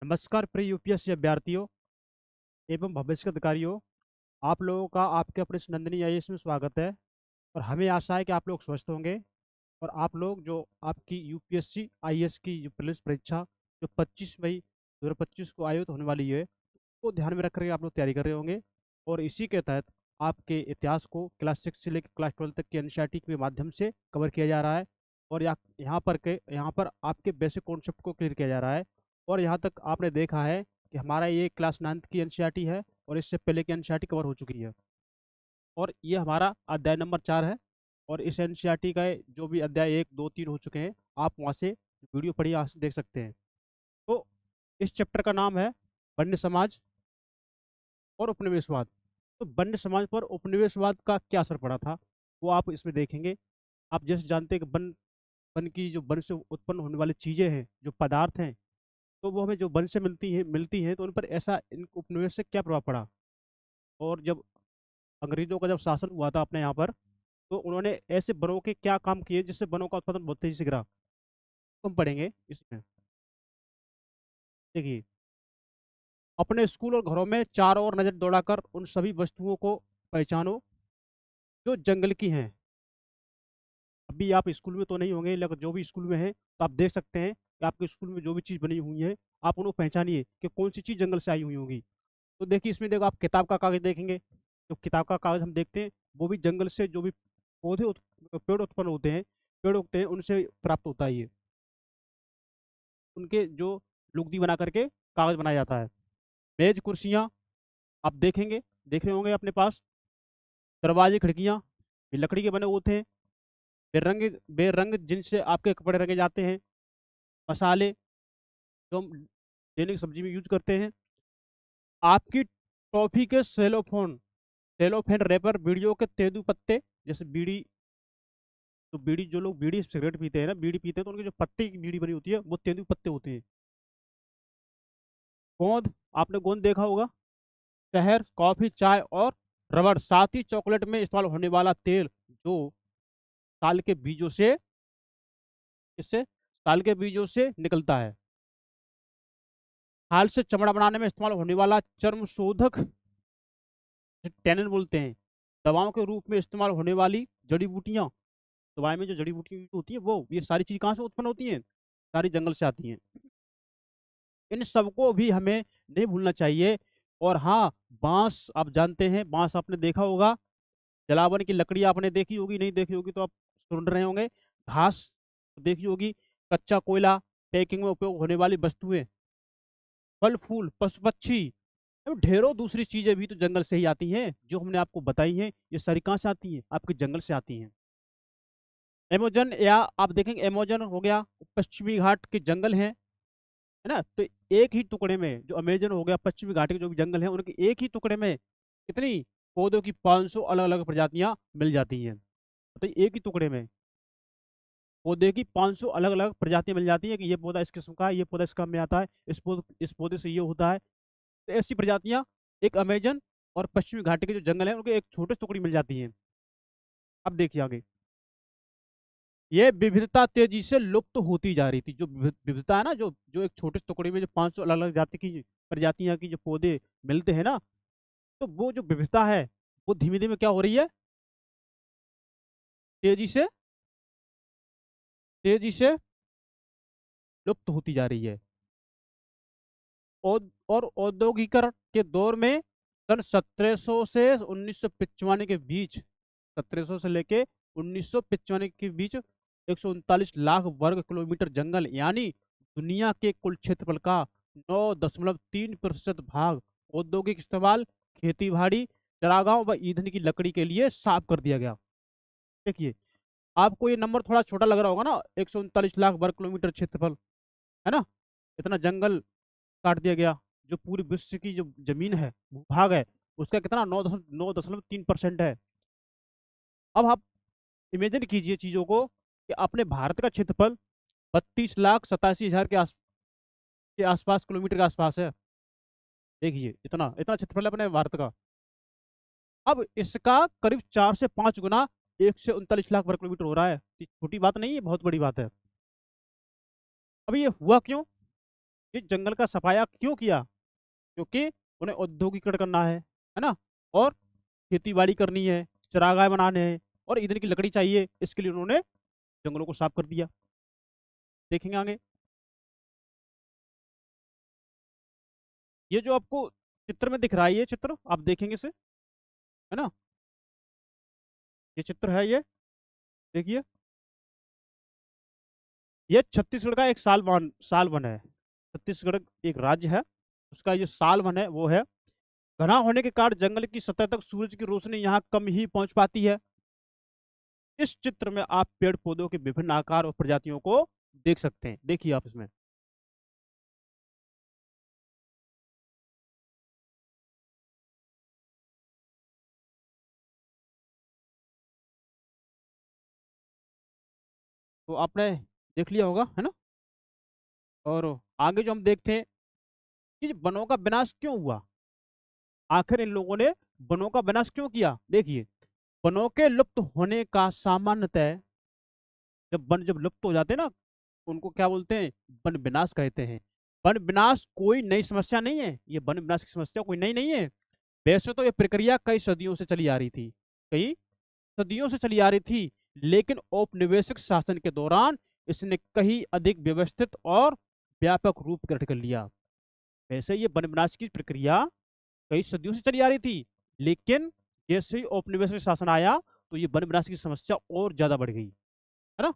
नमस्कार प्रिय यूपीएससी अभ्यर्थियों एवं भविष्य के अधिकारियों। आप लोगों का आपके अपने इस नंदिनी आईएएस में स्वागत है। और हमें आशा है कि आप लोग स्वस्थ होंगे। और आप लोग जो आपकी यूपीएससी आईएएस की जो प्रीलिम्स परीक्षा जो 25 मई 2025 को आयोजित होने वाली है, को ध्यान में रख कर आप लोग तैयारी कर रहे होंगे। और इसी के तहत आपके इतिहास को क्लास 6 से लेकर क्लास 12 तक की एनसीईआरटी के माध्यम से कवर किया जा रहा है। और यहाँ पर आपके बेसिक कॉन्सेप्ट को क्लियर किया जा रहा है। और यहाँ तक आपने देखा है कि हमारा ये क्लास 9 की एनसीईआरटी है और इससे पहले की एनसीईआरटी कवर हो चुकी है। और ये हमारा अध्याय नंबर 4 है। और इस एनसीईआरटी का जो भी अध्याय 1 2 3 हो चुके हैं, आप वहाँ से वीडियो पढ़िए, यहाँ से देख सकते हैं। तो इस चैप्टर का नाम है वन्य समाज और उपनिवेशवाद। तो वन्य समाज पर उपनिवेशवाद का क्या असर पड़ा था, वो आप इसमें देखेंगे। आप जैसे जानते हैं कि वन वन की जो वन से उत्पन्न होने वाली चीजें हैं, जो पदार्थ हैं, तो वो हमें जो वन से मिलती हैं, तो उन पर ऐसा इन उपनिवेश से क्या प्रभाव पड़ा। और जब अंग्रेजों का जब शासन हुआ था अपने यहाँ पर, तो उन्होंने ऐसे वनों के क्या काम किए जिससे वनों का उत्पादन बहुत तेजी से गिरा। तो हम पढ़ेंगे इसमें। देखिए, अपने स्कूल और घरों में चारों ओर नजर दौड़ाकर उन सभी वस्तुओं को पहचानो जो जंगल की हैं। अभी आप स्कूल में तो नहीं होंगे, लेकिन जो भी स्कूल में है तो आप देख सकते हैं कि आपके स्कूल में जो भी चीज़ बनी हुई है, आप उनको पहचानिए कि कौन सी चीज़ जंगल से आई हुई होगी। तो देखिए, इसमें देखो, आप किताब का कागज देखेंगे। जो किताब का कागज हम देखते हैं, वो भी जंगल से जो भी पेड़ उत्पन्न होते हैं, पेड़ उगते हैं, उनसे प्राप्त होता है। ये उनके जो लुगदी बना करके कागज बनाया जाता है। मेज कुर्सियाँ आप देखेंगे, देख रहे होंगे अपने पास। दरवाजे खिड़कियाँ ये लकड़ी के बने होते हैं। बेरंग बेरंग जिनसे आपके कपड़े रंगे जाते हैं। मसाले जो हम दैनिक सब्जी में यूज करते हैं। आपकी टॉफी के सेलोफेन रैपर, बीड़ियों के तेंदू पत्ते, जैसे बीड़ी, तो बीड़ी जो लोग बीड़ी सिगरेट पीते हैं ना, बीड़ी पीते हैं, तो उनके जो पत्ते की बीड़ी बनी होती है वो तेंदू पत्ते होते हैं। गोंद, आपने गोंद देखा होगा। शहर, कॉफी, चाय और रबड़, साथ ही चॉकलेट में इस्तेमाल होने वाला तेल जो ताल के बीजों से इससे ताल के बीजों से निकलता है। हाल से चमड़ा बनाने में इस्तेमाल होने वाला चर्म शोधक, टैनिन बोलते हैं। दवाओं के रूप में इस्तेमाल होने वाली जड़ी बूटियां, दवाई में जो जड़ी बूटियां होती है, वो ये सारी चीज कहाँ से उत्पन्न होती हैं? सारी जंगल से आती हैं। इन सबको भी हमें नहीं भूलना चाहिए। और हाँ, बांस, आप जानते हैं बांस आपने देखा होगा। जलावन की लकड़ी आपने देखी होगी, नहीं देखी होगी तो आप सुन रहे होंगे। घास देखी होगी। कच्चा कोयला, पैकिंग में उपयोग होने वाली वस्तुएं, फल फूल, पशु पक्षी, ढेरों दूसरी चीजें भी तो जंगल से ही आती हैं। जो हमने आपको बताई हैं, ये सारी कहाँ से आती हैं? आपके जंगल से आती हैं। एमेजन, या आप देखेंगे अमेजन हो गया, पश्चिमी घाट के जंगल हैं, है ना। तो एक ही टुकड़े में जो अमेजन हो गया, पश्चिमी घाट के जो भी जंगल हैं, उनके एक ही टुकड़े में कितनी पौधों की 500 अलग अलग प्रजातियां मिल जाती हैं। तो एक ही टुकड़े में पौधे की 500 अलग अलग प्रजातियां मिल जाती हैं कि ये पौधा इस किस्म का है, ये पौधा इस काम में आता है, इस पौधे से ये होता है। तो ऐसी प्रजातियां एक अमेजन और पश्चिमी घाटी के जो जंगल है, उनके एक छोटे टुकड़ी मिल जाती हैं। अब देखिए आगे, ये विविधता तेजी से लुप्त होती जा रही थी। जो विविधता है ना, जो जो एक छोटे से टुकड़ी में जो 500 अलग अलग जाति की प्रजातियां की जो पौधे मिलते हैं ना, तो वो जो विविधता है, वो धीमे धीमे क्या हो रही है? तेजी से तेजी से लुप्त होती जा रही है। और औद्योगिकरण के दौर में सन 1700 से 1955 के बीच, 1700 से लेके 1955 के बीच 139 लाख वर्ग किलोमीटर जंगल, यानी दुनिया के कुल क्षेत्रफल का 9.3% भाग औद्योगिक इस्तेमाल, खेती बाड़ी, चरागांव व ईंधन की लकड़ी के लिए साफ कर दिया गया। देखिए, आपको ये नंबर थोड़ा छोटा लग रहा होगा ना, 139 लाख वर्ग किलोमीटर क्षेत्रफल, है ना। इतना जंगल काट दिया गया। जो पूरी विश्व की जो जमीन है, भूभाग है, उसका कितना 9.3% है। अब आप इमेजिन कीजिए चीजों को कि अपने भारत का क्षेत्रफल 32,87,000 के आसपास, किलोमीटर के आसपास है। देखिए, इतना इतना क्षेत्रफल है अपने भारत का। अब इसका करीब 4 से 5 गुना 139 लाख वर्ग किलोमीटर हो रहा है। ये छोटी बात नहीं है, बहुत बड़ी बात है। अब ये हुआ क्यों? ये जंगल का सफाया क्यों किया? क्योंकि उन्हें औद्योगिकरण करना है ना, और खेती बाड़ी करनी है, चरागाह बनाने हैं, और ईंधन की लकड़ी चाहिए, इसके लिए उन्होंने जंगलों को साफ कर दिया। देखेंगे आगे। ये जो आपको चित्र में दिख रहा है, ये चित्र आप देखेंगे इसे, है ना, ये चित्र है, ये देखिए, ये छत्तीसगढ़ का एक साल वन है। छत्तीसगढ़ एक राज्य है, उसका जो साल वन है वो है। घना होने के कारण जंगल की सतह तक सूरज की रोशनी यहाँ कम ही पहुंच पाती है। इस चित्र में आप पेड़ पौधों के विभिन्न आकार और प्रजातियों को देख सकते हैं, देखिए आप इसमें। तो आपने देख लिया होगा, है ना। और आगे जो हम देखते हैं कि वनों का विनाश क्यों हुआ, आखिर इन लोगों ने वनों का विनाश क्यों किया। देखिए, वनों के लुप्त होने का सामान्यतः, जब लुप्त हो जाते हैं ना, उनको क्या बोलते हैं, वन विनाश कहते हैं। वन विनाश कोई नई समस्या नहीं है, ये वन विनाश की समस्या कोई नई नहीं है। वैसे तो ये प्रक्रिया कई सदियों से चली आ रही थी, कई सदियों से चली आ रही थी, लेकिन औपनिवेशिक शासन के दौरान इसने कहीं अधिक व्यवस्थित और व्यापक रूप ग्रहण कर लिया। वैसे ये वन विनाश की प्रक्रिया कई सदियों से चली आ रही थी, लेकिन जैसे ही औपनिवेशिक शासन आया तो ये वन विनाश की समस्या और ज्यादा बढ़ गई, है ना।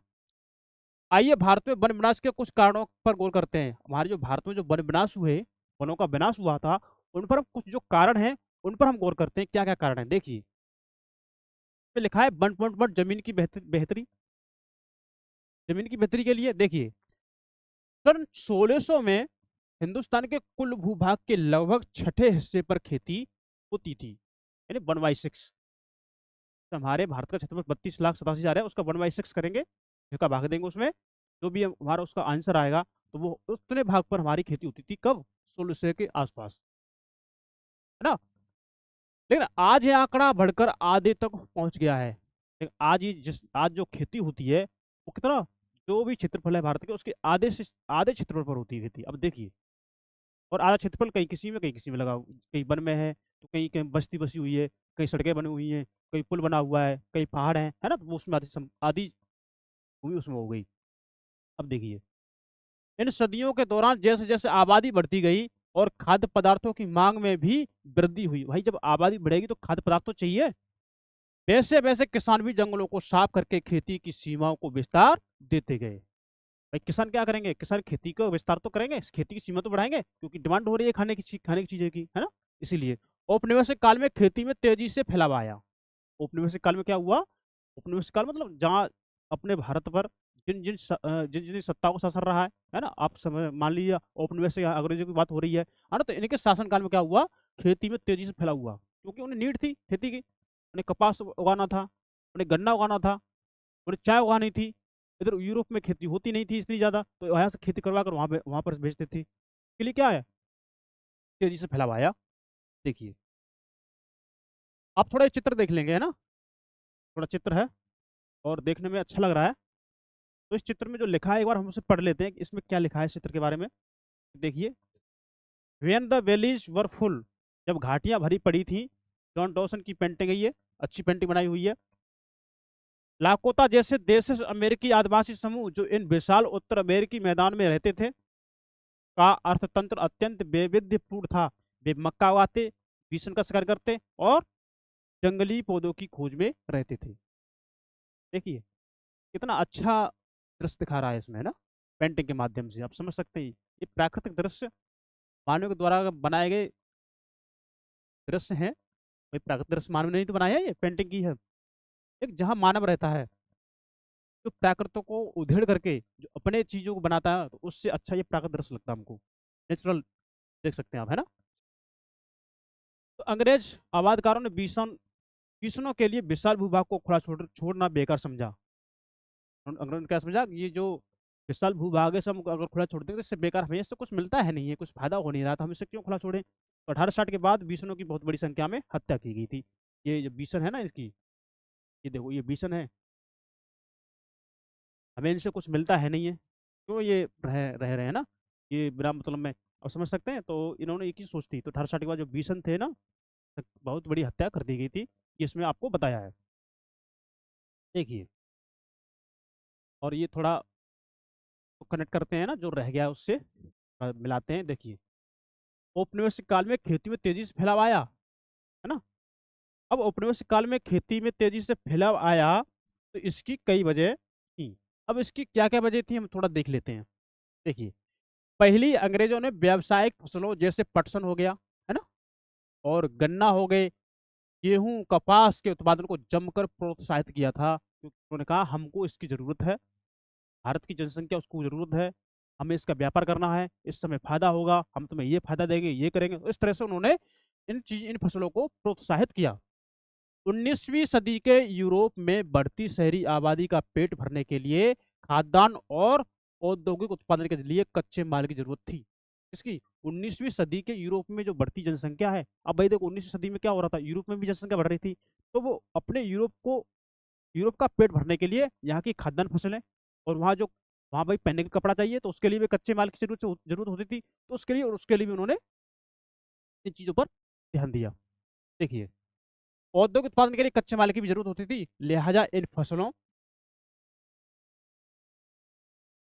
आइए भारत में वन विनाश के कुछ कारणों पर गौर करते हैं। हमारे जो भारत में जो वन विनाश हुए, वनों का विनाश हुआ था, उन पर हम कुछ जो कारण हैं उन पर हम गौर करते हैं, क्या क्या कारण है। देखिए, पे लिखा है वन वन वन जमीन की बेहतरी। जमीन की बेहतरी के लिए देखिए, सन 1600 में हिंदुस्तान के कुल भूभाग के लगभग छठे हिस्से पर खेती होती थी, यानी 1/6। तो हमारे भारत का क्षेत्रफल 32,87,000 है, उसका 1/6 करेंगे, इसका भाग देंगे उसमें, जो भी हमारा उसका आंसर आएगा, तो वो उतने भाग पर हमारी खेती होती थी, कब, 1600 के आसपास, है ना। लेकिन आज ये आंकड़ा बढ़कर आधे तक पहुंच गया है। लेकिन आज जो खेती होती है वो कितना, जो भी क्षेत्रफल है भारत के, उसके आधे से आधे क्षेत्रफल पर होती है खेती। अब देखिए, और आधा क्षेत्रफल कहीं किसी में लगा, कहीं वन में है, तो कहीं कहीं बस्ती बसी हुई है, कहीं सड़कें बनी हुई हैं, कहीं पुल बना हुआ है, कहीं पहाड़ है ना, तो वो उसमें आधी भूमि उसमें हो गई। अब देखिए, इन सदियों के दौरान जैसे जैसे आबादी बढ़ती गई और खाद्य पदार्थों की मांग में भी वृद्धि हुई, भाई जब आबादी बढ़ेगी तो खाद्य पदार्थ तो चाहिए, वैसे वैसे किसान भी जंगलों को साफ करके खेती की सीमाओं को विस्तार देते गए। भाई किसान क्या करेंगे, किसान खेती को विस्तार तो करेंगे, खेती की सीमा तो बढ़ाएंगे, क्योंकि डिमांड हो रही है खाने की चीजें की, है ना। इसीलिए औपनिवेशिक काल में खेती में तेजी से फैलाव आया। औपनिवेशिक काल में क्या हुआ, औपनिवेशिक काल मतलब जहाँ अपने भारत पर जिन जिन सत्ताओं का शासन रहा है ना, आप समझ मान लीजिए औपनिवेशिक अंग्रेजों की बात हो रही है ना, तो इनके शासन काल में क्या हुआ, खेती में तेजी से फैला हुआ, क्योंकि उन्हें नीड थी खेती की, उन्हें कपास उगाना था, उन्हें गन्ना उगाना था, उन्हें चाय उगानी थी। इधर यूरोप में खेती होती नहीं थी इतनी ज्यादा, तो यहाँ से खेती करवा कर वहां पर भेजते थे, इसके लिए क्या है, तेजी से फैलाव आया। देखिए, आप थोड़ा चित्र देख लेंगे, है ना, थोड़ा चित्र है और देखने में अच्छा लग रहा है। तो इस चित्र में जो लिखा है एक बार हम उसे पढ़ लेते हैं कि इसमें क्या लिखा है इस चित्र के बारे में। देखिए, when the valleys were full, जब घाटियां भरी पड़ी थी, जॉन डॉसन की पेंटिंग है ये, अच्छी पेंटिंग बनाई हुई है। लाकोता जैसे देश से अमेरिकी आदिवासी समूह जो इन विशाल उत्तर अमेरिकी मैदान में रहते थे, का अर्थतंत्र अत्यंत वैविध्यपूर्ण था। वे मक्का उगाते, बिशन का शिकार करते और जंगली पौधों की खोज में रहते थे। देखिए, कितना अच्छा दृश्य दिखा रहा है इसमें, है ना, पेंटिंग के माध्यम से आप समझ सकते हैं ये प्राकृतिक दृश्य मानव के द्वारा बनाए गए दृश्य हैं। भाई प्राकृतिक दृश्य मानव ने नहीं तो बनाया है, ये पेंटिंग की है। एक जहाँ मानव रहता है, जो प्राकृतिक को उधेड़ करके जो अपने चीजों को बनाता है, तो उससे अच्छा ये प्राकृतिक दृश्य लगता है हमको, नेचुरल, देख सकते हैं आप, है ना। तो अंग्रेज आबादकारों ने बिशनों के लिए विशाल भूभाग को खुला छोड़ना बेकार समझा। अंग्रेजों ने क्या समझा, ये जो विशाल भूभाग है सब अगर खुला छोड़ देंगे तो इससे बेकार, हमें इससे कुछ मिलता है नहीं है, कुछ फायदा हो नहीं रहा, तो हम इसे क्यों खुला छोड़ें। तो 1860 के बाद बिशनों की बहुत बड़ी संख्या में हत्या की गई थी। ये जो बिशन है ना इसकी, ये देखो ये बिशन है, हमें इनसे कुछ मिलता है नहीं है, क्यों ये रह रहे हैं ना, ये बिना मतलब में, अब समझ सकते हैं। तो इन्होंने एक ही सोच थी। तो 1860 के बाद जो भीषण थे ना, बहुत बड़ी हत्या कर दी गई थी, ये इसमें आपको बताया है। देखिए, और ये थोड़ा कनेक्ट करते हैं ना, जो रह गया है उससे मिलाते हैं। देखिए, औपनिवेशिक काल में खेती में तेजी से फैलाव आया, है ना। अब औपनिवेशिक काल में खेती में तेजी से फैलाव आया, तो इसकी कई वजह थी। अब इसकी क्या क्या वजह थी, हम थोड़ा देख लेते हैं। देखिए, पहली, अंग्रेजों ने व्यावसायिक फसलों जैसे पटसन हो गया, है ना, और गन्ना हो गए, गेहूं, कपास के उत्पादन को जमकर प्रोत्साहित किया था, क्योंकि उन्होंने कहा हमको इसकी जरूरत है, भारत की जनसंख्या उसको जरूरत है, हमें इसका व्यापार करना है, इस समय फायदा होगा, हम तुम्हें ये फायदा देंगे, ये करेंगे। तो इस तरह से उन्होंने इन फसलों को प्रोत्साहित किया। 19वीं सदी के यूरोप में बढ़ती शहरी आबादी का पेट भरने के लिए खाद्यान्न और औद्योगिक उत्पादन के लिए कच्चे माल की जरूरत थी। इसकी 19वीं सदी के यूरोप में जो बढ़ती जनसंख्या है, अब भाई देखो 19वीं सदी में क्या हो रहा था, यूरोप में भी जनसंख्या बढ़ रही थी। तो वो अपने यूरोप का पेट भरने के लिए यहाँ की खाद्यान्न फसलें, और वहाँ भाई पहनने का कपड़ा चाहिए, तो उसके लिए भी कच्चे माल की जरूरत होती थी। तो उसके लिए भी उन्होंने इन चीजों पर ध्यान दिया। देखिए, औद्योगिक उत्पादन के लिए कच्चे माल की भी जरूरत होती थी, लिहाजा इन फसलों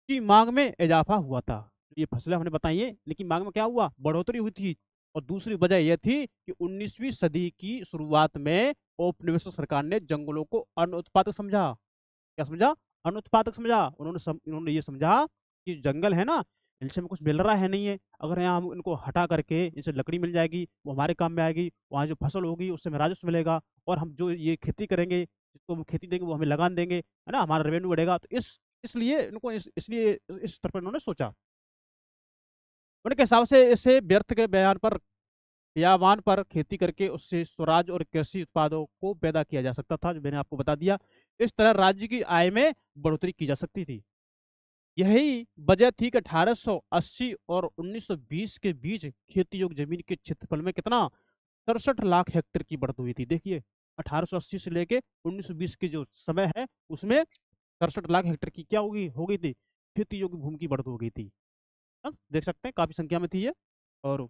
की मांग में इजाफा हुआ था। ये फसलें हमने बताई हैं, लेकिन मांग में क्या हुआ, बढ़ोतरी हुई थी। और दूसरी वजह यह थी कि 19वीं सदी की शुरुआत में औपनिवेशिक सरकार ने जंगलों को अनुत्पादक समझा। क्या समझा, अनुत्पादक समझा। इन्होंने ये समझा कि जंगल है ना, इनसे हमें कुछ मिल रहा है नहीं है, अगर यहाँ हम इनको हटा करके इनसे लकड़ी मिल जाएगी, वो हमारे काम में आएगी, वहाँ जो फसल होगी उससे हमें राजस्व मिलेगा, और हम जो ये खेती करेंगे, जिसको हम खेती देंगे वो हमें लगान देंगे, है ना, हमारा रेवेन्यू बढ़ेगा। तो इसलिए इनको इसलिए इस स्तर पर इन्होंने सोचा। उनके हिसाब से इसे व्यर्थ के बयान पर खेती करके उससे स्वराज और कृषि उत्पादों को पैदा किया जा सकता था, जो मैंने आपको बता दिया। इस तरह राज्य की आय में बढ़ोतरी की जा सकती थी। यही वजह थी कि 1880 और 1920 के बीच खेती योग्य जमीन के क्षेत्रफल में कितना, 67 लाख हेक्टेयर की बढ़त हुई थी। देखिए, 1880 से लेके 1920 के जो समय है, उसमें 67 लाख हेक्टेयर की क्या हो गई थी, खेती योग्य भूमि की बढ़त हो गई थी। देख सकते हैं काफी संख्या में थी ये। और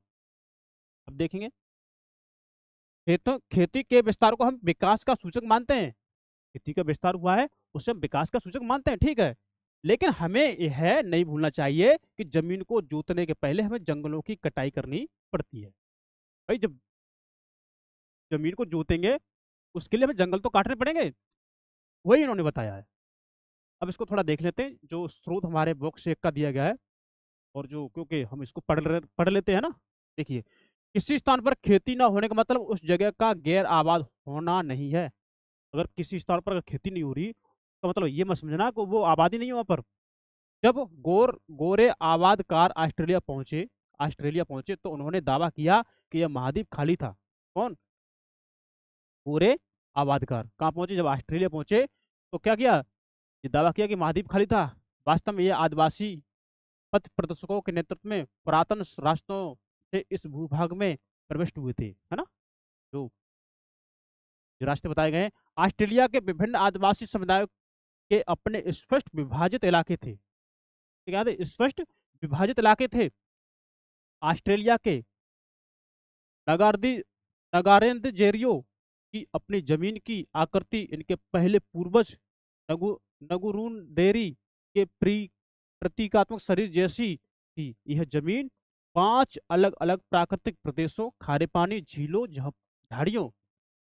अब देखेंगे, खेती के विस्तार को हम विकास का सूचक मानते हैं। खेती का विस्तार हुआ है, उसे हम विकास का सूचक मानते हैं, ठीक है। लेकिन हमें यह नहीं भूलना चाहिए कि जमीन को जोतने के पहले हमें जंगलों की कटाई करनी पड़ती है। भाई, जब जमीन को जोतेंगे, उसके लिए हमें जंगल तो काटने पड़ेंगे, वही इन्होंने बताया है। अब इसको थोड़ा देख लेते हैं, जो स्रोत हमारे बॉक्स एक का दिया गया है, और जो क्योंकि हम इसको पढ़ लेते हैं ना। देखिए, किसी स्थान पर खेती ना होने का मतलब उस जगह का गैर आबाद होना नहीं है। अगर किसी स्थान पर अगर खेती नहीं हो रही, तो मतलब ये मत समझना कि वो आबादी नहीं है वहां पर। जब गोरे आबादकार ऑस्ट्रेलिया पहुंचे तो उन्होंने दावा किया कि यह महाद्वीप खाली था। कौन, गोरे आबादकार कहाँ पहुंचे, जब ऑस्ट्रेलिया पहुंचे, तो क्या किया, ये दावा किया कि महाद्वीप खाली था। वास्तव में ये आदिवासी पथ प्रदर्शकों के नेतृत्व में पुरातन राष्ट्रों से इस भूभाग में प्रविष्ट हुए थे, है ना। जो जो रास्ते बताए गए हैं, ऑस्ट्रेलिया के विभिन्न आदिवासी समुदायों के अपने स्पष्ट विभाजित इलाके थे। क्या थे, स्पष्ट विभाजित इलाके थे। ऑस्ट्रेलिया के नगारदी नगारेंद्र जेरियो की अपनी जमीन की आकृति इनके पहले पूर्वज नगु नगुरून देरी के प्रतीकात्मक शरीर जैसी थी। यह जमीन 5 अलग अलग प्राकृतिक प्रदेशों, खारे पानी, झीलों, झाड़ियों,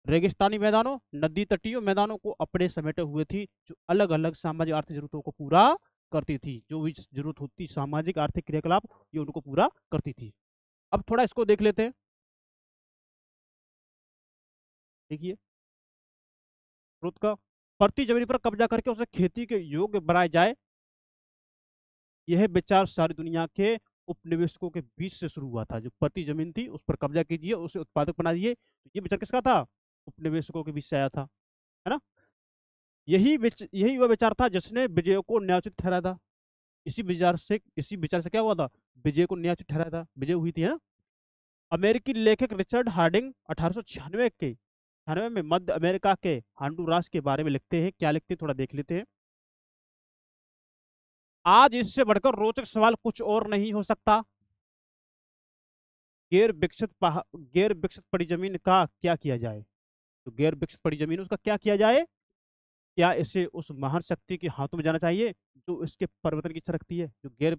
रेगिस्तानी मैदानों, नदी तटीय मैदानों को अपने समेटे हुए थी, जो अलग अलग सामाजिक आर्थिक जरूरतों को पूरा करती थी। जो भी जरूरत होती सामाजिक आर्थिक क्रियाकलाप, ये उनको पूरा करती थी। अब थोड़ा इसको देख लेते हैं। देखिए, स्रोत का, प्रति जमीन पर कब्जा करके उसे खेती के योग्य बनाया जाए, यह विचार सारी दुनिया के उपनिवेशकों के बीच से शुरू हुआ था। जो प्रति जमीन थी उस पर कब्जा कीजिए, उसे उत्पादक बना दिए, तो ये विचार किसका था, उपनिवेशकों के बीच से आया था, है ना। यही वह विचार था जिसने विजय को न्यायोचित ठहराया था। इसी विचार से क्या हुआ था, विजय को न्यायोचित ठहराया था, विजय हुई थी, है ना। अमेरिकी लेखक रिचर्ड हार्डिंग 1896 में मध्य अमेरिका के हांडुरास के बारे में लिखते हैं। क्या लिखते हैं, थोड़ा देख लेते हैं। आज इससे बढ़कर रोचक सवाल कुछ और नहीं हो सकता। गैर विकसित पड़ी जमीन का क्या किया जाए? तो गैर विकसित पड़ी जमीन उसका क्या किया जाए? क्या इसे उस महान शक्ति के हाथों में जाना चाहिए जो इसके परिवर्तन की इच्छा रखती है? जो गैर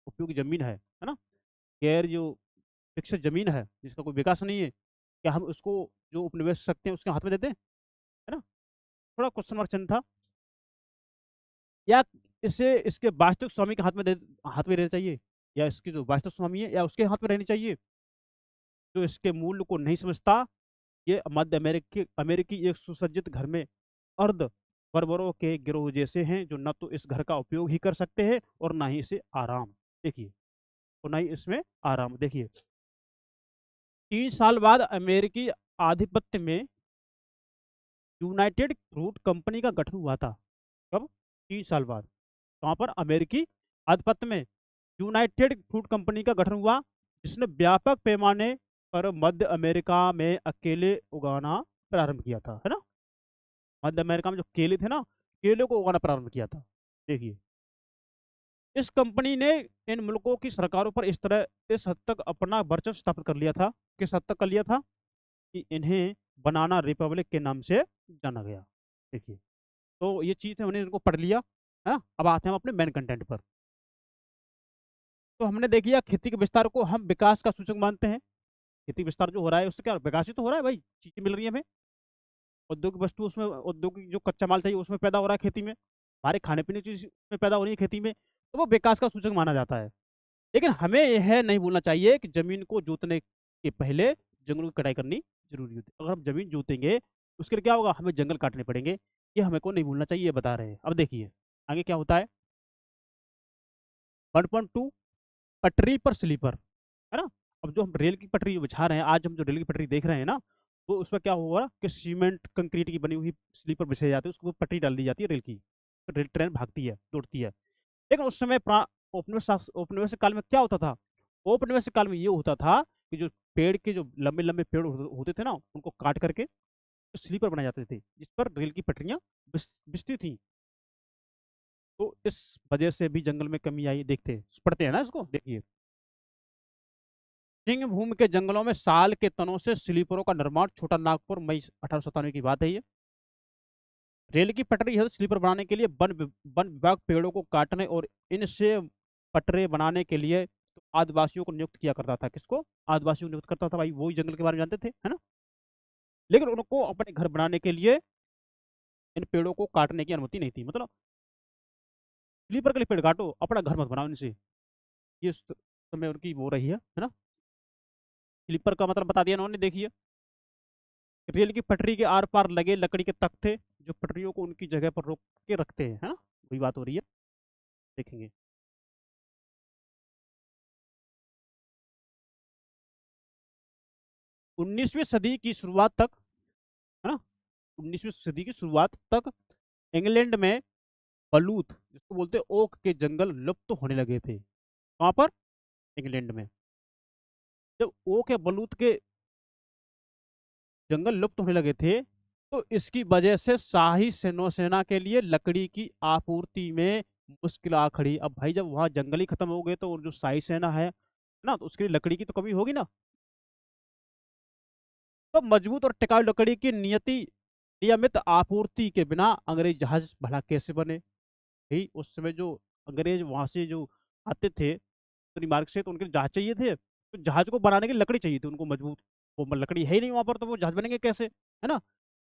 उपयोगी जमीन है ना, गैर जो विकसित जमीन है जिसका कोई विकास नहीं है, क्या हम उसको जो उपनिवेश शक्ति है उसके हाथ में देते हैं? है ना? थोड़ा क्वेश्चन मार्क चिन्ह था। या इसे इसके वास्तविक स्वामी के हाथ में रहना चाहिए, या इसकी जो वास्तविक स्वामी है या उसके हाथ में रहनी चाहिए? जो इसके मूल्य को नहीं समझता, ये मध्य अमेरिकी अमेरिकी एक सुसज्जित घर में अर्ध बर्बरों के गिरोह जैसे हैं, जो न तो इस घर का उपयोग ही कर सकते हैं और ना ही इसे आराम, देखिए, और ना ही इसमें आराम। देखिए, 3 साल बाद अमेरिकी आधिपत्य में यूनाइटेड फ्रूट कंपनी का गठन हुआ था। कब? 3 साल बाद। कहाँ पर? अमेरिकी आधिपत्य में यूनाइटेड फ्रूट कंपनी का गठन हुआ, जिसने व्यापक पैमाने पर मध्य अमेरिका में अकेले उगाना प्रारंभ किया था, है ना? मध्य अमेरिका में जो केले थे ना, केले को उगाना प्रारंभ किया था। देखिए, इस कंपनी ने इन मुल्कों की सरकारों पर इस हद तक अपना वर्चस्व स्थापित कर लिया था। किस हद तक कर लिया था? कि इन्हें बनाना रिपब्लिक के नाम से जाना गया। देखिए, तो ये चीज हमने इनको पढ़ लिया, है ना? अब आते हैं हम अपने मेन कंटेंट पर। तो हमने देख लिया खेती के विस्तार को हम विकास का सूचक मानते हैं। खेती विस्तार जो हो रहा है उससे क्या विकास ही तो हो रहा है भाई, चीजें मिल रही है हमें, औद्योगिक वस्तु उसमें, औद्योगिक जो कच्चा माल चाहिए उसमें पैदा हो रहा है खेती में, हमारे खाने पीने की चीज में पैदा हो रही है खेती में, तो वो विकास का सूचक माना जाता है। लेकिन हमें यह नहीं भूलना चाहिए कि जमीन को जोतने के पहले जंगलों की कटाई करनी जरूरी होती है। अगर हम जमीन जोतेंगे उसके लिए क्या होगा? हमें जंगल काटने पड़ेंगे। ये हमें को नहीं भूलना चाहिए, ये बता रहे हैं। अब देखिए आगे क्या होता है। 1.2, पटरी पर स्लीपर, है ना? अब जो हम रेल की पटरी बिछा रहे हैं, आज हम जो रेल की पटरी देख रहे हैं ना, तो उसमें क्या होगा कि सीमेंट कंक्रीट की बनी हुई स्लीपर बिछाए जाते हैं, उसके ऊपर पटरी डाल दी जाती है रेल की, तो रेल ट्रेन भागती है, दौड़ती है। लेकिन उस समय औपनिवेश काल में क्या होता था? औपनिवेश काल में ये होता था कि जो पेड़ के जो लंबे लंबे पेड़ होते थे ना, उनको काट करके स्लीपर बनाए जाते थे जिस पर रेल की पटरियां बिछती थी। तो इस वजह से भी जंगल में कमी आई, देखते पढ़ते हैं ना इसको। देखिए, सिंह भूमि के जंगलों में साल के तनों से स्लीपरों का निर्माण, छोटा नागपुर, मई 1897 की बात है ये। रेल की पटरी है तो स्लीपर बनाने के लिए वन विभाग पेड़ों को काटने और इनसे पटरे बनाने के लिए तो आदिवासियों को नियुक्त किया करता था। किसको? आदिवासियों को नियुक्त करता था भाई, वही जंगल के बारे में जानते थे, है ना? लेकिन उनको अपने घर बनाने के लिए इन पेड़ों को काटने की अनुमति नहीं थी। मतलब स्लीपर के लिए पेड़ काटो, अपना घर मत बनाओ इनसे। ये उस समय उनकी वो रही है ना? स्लीपर का मतलब बता दिया इन्होंने। देखिए, रेल की पटरी के आर पार लगे लकड़ी के तख्ते जो पटरियों को उनकी जगह पर रोक के रखते हैं, है ना? वही बात हो रही है, देखेंगे। 19वीं सदी की शुरुआत तक, है ना, 19वीं सदी की शुरुआत तक इंग्लैंड में बलूत, जिसको बोलते हैं ओक के जंगल, लुप्त होने लगे थे। कहाँ पर? इंग्लैंड में। जब ओक या बलूत के जंगल लुप्त होने लगे थे, तो इसकी वजह से शाही नौसेना के लिए लकड़ी की आपूर्ति में मुश्किल आ खड़ी। अब भाई जब वहां जंगल ही खत्म हो गए तो जो शाही सेना है ना, तो उसके लिए लकड़ी की तो कमी होगी ना। तो मजबूत और टिकाऊ लकड़ी की नियमित आपूर्ति के बिना अंग्रेज जहाज भला कैसे बने? भाई उस समय जो अंग्रेज वहां से जो आते थे उत्तरी मार्ग से, तो उनके जहाज चाहिए थे, तो जहाज को बनाने के लिए लकड़ी चाहिए थी उनको मजबूत। वो लकड़ी है ही नहीं वहां पर, तो वो जहाज बनेंगे कैसे, है ना?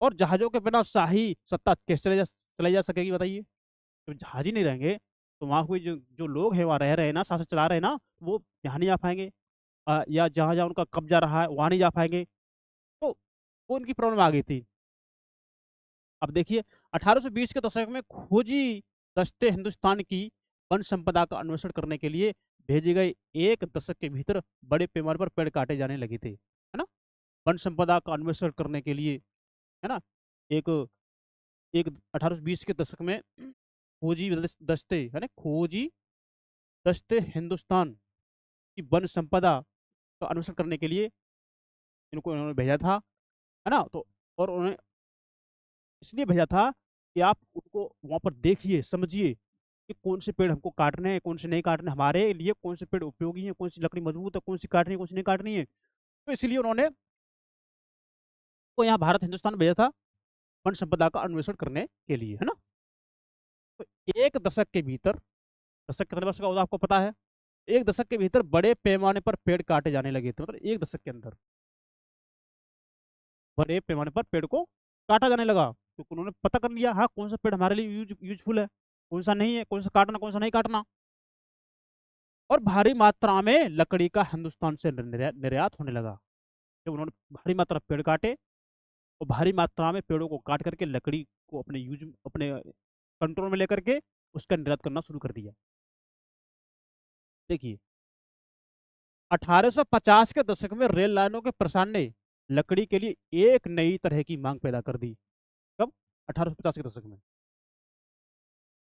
और जहाजों के बिना शाही सत्ता कैसे चलाई जा सकेगी बताइए? तो जहाज ही नहीं रहेंगे तो वहाँ कोई जो जो लोग हैं वहाँ रह रहे हैं ना, शासन चला रहे हैं ना, वो यहाँ नहीं जा पाएंगे। या जहाँ जहाँ उनका कब्जा रहा है वहाँ नहीं जा पाएंगे। तो वो उनकी प्रॉब्लम आ गई थी। अब देखिए, 1820 के दशक में खोजी दस्ते हिंदुस्तान की वन संपदा का अन्वेषण करने के लिए भेजे गए। 1 दशक के भीतर बड़े पैमाने पर पेड़ काटे जाने लगे थे, है ना? वन संपदा का अन्वेषण करने के लिए, है ना, एक एक 1820 के दशक में खोजी दस्ते, है ना, खोजी दस्ते हिंदुस्तान की वन संपदा का अन्वेषण करने के लिए इनको इन्होंने भेजा था, है ना? तो और उन्होंने इसलिए भेजा था कि आप उनको वहां पर देखिए, समझिए, कि कौन से पेड़ हमको काटने हैं, कौन से नहीं काटने, हमारे लिए कौन से पेड़ उपयोगी हैं, कौन सी लकड़ी मजबूत है, कौन सी काटनी है, कौन सी नहीं काटनी है। तो इसलिए उन्होंने को यहाँ भारत हिंदुस्तान भेजा था वन संपदा का अन्वेषण करने के लिए, है ना। तो एक दशक के भीतर, दशक कितने वर्ष का होगा आपको पता है, एक दशक के भीतर बड़े पैमाने पर पेड़ काटे जाने लगे थे, मतलब एक दशक के अंदर बड़े पैमाने पर पेड़ को काटा जाने लगा, क्योंकि उन्होंने पता कर लिया हाँ कौन सा पेड़ हमारे लिए यूजफुल है, कौन सा नहीं है, कौन सा काटना कौन सा नहीं काटना। और भारी मात्रा में लकड़ी का हिंदुस्तान से निर्यात होने लगा जब उन्होंने भारी मात्रा पेड़ काटे, और भारी मात्रा में पेड़ों को काट करके लकड़ी को अपने अपने कंट्रोल में लेकर के उसका निर्यात करना शुरू कर दिया। देखिए 1850 के दशक में रेल लाइनों के प्रसार ने लकड़ी के लिए एक नई तरह की मांग पैदा कर दी। कब? 1850 के दशक में।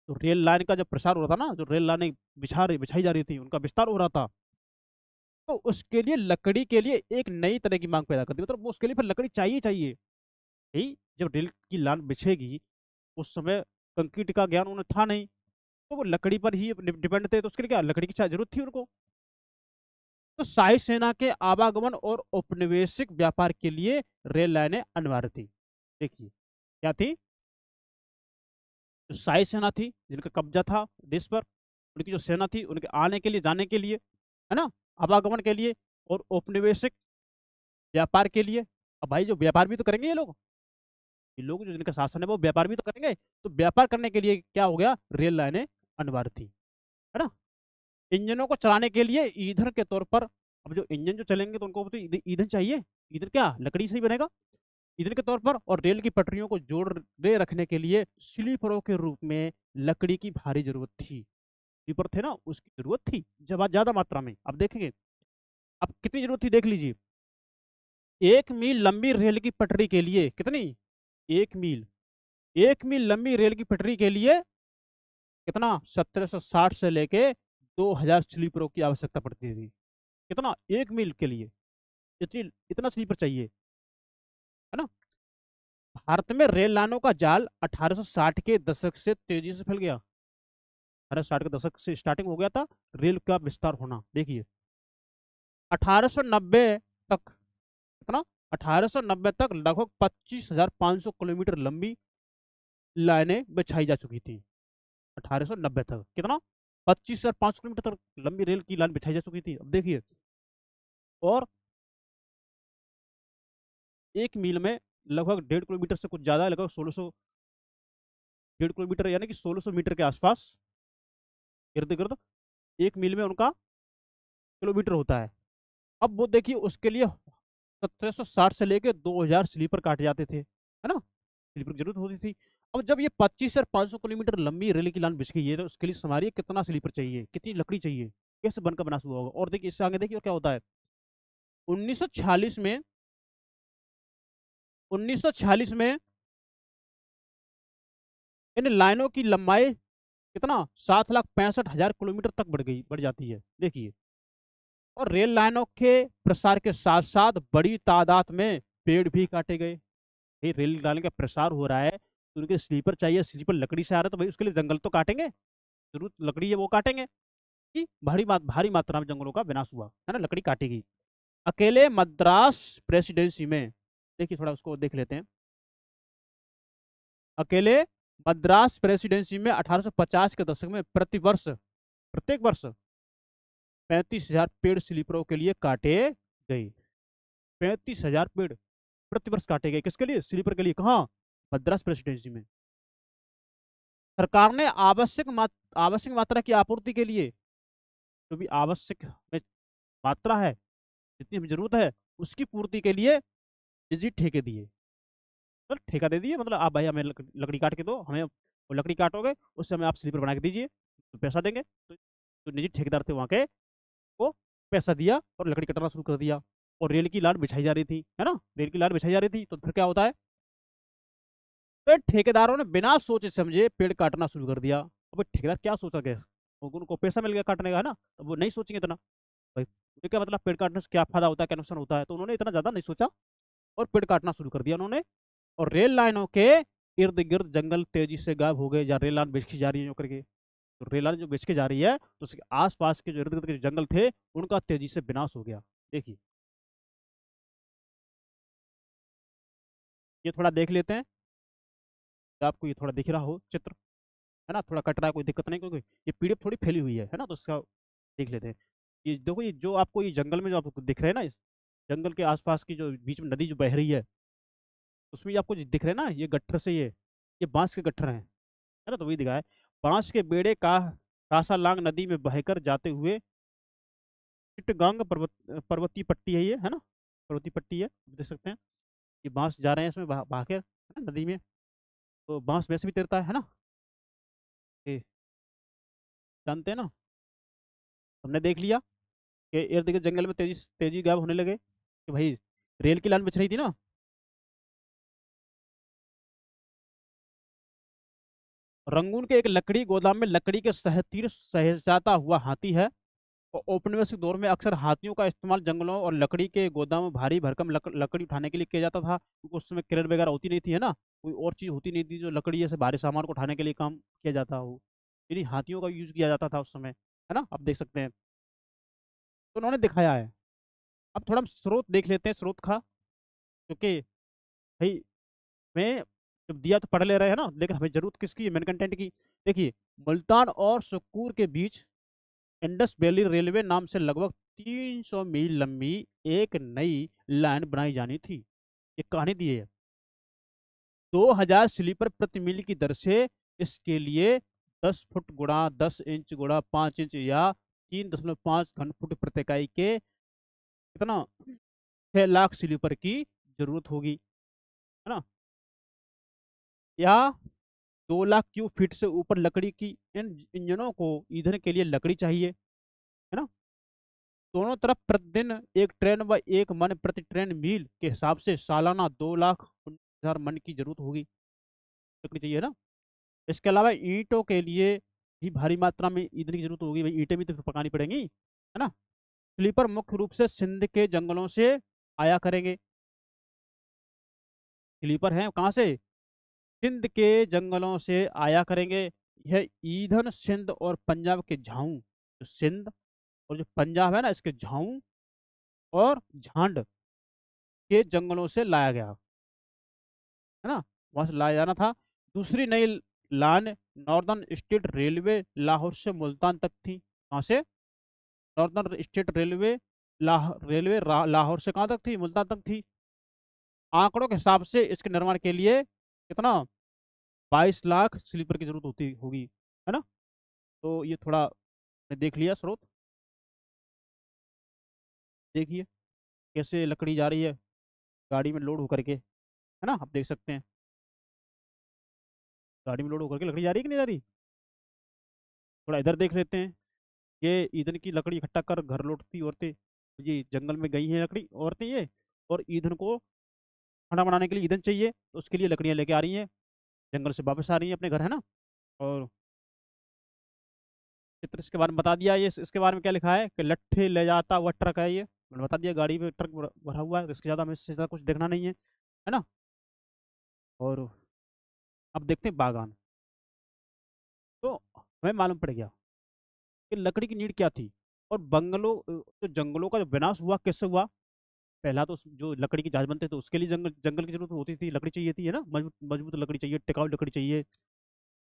तो रेल लाइन का जब प्रसार हो रहा था ना, जो रेल लाइनें बिछाई जा रही थी, उनका विस्तार हो रहा था, तो उसके लिए लकड़ी के लिए एक नई तरह की मांग पैदा कर दी, मतलब उसके लिए फिर लकड़ी चाहिए चाहिए ही। जब रेल की लाइन बिछेगी, उस समय कंक्रीट का ज्ञान उन्हें था नहीं, तो वो लकड़ी पर ही डिपेंड थे, तो उसके लिए क्या लकड़ी की जरूरत थी उनको। तो शाही सेना के आवागमन और औपनिवेशिक व्यापार के लिए रेल लाइनें अनिवार्य थी। देखिए क्या थी, जो शाही सेना थी जिनका कब्जा था देश पर, उनकी जो सेना थी उनके आने के लिए जाने के लिए, है ना, आवागमन के लिए, और औपनिवेशिक व्यापार के लिए। अब भाई जो व्यापार भी तो करेंगे ये लोग जो जिनका शासन है वो व्यापार भी तो करेंगे, तो व्यापार करने के लिए क्या हो गया, रेल लाइनें अनिवार्य थी, है ना। इंजनों को चलाने के लिए ईंधन के तौर पर, अब जो इंजन जो चलेंगे तो उनको तो ईंधन चाहिए, ईंधन क्या लकड़ी से ही बनेगा, ईंधन के तौर पर, और रेल की पटरियों को जोड़े रखने के लिए स्लीपरों के रूप में लकड़ी की भारी जरूरत थी। स्लीपर थे ना, उसकी जरूरत थी जब ज्यादा मात्रा में। अब देखेंगे अब कितनी जरूरत थी, देख लीजिए। 1 मील लंबी रेल की पटरी के लिए कितनी, 1 मील, 1 मील लंबी रेल की पटरी के लिए कितना, 1760 से लेके 2000 स्लीपरों की आवश्यकता पड़ती थी। कितना, 1 मील के लिए इतनी इतना स्लीपर चाहिए, है ना। भारत में रेल लाइनों का जाल 1860 के दशक से तेजी से फैल गया। 1860 के दशक से स्टार्टिंग हो गया था रेल का विस्तार होना। देखिए 1890 तक कितना, 1890 तक लगभग 25,500 किलोमीटर लंबी लाइनें बिछाई जा चुकी थी। 1890 तक कितना, 25,500 किलोमीटर तक लंबी रेल की लाइन बिछाई जा चुकी थी। अब देखिए, और 1 मील में लगभग 1.5 किलोमीटर से कुछ ज्यादा, लगभग 1600, 1.5 किलोमीटर यानी कि 1600 मीटर के आसपास इर्द गिर्द 1 मील में उनका किलोमीटर होता है। अब वो देखिए उसके लिए 1760 से लेके 2000 स्लीपर काटे जाते थे, है ना, स्लीपर की जरूरत होती थी। अब जब ये 25 से 500 किलोमीटर लंबी रेल की लाइन बिछ गई है, तो उसके लिए समझिए कितना स्लीपर चाहिए, कितनी लकड़ी चाहिए, कैसे बनकर बना हुआ होगा। और देखिए इससे आगे देखिए और क्या होता है। 1946 में 1946 में इन लाइनों की लंबाई कितना, 7,65,000 किलोमीटर तक बढ़ जाती है। देखिए, और रेल लाइनों के प्रसार के साथ साथ बड़ी तादाद में पेड़ भी काटे गए। भाई रेल लाइन का प्रसार हो रहा है, तो उनके स्लीपर चाहिए, स्लीपर लकड़ी से आ रहा है, तो भाई उसके लिए जंगल तो काटेंगे, जरूर लकड़ी है वो काटेंगे। कि भारी मात्रा में जंगलों का विनाश हुआ, है ना, लकड़ी काटी गई। अकेले मद्रास प्रेसिडेंसी में, देखिए थोड़ा उसको देख लेते हैं। अकेले मद्रास प्रेसिडेंसी में 1850 के दशक में प्रत्येक वर्ष 35,000 पेड़ स्लीपरों के लिए काटे गए। 35,000 पेड़ प्रतिवर्ष काटे गए, किसके लिए, स्लीपर के लिए। कहाँ, मद्रास प्रेसिडेंसी में। सरकार ने आवश्यक मात्रा की आपूर्ति के लिए, जो भी आवश्यक में मात्रा है, जितनी हमें जरूरत है, उसकी पूर्ति के लिए निजी ठेके दिए। तो ठेका दे दिए, मतलब आप भाई हमें लकड़ी काट के दो, हमें वो लकड़ी काटोगे, उससे हमें आप स्लीपर बना के दीजिए, तो पैसा देंगे। तो जो निजी ठेकेदार थे वहाँ के, वो पैसा दिया और लकड़ी कटना शुरू कर दिया। और रेल की लाइन बिछाई जा रही थी, है ना, रेल की लाइन बिछाई जा रही थी, तो फिर क्या होता है, तो ठेकेदारों ने बिना सोचे समझे पेड़ काटना शुरू कर दिया। अब ठेकेदार क्या सोचा गया, उनको पैसा मिल गया काटने का, है ना, तो वो नहीं सोचेंगे इतना, भाई मुझे क्या मतलब पेड़ काटने से क्या फायदा होता है, क्या नुकसान होता है, तो उन्होंने इतना ज्यादा नहीं सोचा और पेड़ काटना शुरू कर दिया उन्होंने। और रेल लाइनों के इर्द गिर्द जंगल तेजी से गायब हो गए, जहाँ रेल लाइन बिछी जा रही है करके। तो रेल लाइन जो बेच के जा रही है तो उसके आसपास के जो इर्द गिर्द के जंगल थे उनका तेजी से विनाश हो गया। देखिए ये थोड़ा देख लेते हैं, तो आपको ये थोड़ा दिख रहा हो चित्र, है ना, थोड़ा कट रहा है, कोई दिक्कत नहीं, क्योंकि ये पीडीएफ थोड़ी फैली हुई है ना, तो उसका देख लेते हैं। ये देखो, ये जो आपको ये जंगल में जो आपको दिख रहे हैं ना, इस जंगल के आसपास की जो बीच में नदी जो बह रही है, उसमें ये आपको जो दिख रहे हैं ना, ये गट्ठर से ये बांस के गट्ठर हैं, है ना, तो वही दिखा है। बांस के बेड़े का कासालांग नदी में बहकर जाते हुए चिटगांग पर्वतीय पट्टी है ये, है ना, पर्वतीय पट्टी है, देख सकते हैं। ये बांस जा रहे हैं इसमें बहा के, है ना, नदी में। तो बांस वैसे भी तैरता है ना, ये जानते हैं ना। हमने देख लिया कि इर्द गिर्द जंगल में तेजी तेजी गायब होने लगे, कि भाई रेल की लाइन बिछ रही थी ना। रंगून के एक लकड़ी गोदाम में लकड़ी के सहतीर सहजाता हुआ हाथी है। और औपनिवेशिक दौर में अक्सर हाथियों का इस्तेमाल जंगलों और लकड़ी के गोदाम में भारी भरकम लकड़ी उठाने के लिए किया जाता था, क्योंकि उस समय क्रेन वगैरह होती नहीं थी, है ना, कोई और चीज होती नहीं थी जो लकड़ी जैसे भारी सामान को उठाने के लिए काम किया जाता हो, यानी हाथियों का यूज किया जाता था उस समय, है ना, आप देख सकते हैं। तो उन्होंने दिखाया है। अब थोड़ा हम स्रोत देख लेते हैं, स्रोत का, क्योंकि भाई मैं जब दिया तो पढ़ ले रहे हैं ना, लेकिन हमें जरूरत किसकी है, मेन कंटेंट की। देखिए, मुल्तान और सुकूर के बीच इंडस वैली रेलवे नाम से लगभग 300 मील लंबी एक नई लाइन बनाई जानी थी। एक कहानी दी है, 2000 स्लीपर प्रति मील की दर से। इसके लिए 10 फुट गुणा 10 इंच गुणा 5 इंच या 3.5 घन फुट प्रति इकाई के कितना 6 लाख स्लीपर की जरूरत होगी, है ना, या 2 लाख क्यूब फीट से ऊपर लकड़ी की। इन इंजनों को ईंधन के लिए लकड़ी चाहिए, है ना। दोनों तरफ प्रतिदिन एक ट्रेन व एक मन प्रति ट्रेन मील के हिसाब से सालाना 2,19,000 मन की जरूरत होगी, लकड़ी चाहिए ना। इसके अलावा ईंटों के लिए भी भारी मात्रा में ईंधन की जरूरत होगी, भाई ईंटें भी तो फिर पकानी पड़ेंगी, है ना। स्लीपर मुख्य रूप से सिंध के जंगलों से आया करेंगे। स्लीपर हैं कहाँ से, सिंध के जंगलों से आया करेंगे। यह ईंधन सिंध और पंजाब के झाऊ, जो सिंध और जो पंजाब है ना, इसके झाऊ और झांड के जंगलों से लाया गया, है ना, वहां से लाया जाना था। दूसरी नई line northern state railway Lahore से मुल्तान तक थी। कहाँ से, नॉर्दर्न स्टेट रेलवे लाहौर से कहाँ तक थी, मुल्तान तक थी। आंकड़ों के हिसाब से इसके निर्माण के लिए कितना 22 लाख स्लीपर की जरूरत होती होगी, है ना। तो ये थोड़ा मैं देख लिया स्रोत। देखिए कैसे लकड़ी जा रही है गाड़ी में लोड होकर के, है ना, आप देख सकते हैं गाड़ी में लोड होकर के लकड़ी जा रही है कि नहीं जा रही। थोड़ा इधर देख लेते हैं। ये ईंधन की लकड़ी इकट्ठा कर घर लौटती औरतें, ये जंगल में गई हैं लकड़ी औरतें ये, और ईंधन को खाना बनाने के लिए ईंधन चाहिए, तो उसके लिए लकड़ियां लेके आ रही हैं, जंगल से वापस आ रही हैं अपने घर, है ना। और चित्र इसके बारे में बता दिया। ये इसके बारे में क्या लिखा है कि लट्ठे ले जाता हुआ ट्रक है ये, मैंने बता दिया, गाड़ी में ट्रक भरा हुआ है, तो इसके ज़्यादा हमें इससे ज़्यादा कुछ देखना नहीं है ना। और अब देखते हैं बागान। तो हमें मालूम पड़ गया कि लकड़ी की नीड क्या थी, और बंगलों जो जंगलों का जो विनाश हुआ कैसे हुआ। पहला तो जो लकड़ी की जहाज बनते थे उसके लिए जंगल जंगल की जरूरत होती थी, लकड़ी चाहिए थी, है ना, मजबूत मजबूत लकड़ी चाहिए, टिकाऊ लकड़ी चाहिए।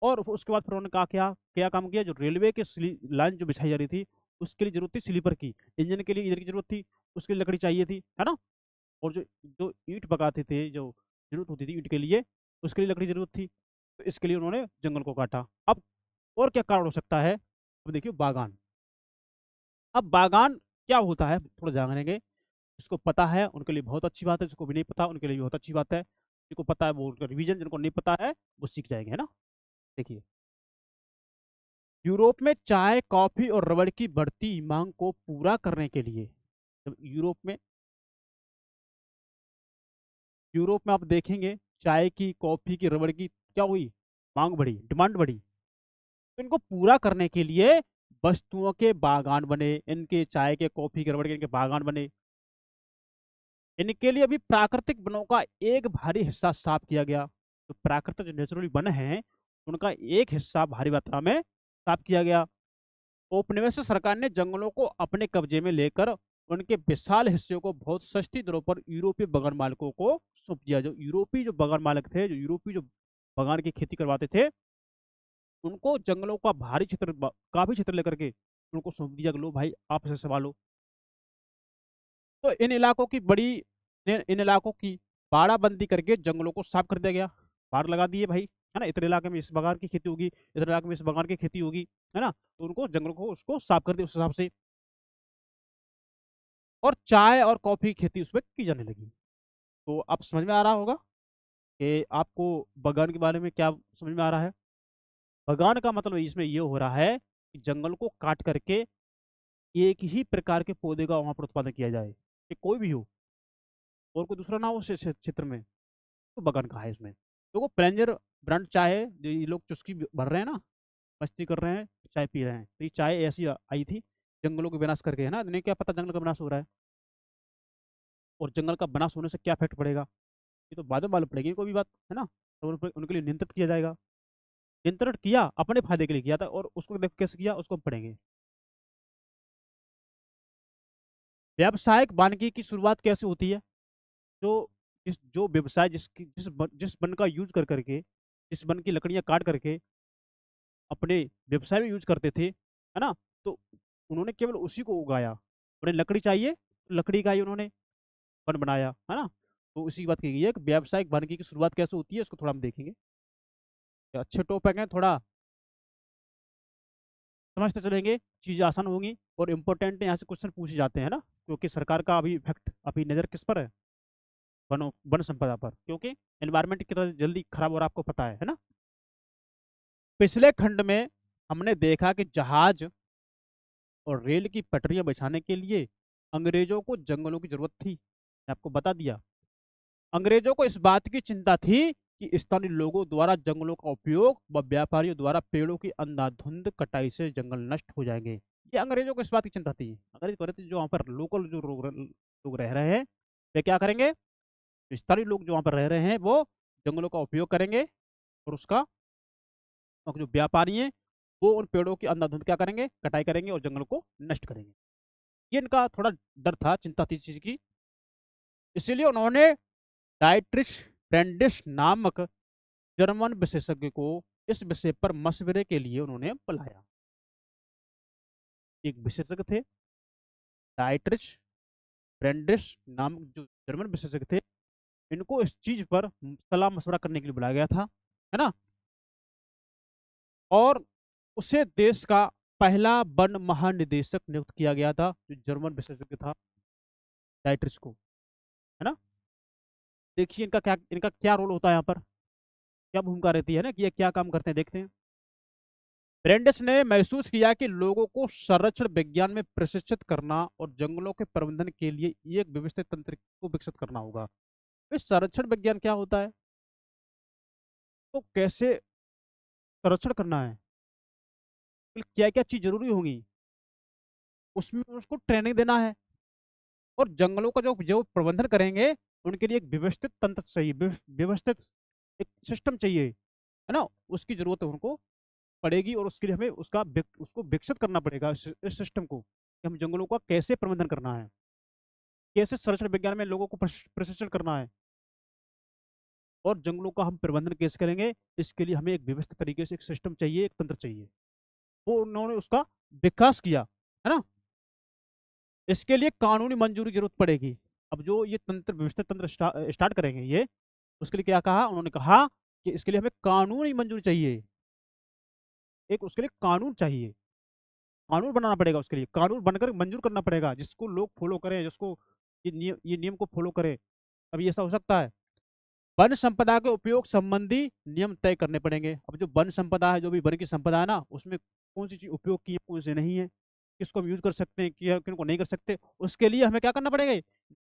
और उसके बाद फिर उन्होंने कहा क्या क्या काम किया, जो रेलवे के लाइन जो बिछाई जा रही थी उसके लिए जरूरत थी स्लीपर की, इंजन के लिए ईंधन की जरूरत थी, उसके लिए लकड़ी चाहिए थी, है ना। और जो जो ईंट पकाते थे, जो जरूरत होती थी ईंट के लिए, उसके लिए लकड़ी जरूरत थी, तो इसके लिए उन्होंने जंगल को काटा। अब और क्या कारण हो सकता है, अब देखिए बागान। अब बागान क्या होता है थोड़ा जानेंगे। जिसको पता है उनके लिए बहुत अच्छी बात है, जिसको भी नहीं पता उनके लिए भी बहुत अच्छी बात है। जिनको पता है वो उनका रिवीजन, जिनको नहीं पता है वो सीख जाएंगे, है ना। देखिए, यूरोप में चाय कॉफी और रबड़ की बढ़ती मांग को पूरा करने के लिए, जब यूरोप में आप देखेंगे चाय की, कॉफी की, रबड़ की क्या हुई, मांग बढ़ी, डिमांड बढ़ी। तो इनको पूरा करने के लिए वस्तुओं के बागान बने, इनके चाय के, कॉफी के, रबड़ के, इनके बागान बने। इनके लिए अभी प्राकृतिक वनों का एक भारी हिस्सा साफ किया गया। तो प्राकृतिक जो नेचुरली वन है उनका एक हिस्सा भारी मात्रा में साफ किया गया। औपनिवेशिक सरकार ने जंगलों को अपने कब्जे में लेकर उनके विशाल हिस्से को बहुत सस्ती दरों पर यूरोपीय बगान मालिकों को सौंप दिया। जो यूरोपीय जो बगान मालिक थे, जो यूरोपीय जो बगान की खेती करवाते थे, उनको जंगलों का भारी क्षेत्र, काफी क्षेत्र लेकर के उनको सौंप दिया कि लो भाई आप इसे संभालो। तो इन इलाकों की इन इलाकों की बाड़ाबंदी करके जंगलों को साफ कर दिया गया। बाड़ लगा दिए भाई, है ना, इतने इलाके में इस बगान की खेती होगी, इतने इलाके में इस बगान की खेती होगी, है ना, तो उनको जंगलों को उसको साफ कर दिया उस हिसाब से। और चाय और कॉफी की खेती उसमें की जाने लगी। तो आप समझ में आ रहा होगा कि आपको बगान के बारे में क्या समझ में आ रहा है। बगान का मतलब इसमें ये हो रहा है कि जंगल को काट करके एक ही प्रकार के पौधे का वहां पर उत्पादन किया जाए, कि कोई भी हो और कोई दूसरा ना हो उस क्षेत्र में। तो बगान कहा है इसमें। तो वो प्लेंजर ब्रांड चाय है, जो ये लोग चुस्की भर रहे हैं ना, मस्ती कर रहे हैं, चाय पी रहे हैं, तो ये चाय ऐसी आई थी जंगलों के विनाश करके, है ना। इन्हें क्या पता जंगल का विनाश हो रहा है और जंगल का विनाश होने से क्या इफेक्ट पड़ेगा, ये तो बाद में मालूम पड़ेगी कोई भी बात, है ना। तो उनके लिए नियंत्रित किया जाएगा। नियंत्रण किया, अपने फायदे के लिए किया था, और उसको देखो कैसे किया, उसको हम पढ़ेंगे। व्यावसायिक वानिकी की शुरुआत कैसे होती है। जो जो व्यवसाय जिस वन का यूज कर करके, जिस वन की लकड़ियां काट करके अपने व्यवसाय में यूज करते थे, है ना, तो उन्होंने केवल उसी को उगाया। उन्हें लकड़ी चाहिए, तो लकड़ी का ही उन्होंने वन बनाया, है ना। तो उसी की बात की गई है कि व्यावसायिक वानिकी की शुरुआत कैसे होती है, उसको थोड़ा हम देखेंगे। अच्छे टॉपिक हैं, थोड़ा समझते चलेंगे, चीजें आसान होंगी और इम्पोर्टेंट यहाँ से क्वेश्चन पूछे जाते हैं ना, क्योंकि सरकार का अभी इफेक्ट, अभी नजर किस पर है, वन संपदा पर, क्योंकि एनवायरमेंट कितना जल्दी खराब हो रहा है आपको पता है ना। पिछले खंड में हमने देखा कि जहाज और रेल की पटरियां बिछाने के लिए अंग्रेजों को जंगलों की जरूरत थी, मैं आपको बता दिया। अंग्रेजों को इस बात की चिंता थी कि स्थानीय लोगों द्वारा जंगलों का उपयोग व व्यापारियों द्वारा पेड़ों की अंधाधुंध कटाई से जंगल नष्ट हो जाएंगे। ये अंग्रेजों को इस बात की चिंता थी। अंग्रेज कह रहे थे जो वहाँ पर लोकल जो लोग रह रहे हैं, वे क्या करेंगे, स्थानीय लोग जो वहाँ पर रह रहे हैं वो जंगलों का उपयोग करेंगे, और उसका और जो व्यापारी हैं वो उन पेड़ों की अंधाधुंध क्या करेंगे, कटाई करेंगे और जंगलों को नष्ट करेंगे। ये इनका थोड़ा डर था, चिंता थी इस चीज की। इसीलिए उन्होंने डाइट्रिच ब्रेंडिश नामक जर्मन विशेषज्ञ को इस विषय पर मशवरे के लिए उन्होंने बुलाया। एक विशेषज्ञ थे, डाइट्रिच ब्रेंडिश नाम जो जर्मन विशेषज्ञ थे, इनको इस चीज पर सलाह मशवरा करने के लिए बुलाया गया था, है ना। और उसे देश का पहला वन महानिदेशक नियुक्त किया गया था, जो जर्मन विशेषज्ञ था, डाइट्रिच को, है ना। देखिए इनका क्या रोल होता है यहाँ पर, क्या भूमिका रहती है ना, कि ये क्या काम करते हैं, देखते हैं। ब्रेंडिस ने महसूस किया कि लोगों को संरक्षण विज्ञान में प्रशिक्षित करना और जंगलों के प्रबंधन के लिए एक व्यवस्थित तंत्र को विकसित करना होगा। इस संरक्षण विज्ञान क्या होता है, तो कैसे संरक्षण करना है, क्या क्या चीज जरूरी होगी, उसमें उसको ट्रेनिंग देना है। और जंगलों का जो जो प्रबंधन करेंगे उनके लिए एक व्यवस्थित तंत्र चाहिए, व्यवस्थित एक सिस्टम चाहिए, है ना। उसकी जरूरत है उनको पड़ेगी, और उसके लिए हमें उसको विकसित करना पड़ेगा, इस सिस्टम को, कि हम जंगलों का कैसे प्रबंधन करना है, कैसे संरक्षण विज्ञान में लोगों को प्रशिक्षण करना है, और जंगलों का हम प्रबंधन कैसे करेंगे, इसके लिए हमें एक व्यवस्थित तरीके से एक सिस्टम चाहिए, एक तंत्र चाहिए। वो उन्होंने उसका विकास किया, है ना। इसके लिए कानूनी मंजूरी जरूरत पड़ेगी। अब जो ये तंत्र, व्यवस्थित तंत्र स्टार्ट करेंगे ये, उसके लिए क्या कहा उन्होंने, कहा कि इसके लिए हमें कानूनी मंजूरी चाहिए, एक उसके लिए कानून चाहिए, कानून बनाना पड़ेगा, उसके लिए कानून बनकर मंजूर करना पड़ेगा, जिसको लोग फॉलो करें, जिसको ये नियम को फॉलो करें, अब ऐसा हो सकता है। वन संपदा के उपयोग संबंधी नियम तय करने पड़ेंगे। अब जो वन संपदा है, जो भी वन की संपदा है ना, उसमें कौन सी चीज उपयोग की है, कौन सी नहीं है, किसको हम यूज कर सकते हैं, किन को नहीं कर सकते, उसके लिए हमें क्या करना पड़ेगा,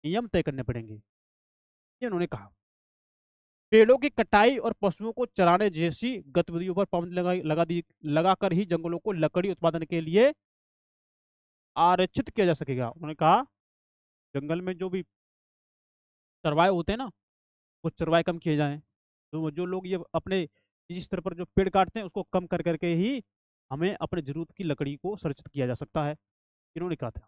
नियम तय करने पड़ेंगे, ये उन्होंने कहा। पेड़ों की कटाई और पशुओं को चराने जैसी गतिविधियों पर पाबंदी लगाकर ही जंगलों को लकड़ी उत्पादन के लिए आरक्षित किया जा सकेगा। उन्होंने कहा जंगल में जो भी चरवाहे होते हैं ना, वो चरवाहे कम किए जाएं, तो जो लोग ये अपने निजी स्तर पर जो पेड़ काटते हैं उसको कम कर करके ही हमें अपनी जरूरत की लकड़ी को संरक्षित किया जा सकता है, इन्होंने कहा था।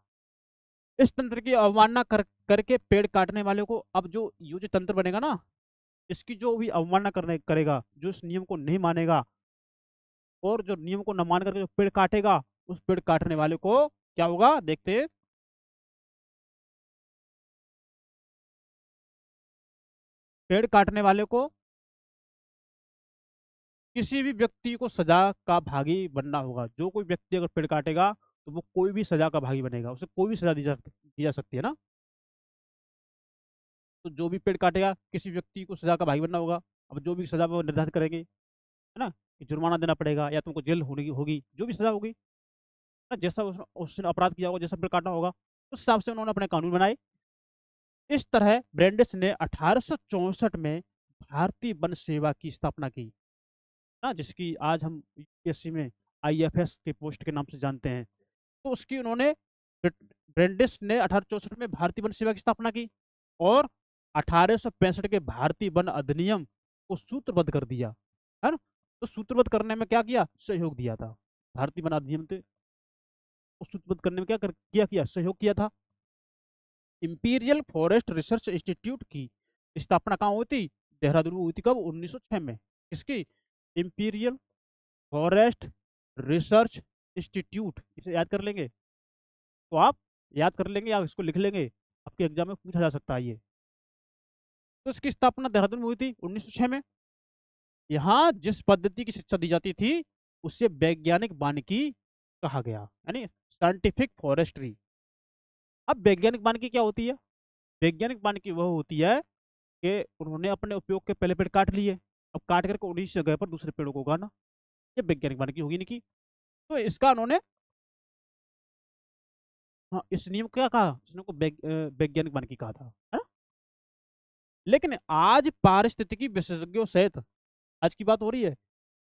इस तंत्र की अवमानना करके पेड़ काटने वाले को, अब जो ये जो तंत्र बनेगा ना, इसकी जो भी अवमानना करने करेगा, जो इस नियम को नहीं मानेगा और जो नियम को न मान करके जो पेड़ काटेगा, उस पेड़ काटने वाले को क्या होगा, देखते हैं। पेड़ काटने वाले को किसी भी व्यक्ति को सजा का भागी बनना होगा। जो कोई व्यक्ति अगर पेड़ काटेगा तो वो कोई भी सजा का भागी बनेगा, उसे कोई भी सजा दी जा सकती है ना। तो जो भी पेड़ काटेगा किसी व्यक्ति को सजा का भागी बनना होगा। अब जो भी सजा वो निर्धारित करेंगे, है ना, कि जुर्माना देना पड़ेगा या तुमको जेल होगी होगी, जो भी सजा होगी ना, जैसा उसने अपराध किया होगा, जैसा पेड़ काटना होगा, उस हिसाब से उन्होंने अपने कानून बनाए। इस तरह ब्रेंडिस ने 1864 में भारतीय वन सेवा की स्थापना की ना, जिसकी आज हम यूपीएससी में आईएफएस के पोस्ट के नाम से जानते हैं। तो उसकी उन्होंने, ब्रेंडिस ने 1864 में भारतीय वन सेवा की स्थापना की और 1865 के भारतीय वन अधिनियम को सूत्रबद्ध कर दिया, है ना। तो सूत्रबद्ध करने में क्या किया, सहयोग दिया था। भारतीय वन अधिनियम को सूत्रबद्ध करने में किया सहयोग किया था। इंपीरियल फॉरेस्ट रिसर्च इंस्टीट्यूट की स्थापना कहाँ हुई थी, देहरादून में हुई थी। कब, 1906 में। किसकी, इंपीरियल फॉरेस्ट रिसर्च इंस्टीट्यूट, इसे याद कर लेंगे तो आप याद कर लेंगे या इसको लिख लेंगे, आपके एग्जाम में पूछा जा सकता है ये। तो इसकी स्थापना देहरादून में हुई थी 1906 में। यहाँ जिस पद्धति की शिक्षा दी जाती थी उसे वैज्ञानिक वानिकी कहा गया, यानी साइंटिफिक फॉरेस्ट्री। अब वैज्ञानिक वानिकी क्या होती है, वैज्ञानिक वानिकी वह होती है कि उन्होंने अपने उपयोग के पहले पेड़ काट लिए, अब काट करके उन्हीं जगह पर दूसरे पेड़ों को उगाना, ये वैज्ञानिक वानिकी होगी इनकी। तो इसका उन्होंने, हाँ, इस नियम को क्या कहा, इसने को वैज्ञानिक वानिकी कहा था, है ना। लेकिन आज पारिस्थितिकी विशेषज्ञों सहित, आज की बात हो रही है,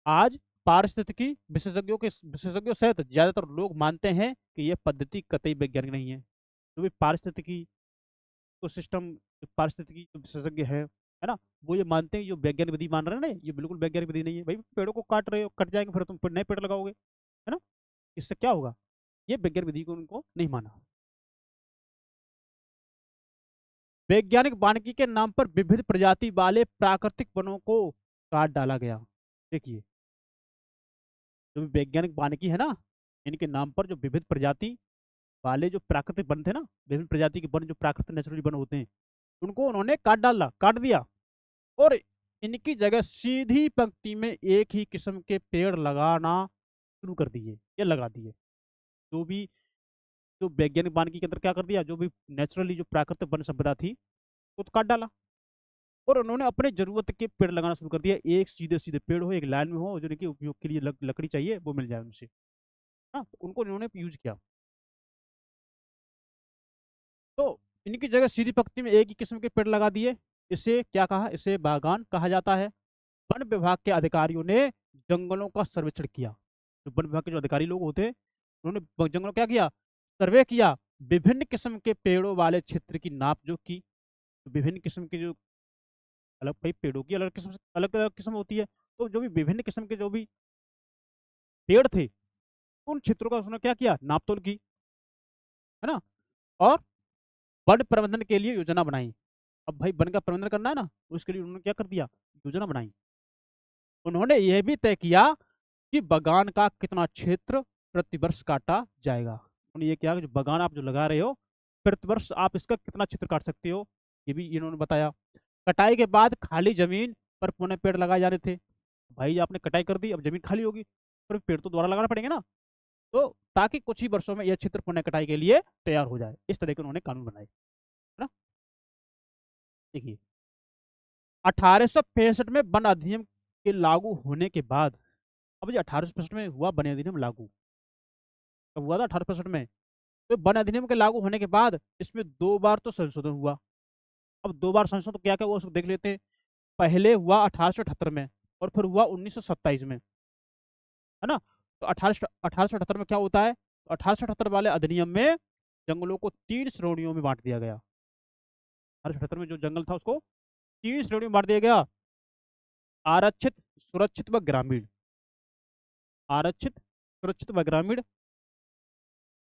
आज पारिस्थितिकी विशेषज्ञों सहित ज्यादातर लोग मानते हैं कि यह पद्धति कतई वैज्ञानिक नहीं है। जो भी पारिस्थितिकी को सिस्टम, पारिस्थितिकी जो विशेषज्ञ है ना, वो ये मानते हैं, जो वैज्ञानिक विधि मान रहे हैं ना, ये बिल्कुल वैज्ञानिक विधि नहीं है। भाई पेड़ों को काट रहे हो, कट जाएंगे, फिर तुम नए पेड़ लगाओगे, है ना, इससे क्या होगा। ये वैज्ञानिक विधि को उनको नहीं माना। वैज्ञानिक वानिकी के नाम पर विविध प्रजाति वाले प्राकृतिक वनों को काट डाला गया। देखिए, जो भी वैज्ञानिक वानिकी है ना, इनके नाम पर जो विविध प्रजाति वाले जो प्राकृतिक वन थे ना, विभिन्न प्रजाति के वन, जो प्राकृतिक नेचुरली वन होते हैं, उनको उन्होंने काट दिया और इनकी जगह सीधी पंक्ति में एक ही किस्म के पेड़ लगाना शुरू कर दिए, ये लगा दिए। जो भी, जो वैज्ञानिक वानिकी के अंदर क्या कर दिया, जो भी नेचुरली जो प्राकृतिक वन संपदा थी वो तो काट डाला और उन्होंने अपने जरूरत के पेड़ लगाना शुरू कर दिया। एक सीधे सीधे पेड़ हो, एक लाइन में हो, जो इनके उपयोग के लिए लकड़ी चाहिए वो मिल जाए उनसे, हाँ, तो उनको इन्होंने यूज किया। तो इनकी जगह सीधी पंक्ति में एक ही किस्म के पेड़ लगा दिए। इसे क्या कहा, इसे बागान कहा जाता है। वन विभाग के अधिकारियों ने जंगलों का सर्वेक्षण किया। जो वन विभाग के जो अधिकारी लोग होते हैं, उन्होंने जंगलों क्या किया, सर्वे किया। विभिन्न किस्म के पेड़ों वाले क्षेत्र की नाप जो की, तो विभिन्न किस्म के जो, अलग भाई पेड़ों की अलग अलग किस्म होती है, तो जो भी विभिन्न किस्म के जो भी पेड़ थे, उन क्षेत्रों का उसने क्या किया, नाप तोल की, है ना। और वन प्रबंधन के लिए योजना बनाई। अब भाई वन का प्रबंधन करना है ना, उसके लिए उन्होंने क्या कर दिया, योजना बनाई। उन्होंने यह भी तय किया कि बागान का कितना क्षेत्र प्रतिवर्ष काटा जाएगा। उन्होंने ये किया कि जो बागान आप जो लगा रहे हो, प्रतिवर्ष आप इसका कितना क्षेत्र काट सकते हो, ये भी इन्होंने बताया। कटाई के बाद खाली जमीन पर पुनः पेड़ लगाए जाने थे। भाई आपने कटाई कर दी, अब जमीन खाली होगी, पर पेड़ तो दोबारा लगाना पड़ेंगे ना, तो ताकि कुछ ही वर्षों में यह क्षेत्र पुनः कटाई के लिए तैयार हो जाए। इस तरह के उन्होंने कानून बनाए, है ना। देखिए, 1865 में वन अधिनियम के लागू होने के बाद, अब ये 1865 में हुआ वन अधिनियम लागू, कब हुआ था, 1865 में। तो वन अधिनियम के लागू होने के बाद इसमें दो बार तो संशोधन हुआ। अब दो बार संशोधन तो क्या क्या हुआ उसको देख लेते हैं। पहले हुआ 1878 में और फिर हुआ 1927 में, है ना। तो 1878 में क्या होता है, 1878 वाले अधिनियम में जंगलों को 3 श्रेणियों में बांट दिया गया। 1878 में जो जंगल था उसको 3 श्रेणियों में बांट दिया गया। आरक्षित, सुरक्षित व ग्रामीण। आरक्षित, सुरक्षित व ग्रामीण।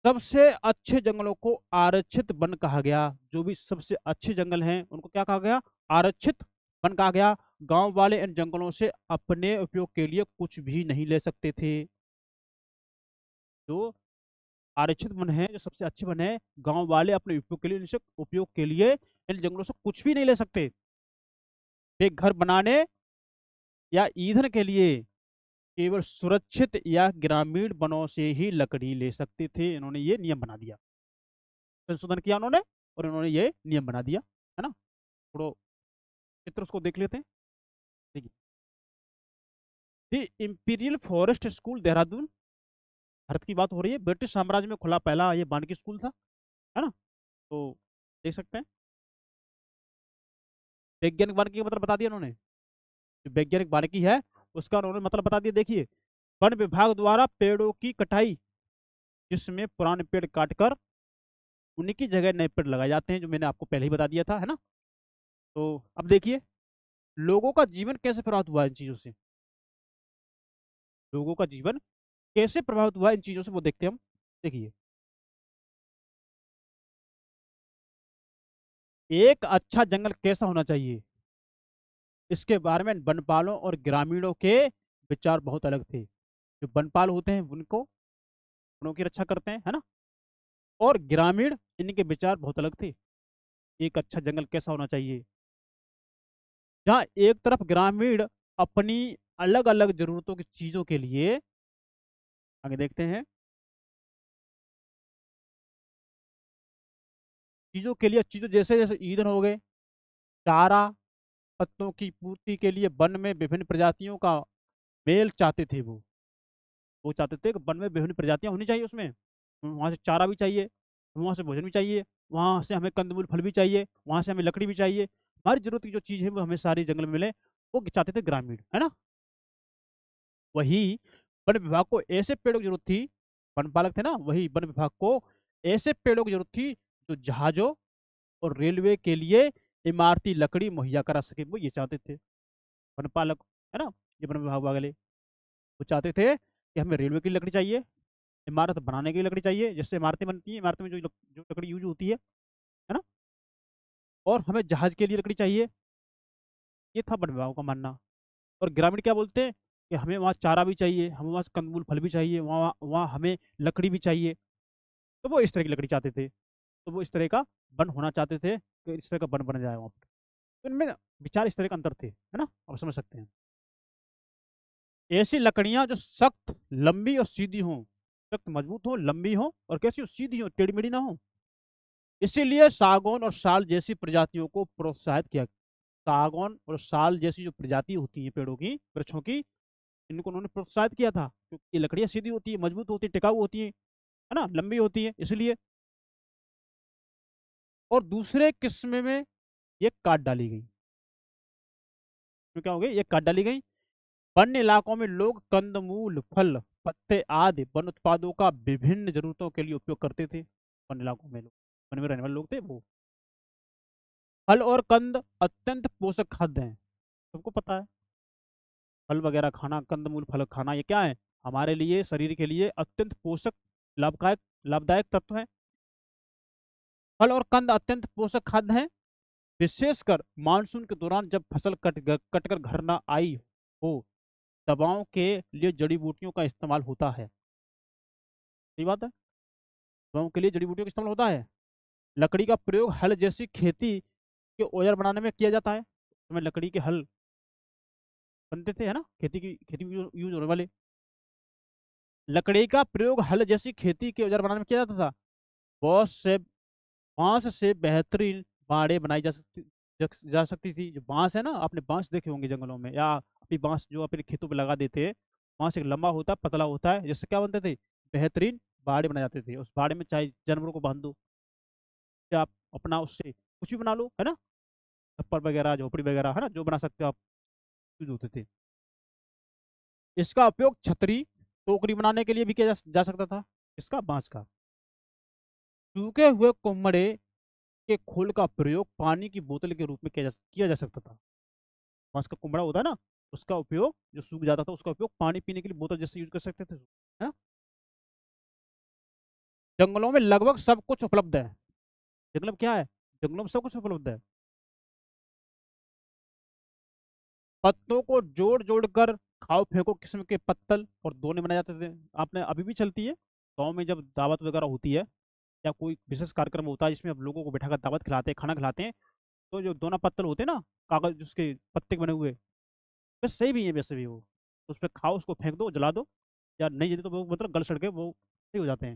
सबसे अच्छे जंगलों को आरक्षित वन कहा गया। जो भी सबसे अच्छे जंगल हैं उनको क्या कहा गया? आरक्षित वन कहा गया। गांव वाले इन जंगलों से अपने उपयोग के लिए कुछ भी नहीं ले सकते थे। जो आरक्षित वन है, जो सबसे अच्छे वन है, गांव वाले अपने उपयोग के लिए, इनसे उपयोग के लिए इन जंगलों से कुछ भी नहीं ले सकते। वे घर बनाने या ईंधन के लिए केवल सुरक्षित या ग्रामीण वनों से ही लकड़ी ले सकते थे। इन्होंने ये नियम बना दिया, संशोधन किया उन्होंने, और इन्होंने ये नियम बना दिया, है ना। थोड़ा चित्र उसको देख लेते हैं। देखिए, the imperial forest school Dehradun, Bharat की बात हो रही है। ब्रिटिश साम्राज्य में खुला पहला ये वानिकी स्कूल था, है ना। तो देख सकते हैं। वैज्ञानिक वानिकी का मतलब बता दिया उन्होंने। जो वैज्ञानिक वानिकी है उसका उन्होंने मतलब बता दिया। देखिए, वन विभाग द्वारा पेड़ों की कटाई, जिसमें पुराने पेड़ काटकर उन्हीं की जगह नए पेड़ लगाए जाते हैं, जो मैंने आपको पहले ही बता दिया था, है ना। तो अब देखिए, लोगों का जीवन कैसे प्रभावित हुआ इन चीजों से। लोगों का जीवन कैसे प्रभावित हुआ इन चीजों से, वो देखते हैं हम। देखिए, एक अच्छा जंगल कैसा होना चाहिए, इसके बारे में वनपालों और ग्रामीणों के विचार बहुत अलग थे। जो वनपाल होते हैं उनको, वनों की रक्षा करते हैं, है ना, और ग्रामीण, इनके विचार बहुत अलग थे। एक अच्छा जंगल कैसा होना चाहिए, जहाँ एक तरफ ग्रामीण अपनी अलग अलग जरूरतों की चीजों के लिए, आगे देखते हैं, चीजों के लिए, चीजों जैसे जैसे ईंधन हो गए, चारा, पत्तों की पूर्ति के लिए वन में विभिन्न प्रजातियों का मेल चाहते थे। वो चाहते थे कि वन में विभिन्न प्रजातियां होनी चाहिए उसमें। वहां से चारा भी चाहिए, वहां से भोजन भी चाहिए, वहां से हमें कंदमूल फल भी चाहिए, वहां से हमें लकड़ी भी चाहिए। हमारी जरूरत की जो चीज है वो हमें सारी जंगल में मिले, वो चाहते थे ग्रामीण, है ना। वही वन विभाग को ऐसे पेड़ों की जरूरत थी, वन पालक थे ना, वही वन विभाग को ऐसे पेड़ों की जरूरत थी जो जहाजों और रेलवे के लिए इमारती लकड़ी मुहैया करा सके। वो ये चाहते थे वन पालक, है ना, ये वन विभाग वाले। वो चाहते थे कि हमें रेलवे की लकड़ी चाहिए, इमारत बनाने की लकड़ी चाहिए, जिससे इमारतें बनती हैं, इमारत में जो लकड़ी यूज होती है ना, और हमें जहाज के लिए लकड़ी चाहिए। ये था वन विभाग का मानना। और ग्रामीण क्या बोलते हैं कि हमें वहाँ चारा भी चाहिए, हमें वहाँ कंदमूल फल भी चाहिए, वहाँ वहाँ हमें लकड़ी भी चाहिए। तो वो इस तरह की लकड़ी चाहते थे। तो वो इस तरह का वन होना चाहते थे कि इस तरह का वन बन जाए वहाँ पर। तो इनमें विचार इस तरह का अंतर थे, है ना, आप समझ सकते हैं। ऐसी लकड़ियां जो सख्त, लंबी और सीधी हों, सख्त मजबूत हो, लंबी हो, और कैसी हो, सीधी हो, टेढ़ी मेढ़ी ना हो। इसीलिए सागौन और साल जैसी प्रजातियों को प्रोत्साहित किया। सागौन और साल जैसी जो प्रजाति होती है पेड़ों की, वृक्षों की, इनको उन्होंने प्रोत्साहित किया था, क्योंकि ये लकड़ियां सीधी होती है, मजबूत होती है, टिकाऊ होती है ना, लंबी होती है, इसलिए। और दूसरे किस्म में ये काट डाली गई। तो क्या हो गई, ये काट डाली गई। वन्य इलाकों में लोग कंदमूल, फल, पत्ते आदि वन उत्पादों का विभिन्न जरूरतों के लिए उपयोग करते थे। वन इलाकों में लोग, वन में रहने वाले लोग थे वो। फल और कंद अत्यंत पोषक खाद्य हैं, सबको पता है। फल वगैरह खाना, कंदमूल फल खाना, ये क्या है, हमारे लिए, शरीर के लिए अत्यंत पोषक, लाभदायक लाभदायक तत्व है। फल और कंद अत्यंत पोषक खाद्य हैं। विशेषकर मानसून के दौरान जब फसल कटकर घर ना आई हो, दवाओं के लिए जड़ी बूटियों का इस्तेमाल होता है। सही बात है, दवाओं के लिए जड़ी बूटियों का इस्तेमाल होता है। लकड़ी का प्रयोग हल जैसी खेती के औजार बनाने में किया जाता है। उसमें लकड़ी के हल बनते थे, है ना, खेती में यूज होने वाले। लकड़ी का प्रयोग हल जैसी खेती के औजार बनाने में किया जाता था। बहुत से बांस से बेहतरीन बाड़े बनाई जा सकती थी। जो बांस है ना, आपने बांस देखे होंगे जंगलों में, या अपनी बांस जो अपने खेतों पे लगा देते हैं। बांस एक लंबा होता है, पतला होता है, जिससे क्या बनते थे, बेहतरीन बाड़े बनाए जाते थे। उस बाड़े में चाहे जानवरों को बांध दो, या आप अपना उससे कुछ भी बना लो, है ना, छप्पर वगैरह, झोपड़ी वगैरह, है ना, जो बना सकते हो आप, यूज होते थे। इसका उपयोग छतरी, टोकरी बनाने के लिए भी किया जा सकता था। इसका, बांस का। सूखे हुए कोम्बड़े के खोल का प्रयोग पानी की बोतल के रूप में किया जा सकता था। बांस का कुमड़ा होता है ना, उसका उपयोग, जो सूख जाता था उसका उपयोग पानी पीने के लिए बोतल जैसे यूज कर सकते थे, है ना। जंगलों में लगभग सब कुछ उपलब्ध है। जंगल में क्या है? जंगलों में सब कुछ उपलब्ध है। पत्तों को जोड़ जोड़ कर खाओ फेंको किस्म के पत्तल और दोने बनाए जाते थे। आपने अभी भी चलती है गाँव में, जब दावत वगैरह होती है या कोई विशेष कार्यक्रम होता है जिसमें अब लोगों को बैठाकर दावत खिलाते हैं, खाना खिलाते हैं, तो जो दोना पत्तल होते हैं ना, कागज जिसके पत्ते बने हुए, बस सही भी है वैसे भी वो। उस पर खाओ, उसको फेंक दो, जला दो, या नहीं जले तो वो मतलब गल सड़ के वो सही हो जाते हैं।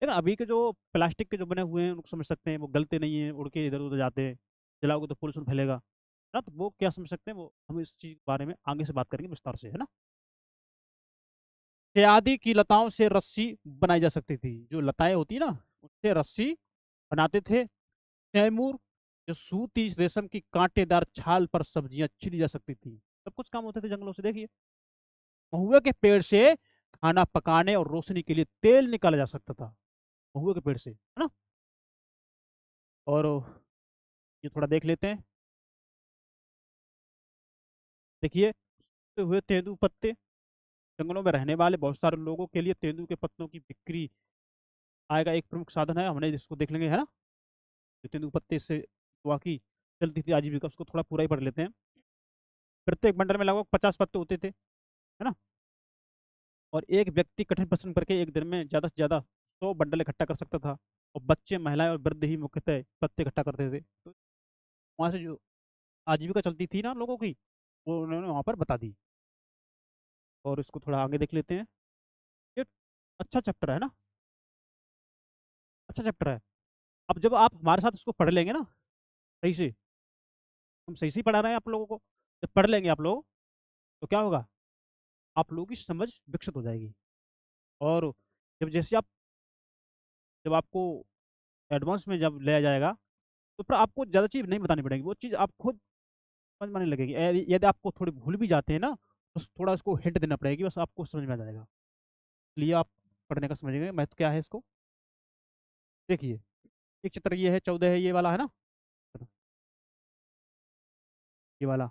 लेकिन अभी के जो प्लास्टिक के जो बने हुए हैं उनको समझ सकते हैं, वो गलते नहीं है, उड़ के इधर उधर जाते हैं, जलाओगे तो पोल्यूशन फैलेगा ना, तो वो क्या समझ सकते हैं, वो हम इस चीज के बारे में आगे से बात करेंगे विस्तार से, है ना। इत्यादि की लताओं से रस्सी बनाई जा सकती थी। जो लताएं होती है ना, उससे रस्सी बनाते थे। तैमूर, जो सूती रेशम की कांटेदार छाल पर सब्जियां छिली जा सकती थी। सब कुछ काम होते थे जंगलों से। देखिए, महुए के पेड़ से खाना पकाने और रोशनी के लिए तेल निकाला जा सकता था, महुए के पेड़ से, है ना। और ये थोड़ा देख लेते हैं। देखिए, सूखे हुए तेंदू पत्ते, जंगलों में रहने वाले बहुत सारे लोगों के लिए तेंदू के पत्तों की बिक्री आय का एक प्रमुख साधन है। हमने इसको देख लेंगे, है ना। जो तेंदू पत्ते से वाकई चलती थी आजीविका, उसको थोड़ा पूरा ही पढ़ लेते हैं। प्रत्येक बंडल में लगभग 50 पत्ते होते थे, है ना। और एक व्यक्ति कठिन परिश्रम करके एक दिन में ज्यादा से ज्यादा 100 बंडल इकट्ठा कर सकता था। और बच्चे, महिलाएं और वृद्ध ही मुख्यतः पत्ते इकट्ठा करते थे। तो वहां से जो आजीविका चलती थी ना लोगों की, वो उन्होंने वहां पर बता दी। और इसको थोड़ा आगे देख लेते हैं। ये अच्छा चैप्टर है ना, अच्छा चैप्टर है। अब जब आप हमारे साथ इसको पढ़ लेंगे ना सही से, हम सही से ही पढ़ा रहे हैं आप लोगों को, जब पढ़ लेंगे आप लोग, तो क्या होगा, आप लोगों की समझ विकसित हो जाएगी। और जब जैसे आप, जब आपको एडवांस में जब लिया जाएगा, तो फिर आपको ज़्यादा चीज़ नहीं बतानी पड़ेगी, वो चीज़ आप खुद समझ में आने लगेगी। यदि आपको थोड़ी भूल भी जाते हैं ना, तो थोड़ा उसको हिंट देना पड़ेगी, बस आपको समझ में आ जाएगा। इसलिए आप पढ़ने का समझेंगे महत्व क्या है इसको। देखिए, एक चित्र ये है, 14 है, ये वाला है ना, ये वाला।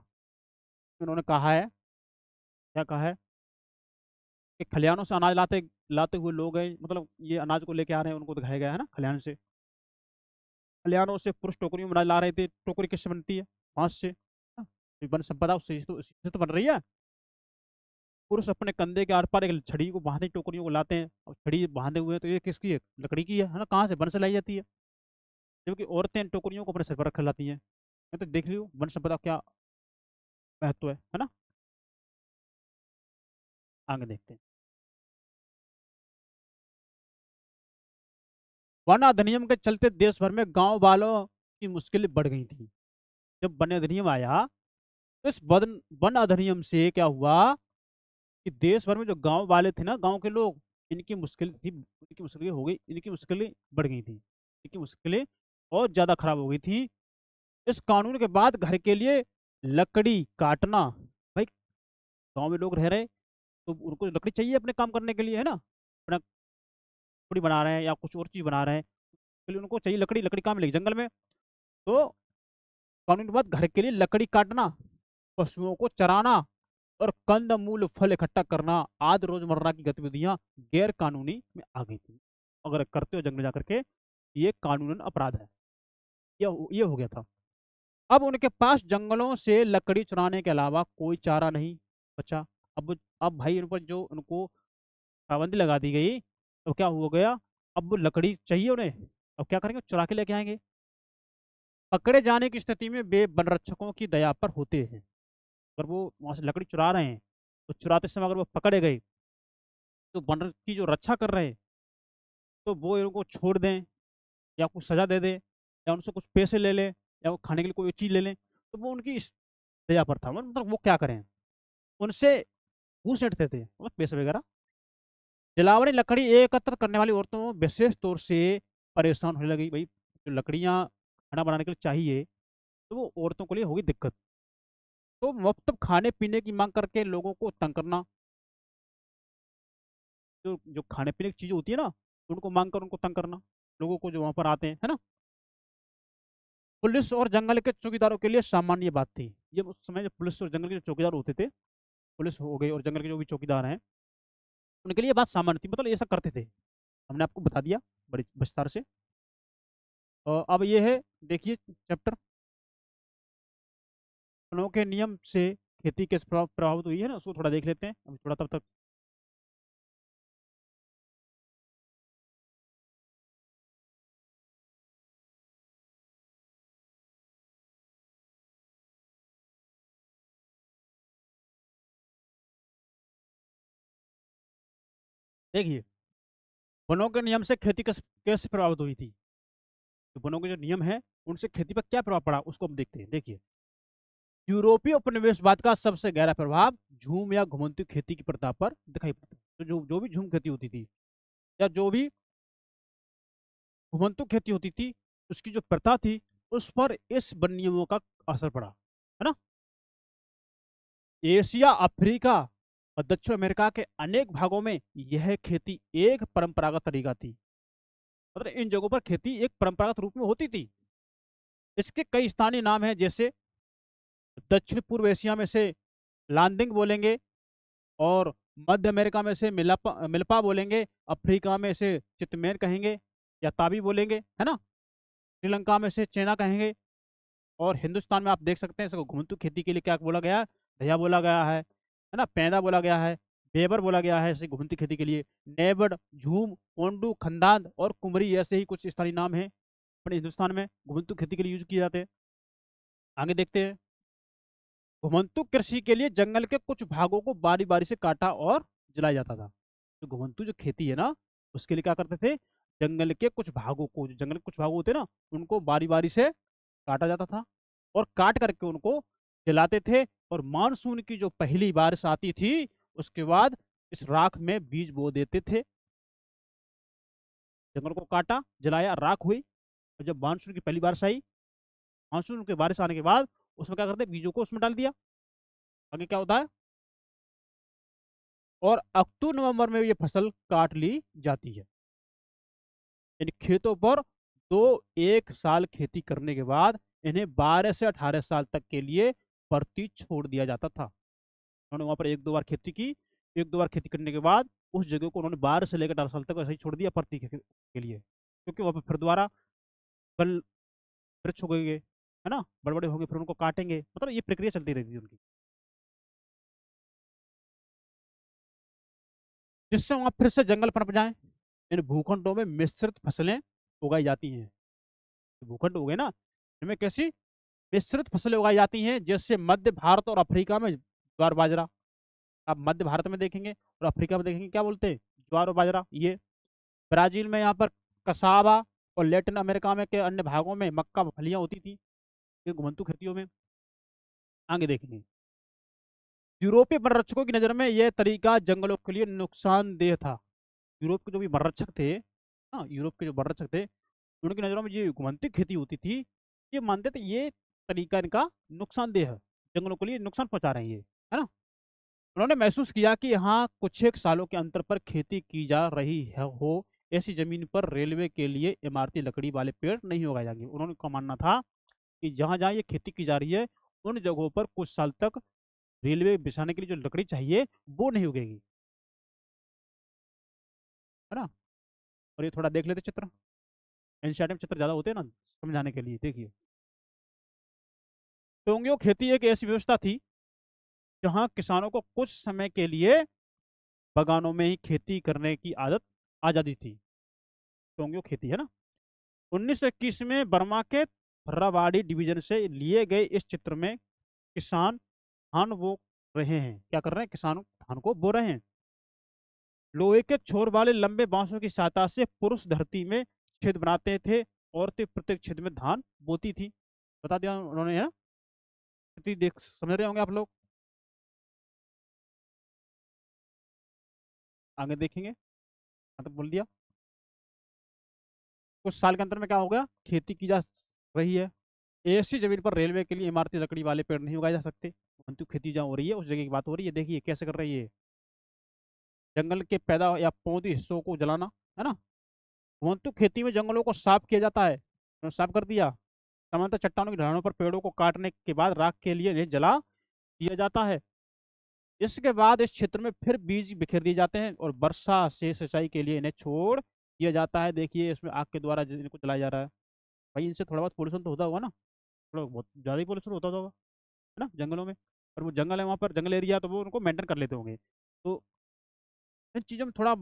उन्होंने कहा है, क्या कहा है, कि खलिहानों से अनाज लाते लाते हुए लोग हैं, मतलब ये अनाज को लेके आ रहे हैं, उनको दिखाया गया है ना खलिहान से। खलिहानों से पुरुष टोकरियों में अनाज ला रहे थे। टोकरी किससे बनती है? बांस से, हाँ, ये वन संपदा उससे तो बन रही है। पुरुष अपने कंधे के आर पार एक छड़ी को बांधे टोकरियों को लाते हैं, और छड़ी बांधे हुए हैं, तो ये किसकी है? लकड़ी की है ना। कहाँ से? वन से लाई जाती है। जबकि औरतें टोकरियों को अपने सिर पर रख लाती हैं। मैं तो देख लियो वन संपदा क्या महत्व है ना। आगे देखते हैं। वन अधिनियम के चलते देश भर में गांव वालों की मुश्किलें बढ़ गई थी। जब वन अधिनियम आया, तो इस वन अधिनियम से क्या हुआ कि देश भर में जो गांव वाले थे ना, गांव के लोग, इनकी मुश्किल थी, इनकी मुश्किलें हो गई, इनकी मुश्किलें बढ़ गई थी, इनकी मुश्किलें और ज्यादा खराब हो गई थी। इस कानून के बाद घर के लिए लकड़ी काटना, भाई गांव में लोग रह रहे, तो उनको लकड़ी चाहिए अपने काम करने के लिए, है ना। अपना लकड़ी बना रहे हैं या कुछ और चीज बना रहे हैं, तो लिए उनको चाहिए लकड़ी। लकड़ी कहाँ मिलेगी? जंगल में। तो कानून के बाद घर के लिए लकड़ी काटना, पशुओं को चराना और कंद मूल फल इकट्ठा करना आदि रोजमर्रा की गतिविधियां गैर कानूनी में आ गई थी। अगर करते हो जंगल में जाकर के, ये कानूनन अपराध है। ये हो गया था। अब उनके पास जंगलों से लकड़ी चुराने के अलावा कोई चारा नहीं बचा। अब भाई उन पर जो उनको पाबंदी लगा दी गई, तो क्या हो गया, अब वो लकड़ी चाहिए उन्हें। अब क्या करेंगे? चुरा के लेके आएंगे। पकड़े जाने की स्थिति में वे वन रक्षकों की दया पर होते हैं। अगर वो वहां से लकड़ी चुरा रहे हैं, तो चुराते समय अगर वो पकड़े गए, तो वन की जो रक्षा कर रहे हैं, तो वो इनको छोड़ दें या कुछ सजा दे दें, या उनसे कुछ पैसे ले लें, या वो खाने के लिए कोई चीज़ ले लें, तो वो उनकी इस दया पर था। मतलब वो क्या करें, उनसे घूस लेते थे, मतलब पैसे वगैरह। जलावनी लकड़ी एकत्र करने वाली औरतों विशेष तौर से परेशान होने लगी। भाई जो लकड़ियाँ खाना बनाने के लिए चाहिए, तो वो औरतों के लिए होगी दिक्कत। तो मुफ्त खाने पीने की मांग करके लोगों को तंग करना, जो जो खाने पीने की चीज़ होती है ना, उनको मांग कर उनको तंग करना, लोगों को जो वहां पर आते हैं, है ना। पुलिस और जंगल के चौकीदारों के लिए सामान्य बात थी। ये उस समय जो पुलिस और जंगल के जो चौकीदार होते थे, पुलिस हो गई और जंगल के जो भी चौकीदार हैं, उनके लिए बात सामान्य थी, मतलब ये सब करते थे। हमने आपको बता दिया बड़ी विस्तार से। अब ये है, देखिए चैप्टर, वनों के नियम से खेती कैसे प्रभावित हुई है ना, उसको थोड़ा देख लेते हैं अभी थोड़ा, तब तक। देखिए, वनों के नियम से खेती कैसे कैसे प्रभावित हुई थी, तो वनों के जो नियम है उनसे खेती पर क्या प्रभाव पड़ा उसको हम देखते हैं। देखिए, यूरोपीय उपनिवेशवाद का सबसे गहरा प्रभाव झूम या घुमंतू खेती की प्रथा पर दिखाई पड़ता है। तो जो जो भी झूम खेती होती थी या जो भी घुमंतू खेती होती थी, उसकी जो प्रथा थी, उस पर इस वन नियमों का असर पड़ा, है ना। एशिया, अफ्रीका और दक्षिण अमेरिका के अनेक भागों में यह खेती एक परंपरागत तरीका थी। मतलब इन जगहों पर खेती एक परंपरागत रूप में होती थी। इसके कई स्थानीय नाम हैं, जैसे दक्षिण पूर्व एशिया में से लांदिंग बोलेंगे, और मध्य अमेरिका में से मिलपा मिल्पा बोलेंगे, अफ्रीका में से चितमेन कहेंगे या ताबी बोलेंगे, है ना। श्रीलंका में से चेना कहेंगे, और हिंदुस्तान में आप देख सकते हैं इसको घुमंतू खेती के लिए क्या बोला गया है, दया बोला गया है ना, पैदा बोला गया है, बेबर बोला गया है इसे घुमंतू खेती के लिए। नेबड, झूम, पोंडू, खंदाद और कुमरी ऐसे ही कुछ स्थानीय नाम हैं अपने हिंदुस्तान में घुमंतू खेती के लिए यूज किए जाते हैं। आगे देखते हैं। घुमंतू कृषि के लिए जंगल के कुछ भागों को बारी बारी से काटा और जलाया जाता था। तो घुमंतू जो खेती है ना, उसके लिए क्या करते थे, जंगल के कुछ भागों को, जो जंगल के कुछ भाग होते ना, उनको बारी बारी से काटा जाता था और काट करके उनको जलाते थे। और मानसून की जो पहली बारिश आती थी, उसके बाद इस राख में बीज बो देते थे। जंगल को काटा, जलाया, राख हुई, और जब मानसून की पहली बारिश आई, मानसून की बारिश आने के बाद उसमें क्या करते, बीजों को उसमें डाल दिया। आगे क्या होता है, और अक्टूबर नवंबर में ये फसल काट ली जाती है। इन खेतों पर दो एक साल खेती करने के बाद इन्हें 12 से 18 साल तक के लिए परती छोड़ दिया जाता था। उन्होंने वहां पर एक दो बार खेती की, एक दो बार खेती करने के बाद उस जगह को उन्होंने 12 से लेकर 18 साल तक ऐसे ही छोड़ दिया परती के लिए, क्योंकि वहां पर फिर दोबारा बल वृक्ष हो गए, है ना, बड़े बड़े होंगे, फिर उनको काटेंगे, मतलब ये प्रक्रिया चलती रहती है उनकी, जिससे वहां फिर से जंगल पनप जाए। इन भूखंडों में मिश्रित फसलें उगाई जाती हैं। भूखंड हो गए ना, इनमें कैसी मिश्रित फसलें उगाई जाती हैं, जैसे मध्य भारत और अफ्रीका में ज्वार बाजरा। आप मध्य भारत में देखेंगे और अफ्रीका में देखेंगे, क्या बोलते हैं, ज्वार और बाजरा। ये ब्राजील में यहाँ पर कसावा, और लैटिन अमेरिका में के अन्य भागों में मक्का फलियां होती थी, ये घुमंतू खेतियों में। आगे देखेंगे, यूरोपीय वनरक्षकों की नजर में यह तरीका जंगलों के लिए नुकसानदेह था। यूरोप के जो भी वनरक्षक थे, हाँ, यूरोप के जो वनरक्षक थे, उनकी नजरों में ये घुमंती खेती होती थी, ये मानते थे ये तरीका इनका नुकसानदेह है, जंगलों के लिए नुकसान पहुंचा रहे हैं ये, है ना। उन्होंने महसूस किया कि यहाँ कुछ एक सालों के अंतर पर खेती की जा रही है हो, ऐसी जमीन पर रेलवे के लिए इमारती लकड़ी वाले पेड़ नहीं उगाए जाएंगे। उन्होंने का मानना था कि जहां जहां ये खेती की जा रही है, उन जगहों पर कुछ साल तक रेलवे बिछाने के लिए जो लकड़ी चाहिए वो नहीं उगेगी, है ना। और ये थोड़ा देख लेते चित्र, एनसीईआरटी में चित्र ज्यादा होते हैं ना समझाने के लिए। देखिए, टोंगियो खेती एक ऐसी व्यवस्था थी जहां किसानों को कुछ समय के लिए बागानों में ही खेती करने की आदत आ जाती थी। टोंगियो खेती, है ना। 1921 में बर्मा के थर्रावाड़ी डिवीजन से लिए गए इस चित्र में किसान धान बो रहे हैं। क्या कर रहे हैं, किसान धान को बो रहे हैं। लोहे के छोर वाले लंबे बांसों की सहायता से पुरुष धरती में छेद बनाते थे, औरतें प्रत्येक छेद में धान बोती थी। बता दिया उन्होंने, है ना। खेती देख समझ रहे होंगे आप लोग। आगे देखेंगे, मतलब बोल दिया। कुछ साल के अंतर में क्या हो गया, खेती की जा रही है। ऐसी जमीन पर रेलवे के लिए इमारती लकड़ी वाले पेड़ नहीं उगाए जा सकते, परंतु खेती जहाँ हो रही है उस जगह की बात हो रही है। देखिए कैसे कर रही है, जंगल के पैदा या पौधे हिस्सों को जलाना, है ना। परंतु खेती में जंगलों को साफ किया जाता है, उन्होंने साफ कर दिया। सामान्यतः चट्टानों की ढलानों पर पेड़ों को काटने के बाद राख के लिए इन्हें जला दिया जाता है। इसके बाद इस क्षेत्र में फिर बीज बिखेर दिए जाते हैं और वर्षा से सिंचाई के लिए इन्हें छोड़ किया जाता है, देखिए इसमें आग के द्वारा इनको जलाया जा रहा है। भाई इनसे थोड़ा बहुत पोल्यूशन तो होता होगा ना, थोड़ा बहुत ज़्यादा ही पोल्यूशन होता होगा, है ना, जंगलों में। और वो जंगल है, वहाँ पर जंगल एरिया, तो वो उनको मेंटेन कर लेते होंगे। तो इन चीज़ों में थोड़ा,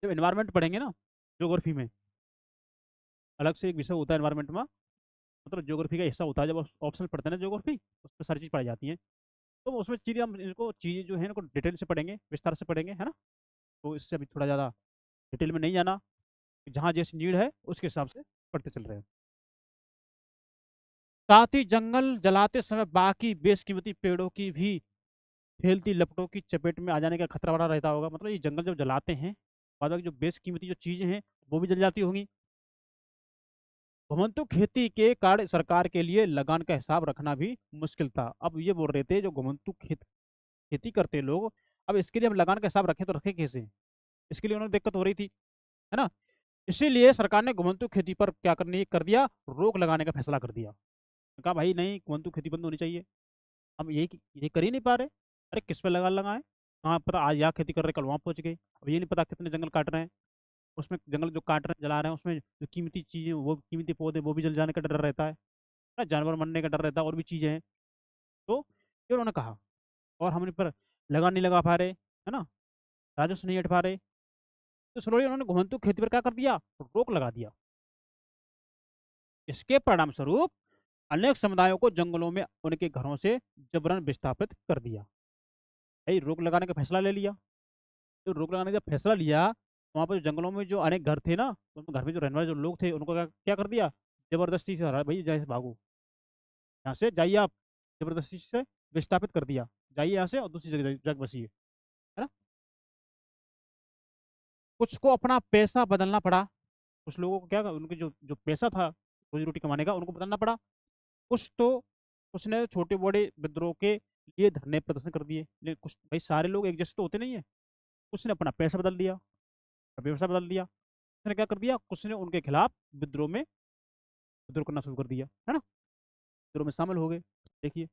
जब एनवायरनमेंट पढ़ेंगे ना ज्योग्राफी में, अलग से एक विषय होता है एनवायरनमेंट में, मतलब ज्योग्राफी का हिस्सा होता है, जब ऑप्शन पढ़ते हैं ना ज्योग्राफी, उसमें सारी चीज़ पढ़ाई जाती है। तो उसमें चीज़ें, हम इनको चीज़ें जो है इनको डिटेल से पढ़ेंगे, विस्तार से पढ़ेंगे, है ना। तो इससे अभी थोड़ा ज़्यादा डिटेल में नहीं जाना, जहाँ जैसी नीड है उसके हिसाब से पढ़ते चल रहे हैं। साथ ही जंगल जलाते समय बाकी बेशकीमती पेड़ों की भी फैलती लपटों की चपेट में आ जाने का खतरा बड़ा रहता होगा। मतलब ये जंगल जब जलाते हैं, बाद में जो बेशकीमती जो चीजें हैं वो भी जल जाती होंगी। घुमंतु खेती के कारण सरकार के लिए लगान का हिसाब रखना भी मुश्किल था। अब ये बोल रहे थे जो घुमंतु खेती करते लोग, अब इसके लिए हम लगान का हिसाब रखें तो रखें कैसे, इसके लिए उन्हें दिक्कत हो रही थी, है ना। इसीलिए सरकार ने घुमंतु खेती पर क्या करने कर दिया, रोक लगाने का फैसला कर दिया। कहा भाई नहीं, घुमंतु खेती बंद होनी चाहिए। हम यही कर ही नहीं पा रहे। अरे किस पे लगा लगाए, कहाँ पता आज यहाँ खेती कर रहे कल वहाँ पहुंच गए। अब ये नहीं पता कितने जंगल काट रहे हैं, उसमें जंगल जो काट रहे हैं जला रहे हैं, उसमें जो कीमती चीजें, वो कीमती पौधे वो भी जल जाने का डर रहता है ना, जानवर मरने का डर रहता है, और भी चीजें हैं। तो ये उन्होंने कहा, और हम इन पर लगा नहीं लगा पा रहे, है ना, राजस्व नहीं हट पा रहे। तो स्लोली उन्होंने घुमंतु खेती पर क्या कर दिया, रोक लगा दिया। इसके परिणाम स्वरूप अनेक समुदायों को जंगलों में उनके घरों से जबरन विस्थापित कर दिया। भाई रोक लगाने का फैसला ले लिया। तो रोक लगाने का फैसला लिया, वहाँ पर जंगलों में जो अनेक घर थे ना, तो उन घर में जो रहने वाले जो लोग थे उनको क्या क्या कर दिया, जबरदस्ती से हरा, भाई जैसे भागो यहाँ से, जाइए आप, जबरदस्ती से विस्थापित कर दिया, जाइए यहाँ से और दूसरी जगह जगह बसिए, है ना। कुछ को अपना पैसा बदलना पड़ा, कुछ लोगों को क्या, उनके जो जो पैसा था रोजी रोटी कमाने का, उनको बदलना पड़ा। कुछ ने छोटे बड़े विद्रोह के लिए धरने प्रदर्शन कर दिए, लेकिन कुछ, भाई सारे लोग एक जैसे तो होते नहीं है। कुछ ने अपना पैसा बदल दिया, व्यवसाय बदल दिया। कुछ ने क्या कर दिया, कुछ ने उनके खिलाफ विद्रोह करना शुरू कर दिया, है ना, विद्रोह में शामिल हो गए। देखिए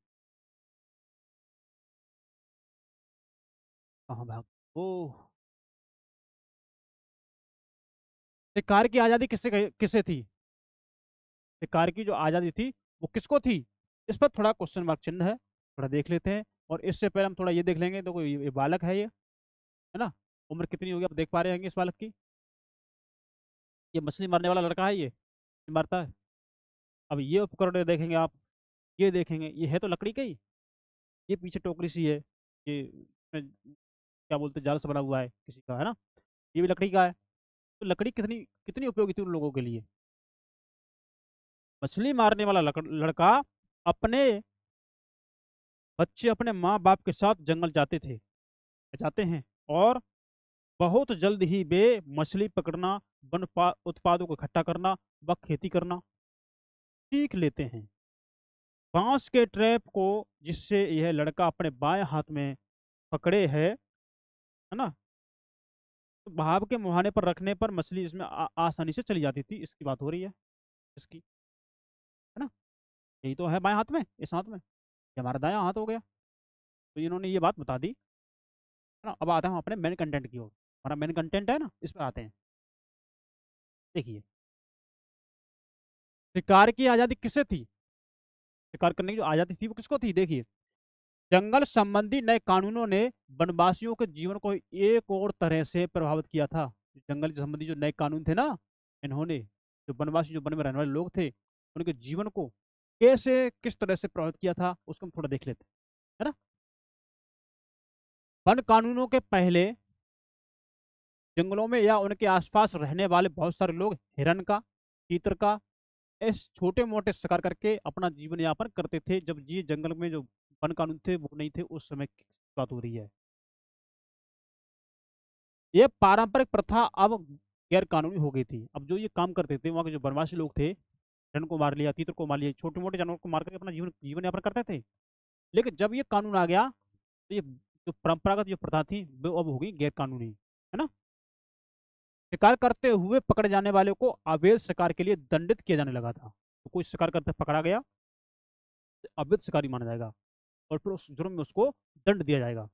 कहाँ भाग, ओ, शिकार की आजादी किससे किससे थी, शिकार की जो आजादी थी वो किसको थी, इस पर थोड़ा क्वेश्चन मार्क चिन्ह है, थोड़ा देख लेते हैं। और इससे पहले हम थोड़ा ये देख लेंगे, तो कोई ये बालक है ये, है ना, उम्र कितनी होगी आप देख पा रहे होंगे इस बालक की। ये मछली मारने वाला लड़का है, ये मारता है। अब ये उपकरण देखेंगे आप, ये देखेंगे, ये है तो लकड़ी का ही, ये पीछे टोकरी सी है, ये इसमें क्या बोलते हैं, जाल से बना हुआ है किसी का, है ना, ये भी लकड़ी का है। तो लकड़ी कितनी कितनी उपयोगी थी उन लोगों के लिए। मछली मारने वाला लड़का अपने बच्चे अपने माँ बाप के साथ जंगल जाते हैं, और बहुत जल्द ही वे मछली पकड़ना, उत्पादों को इकट्ठा करना व खेती करना सीख लेते हैं। बांस के ट्रैप को जिससे यह लड़का अपने बाएं हाथ में पकड़े है ना, तो भाव के मुहाने पर रखने पर मछली इसमें आसानी से चली जाती थी, इसकी बात हो रही है इसकी, है ना। यही तो है बाएं हाथ में, इस हाथ में, ये हमारा दायां हाथ हो गया। तो इन्होंने ये बात बता दी, है ना। अब आते हैं हम अपने मेन कंटेंट की ओर, हमारा मेन कंटेंट है ना, इस पर आते हैं। देखिए शिकार की आजादी किससे थी, शिकार करने की जो आजादी थी वो किसको थी, देखिए जंगल संबंधी नए कानूनों ने वनवासियों के जीवन को एक और तरह से प्रभावित किया था। जंगल संबंधी जो नए कानून थे ना, इन्होंने जो वनवासी, जो वन में रहने वाले लोग थे, उनके जीवन को कैसे किस तरह से प्रभावित किया था, उसको हम थोड़ा देख लेते हैं, है ना। वन कानूनों के पहले जंगलों में या उनके आसपास रहने वाले बहुत सारे लोग हिरन का, तीतर का, इस छोटे मोटे शिकार करके अपना जीवन यापन करते थे, जब ये जंगल में जो वन कानून थे वो नहीं थे, उस समय की बात हो रही है। ये पारंपरिक प्रथा अब गैर कानूनी हो गई थी। अब जो ये काम करते थे वहाँ के जो वनवासी लोग थे, हिरन को मार लिया, तीतर को मार लिया, छोटे मोटे जानवर को मार करके अपना जीवन जीवन यापन करते थे। लेकिन जब ये कानून आ गया, तो ये जो परंपरागत जो प्रथा थी वो अब हो गई गैर कानूनी, है ना। शिकार करते हुए पकड़े जाने वाले को अवैध शिकार के लिए दंडित किया जाने लगा था। तो कोई शिकार करते पकड़ा गया, तो अवैध शिकारी माना जाएगा, और फिर उस जुर्म में उसको दंड दिया जाएगा।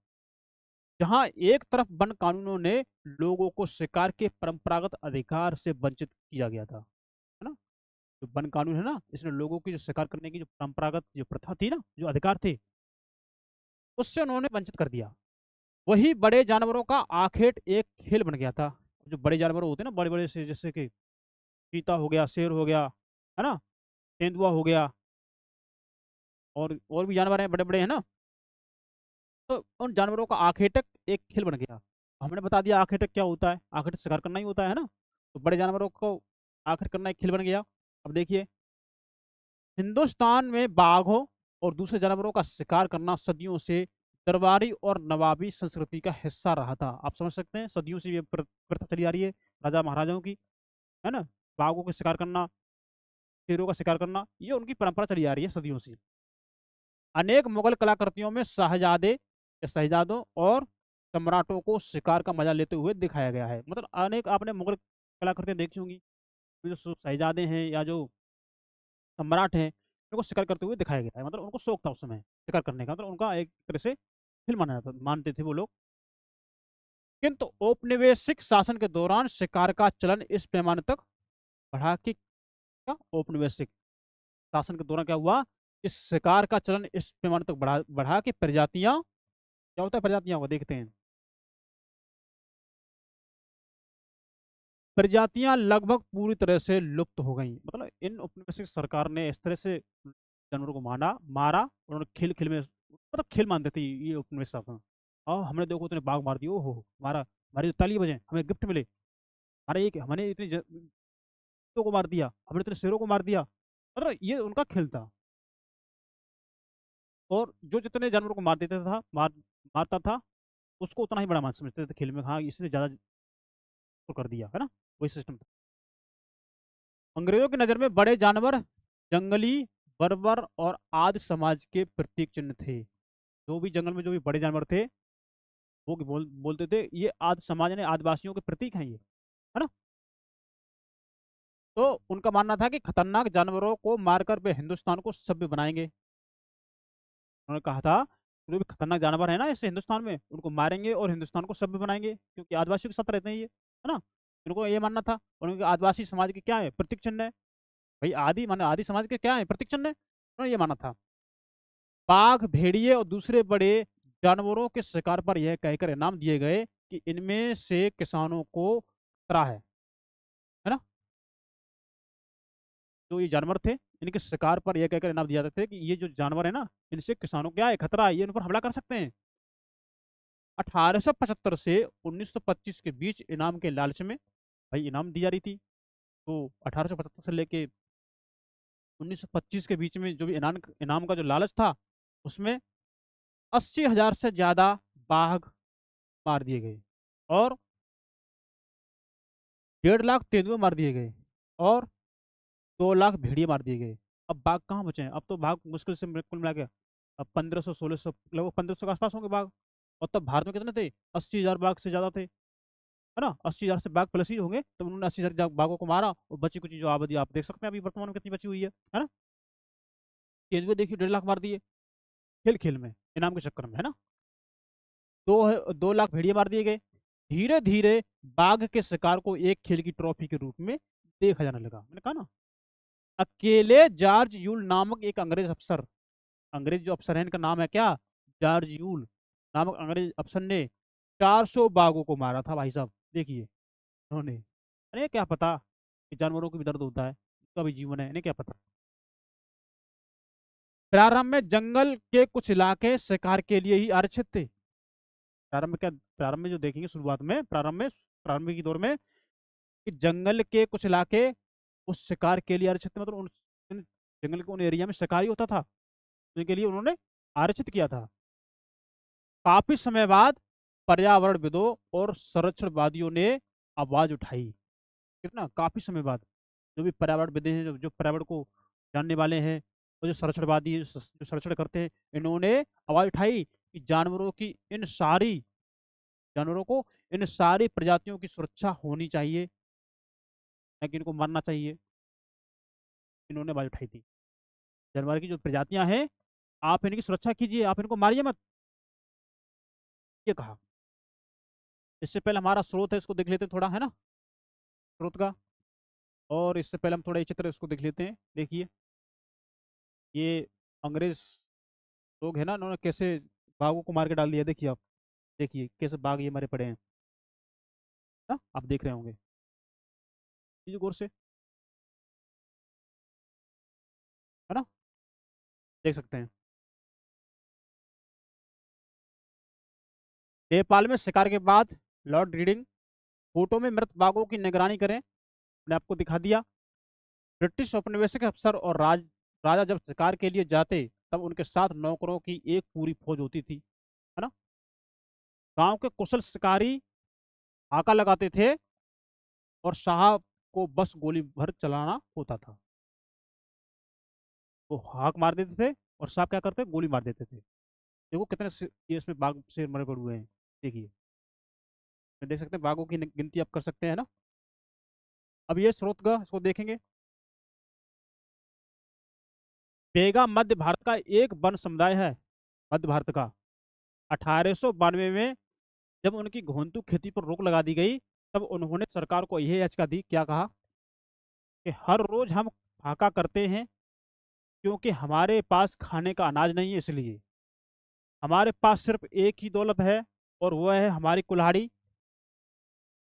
जहां एक तरफ वन कानूनों ने लोगों को शिकार के परंपरागत अधिकार से वंचित किया गया था, है ना। जो वन कानून है ना, इसने लोगों की जो शिकार करने की जो परंपरागत जो प्रथा थी ना, जो अधिकार थे, उससे उन्होंने वंचित कर दिया। वही बड़े जानवरों का आखेट एक खेल बन गया था। जो बड़े जानवर होते हैं ना, बड़े बड़े से, जैसे कि चीता हो गया, शेर हो गया, है ना, तेंदुआ हो गया, और भी जानवर हैं बड़े बड़े, है ना। तो उन जानवरों का आखेटक एक खेल बन गया। हमने बता दिया आखेटक क्या होता है, आखेटक शिकार करना ही होता है ना। तो बड़े जानवरों को आखिर करना एक खेल बन गया। अब देखिए, हिंदुस्तान में बाघों और दूसरे जानवरों का शिकार करना सदियों से दरबारी और नवाबी संस्कृति का हिस्सा रहा था। आप समझ सकते हैं, सदियों से ये प्रथा चली आ रही है राजा महाराजाओं की, है ना। बाघों का शिकार करना, शेरों का शिकार करना, ये उनकी परंपरा चली आ रही है सदियों से। अनेक मुगल कलाकृतियों में शहजादे या शहजादों और सम्राटों को शिकार का मजा लेते हुए दिखाया गया है। मतलब अनेक आपने मुगल कलाकृतियां देखी होंगी, जो शहजादे हैं या जो सम्राट हैं, उनको शिकार करते हुए दिखाया गया है। मतलब उनको शौक था उस समय शिकार करने का, मतलब उनका एक तरह से फिल्म मानते थे वो लोग। किंतु औपनिवेशिक शासन के दौरान शिकार का चलन इस पैमाने तक बढ़ा कि, क्या औपनिवेशिक शासन के दौरान क्या हुआ, इस शिकार का चलन इस पैमाने तक बढ़ा बढ़ा कि प्रजातियां, क्या होता है प्रजातियां को देखते हैं, प्रजातियां लगभग पूरी तरह से लुप्त हो गई। मतलब इन औपनिवेशिक सरकार ने इस तरह से जानवरों को मारा, उन्होंने खेल खेल में, मतलब खेल मानते थे ये औपनिवेशिक शासन। और हमने देखो उतने बाघ मार दिए, ओहो हमारा, हमारी ताली बजे हमें गिफ्ट मिले, हमारे एक हमने इतने को मार दिया, हमने इतने शेरों को मार दिया। मतलब ये उनका खेल था। और जो जितने जानवरों को मार देता था, मारता था, उसको उतना ही बड़ा मान समझते थे खेल में, हाँ इसने ज्यादा कर दिया, है ना। वही सिस्टम था। अंग्रेजों की नजर में बड़े जानवर जंगली, बर्बर और आदि समाज के प्रतीक चिन्ह थे। जो भी जंगल में जो भी बड़े जानवर थे, वो बोलते थे ये आदि समाज ने आदिवासियों के प्रतीक हैं ये, है ना। तो उनका मानना था कि खतरनाक जानवरों को मारकर वे हिंदुस्तान को सभ्य बनाएंगे। उन्होंने कहा था, जो भी खतरनाक जानवर है ना इस हिंदुस्तान में, उनको मारेंगे और हिंदुस्तान को सभ्य बनाएंगे, क्योंकि आदिवासियों के साथ रहते हैं ये, है ना। उनको ये मानना था। और उनके आदिवासी समाज के क्या है, प्रतीक चिन्ह है। भाई आदि माने आदि समाज के क्या है, प्रतीक चिन्ह है, उन्होंने ये माना था। बाघ, भेड़िए और दूसरे बड़े जानवरों के शिकार पर यह कहकर इनाम दिए गए कि इनमें से किसानों को खतरा है ना। जो ये जानवर थे, इनके शिकार पर यह कहकर इनाम दिया जाते थे कि ये जो जानवर है ना, इनसे किसानों को क्या है, खतरा है, ये इन पर हमला कर सकते हैं। 1875 से 1925 के बीच इनाम के लालच में, भाई इनाम दी जा रही थी, तो 1875 से लेके 1925 के बीच में जो भी इनाम इनाम का जो लालच था, उसमें 80,000 से ज्यादा बाघ मार दिए गए, और 1.5 लाख तेंदुए मार दिए गए, और 2 लाख भेड़िए मार दिए गए। अब बाघ कहाँ बचे हैं, अब तो बाघ मुश्किल से कुल मिला के अब 1500 1600, लगभग 1500 के आसपास होंगे बाघ। और तब भारत में कितने थे, 80,000 बाघ से ज्यादा थे, है ना। 80,000 से बाघ प्लस ही होंगे, तब उन्होंने 80,000 बाघों को मारा, और बची कुछ जो आबादी आप देख सकते हैं अभी वर्तमान में कितनी बची हुई है ना। तेंदुए देखिए 1.5 लाख मार दिए, खेल खेल में, इनाम के चक्कर में, है ना। 2 लाख भेड़िए मार दिए गए। धीरे धीरे बाघ के शिकार को एक खेल की ट्रॉफी के रूप में देखा जाने लगा। मैंने कहा ना, अकेले जॉर्ज यूल नामक एक अंग्रेज अफसर, अंग्रेज जो अफसर है इनका नाम है क्या, जॉर्ज यूल नामक अंग्रेज अफसर ने 400 बाघों को मारा था भाई साहब। देखिए उन्होंने, अरे क्या पता कि जानवरों को भी दर्द होता है, उसका भी जीवन है, इन्हें क्या पता। प्रारंभ में जंगल के कुछ इलाके शिकार के लिए ही आरक्षित थे। प्रारंभ में जो देखेंगे, शुरुआत में, प्रारंभिक दौर में, कि जंगल के कुछ इलाके उस शिकार के लिए आरक्षित थे। मतलब उन जंगल के उन एरिया में शिकार ही होता था, जिनके लिए उन्होंने आरक्षित किया था। काफी समय बाद पर्यावरणविदों और संरक्षणवादियों ने आवाज उठाई। कितना काफी समय बाद, जो भी पर्यावरणविद हैं, जो पर्यावरण को जानने वाले हैं, और जो संरक्षणवादी हैं, जो संरक्षण करते हैं, इन्होंने आवाज उठाई कि जानवरों को इन सारी प्रजातियों की सुरक्षा होनी चाहिए, न कि इनको मरना चाहिए। इन्होंने आवाज उठाई थी, जानवर की जो प्रजातियां हैं, आप इनकी सुरक्षा कीजिए, आप इनको मारिए मत, ये कहा। इससे पहले हमारा स्रोत है, इसको देख लेते हैं थोड़ा, है ना, स्रोत का। और इससे पहले हम थोड़ा ये चित्र इसको देख लेते हैं। देखिए, ये अंग्रेज लोग है ना, उन्होंने कैसे बाघों को मार के डाल दिया। देखिए आप, देखिए कैसे बाघ ये मरे पड़े हैं ना, आप देख रहे होंगे। ये गौर से, है ना, देख सकते हैं। नेपाल में शिकार के बाद लॉर्ड रीडिंग फोटो में मृत बाघों की निगरानी करें, मैंने आपको दिखा दिया। ब्रिटिश औपनिवेशिक अफसर और राजा जब शिकार के लिए जाते, तब उनके साथ नौकरों की एक पूरी फौज होती थी, है ना। गांव के कुशल शिकारी हाका लगाते थे और साहब को बस गोली भर चलाना होता था। वो हाक मार देते थे और साहब क्या करते, गोली मार देते थे। देखो कितने ये इसमें बाघ शेर मरे पड़े हुए हैं। देखिए, देख सकते हैं, बाघों की गिनती आप कर सकते हैं ना। अब ये स्रोत का इसको देखेंगे। बेगा मध्य भारत का एक वन समुदाय है, मध्य भारत का। 1892 में जब उनकी घोंतु खेती पर रोक लगा दी गई, तब उन्होंने सरकार को यह याचिका दी, क्या कहा कि हर रोज हम फाका करते हैं क्योंकि हमारे पास खाने का अनाज नहीं है, इसलिए हमारे पास सिर्फ एक ही दौलत है और वह है हमारी कुल्हाड़ी।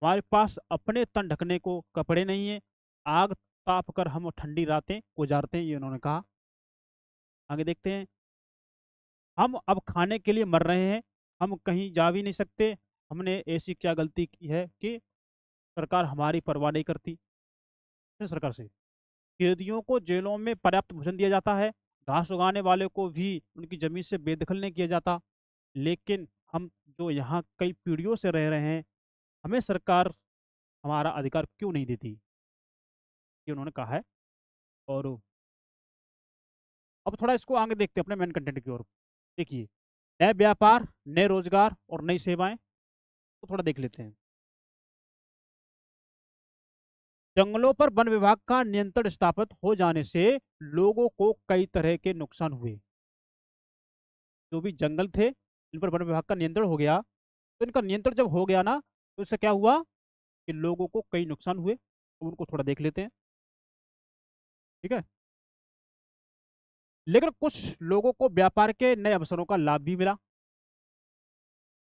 हमारे पास अपने तन ढकने को कपड़े नहीं है, आग ताप कर हम ठंडी रातें गुजारते हैं, ये उन्होंने कहा। आगे देखते हैं। हम अब खाने के लिए मर रहे हैं, हम कहीं जा भी नहीं सकते। हमने ऐसी क्या गलती की है कि सरकार हमारी परवाह नहीं करती। सरकार से कैदियों को जेलों में पर्याप्त भोजन दिया जाता है, घास उगाने वाले को भी उनकी जमीन से बेदखल नहीं किया जाता। लेकिन हम जो यहाँ कई पीढ़ियों से रह रहे हैं, हमें सरकार हमारा अधिकार क्यों नहीं देती, ये उन्होंने कहा है। और अब थोड़ा इसको आगे देखते हैं अपने मेन कंटेंट की ओर। देखिए, नए व्यापार, नए रोजगार और नई सेवाएं, तो थोड़ा देख लेते हैं। जंगलों पर वन विभाग का नियंत्रण स्थापित हो जाने से लोगों को कई तरह के नुकसान हुए। जो भी जंगल थे, इन पर वन विभाग का नियंत्रण हो गया, तो इनका नियंत्रण जब हो गया ना, तो इससे क्या हुआ कि लोगों को कई नुकसान हुए। तो उनको थोड़ा देख लेते हैं, ठीक है। लेकिन कुछ लोगों को व्यापार के नए अवसरों का लाभ भी मिला।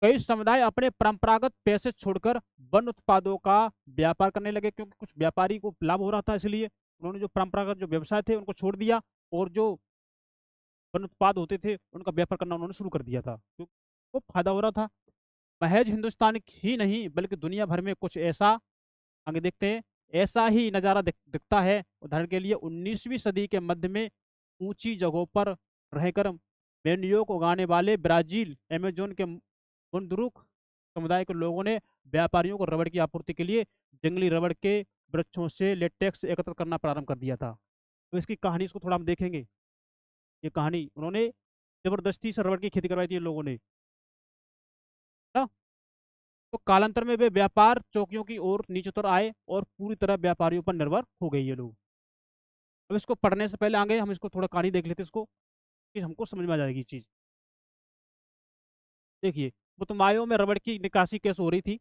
कई समुदाय अपने परंपरागत पैसे छोड़कर वन उत्पादों का व्यापार करने लगे, क्योंकि कुछ व्यापारी को लाभ हो रहा था, इसलिए उन्होंने जो परंपरागत जो व्यवसाय थे उनको छोड़ दिया, और जो वन उत्पाद होते थे उनका व्यापार करना उन्होंने शुरू कर दिया था, क्योंकि वो फायदा हो रहा था। महज हिंदुस्तान ही नहीं बल्कि दुनिया भर में कुछ ऐसा, आगे देखते हैं, ऐसा ही नज़ारा दिखता है। उदाहरण के लिए 19वीं सदी के मध्य में ऊंची जगहों पर रहकर मैन्योक उगाने वाले ब्राजील अमेजोन के बुंदरुक समुदाय के लोगों ने व्यापारियों को रबड़ की आपूर्ति के लिए जंगली रबड़ के वृक्षों से लेटेक्स एकत्र करना प्रारंभ कर दिया था। तो इसकी कहानी, इसको थोड़ा हम देखेंगे। ये कहानी, उन्होंने जबरदस्ती से रबड़ की खेती करवाई थी इन लोगों ने ना। तो कालांतर में वे व्यापार चौकियों की ओर नीचे उतर आए और पूरी तरह व्यापारियों पर निर्भर हो गए ये लोग। अब इसको पढ़ने से पहले आगे हम इसको थोड़ा कहानी देख लेते हैं, इसको कि हमको समझ में आ जाएगी चीज। देखिए, पुतमायों में रबड़ की निकासी कैसे हो रही थी।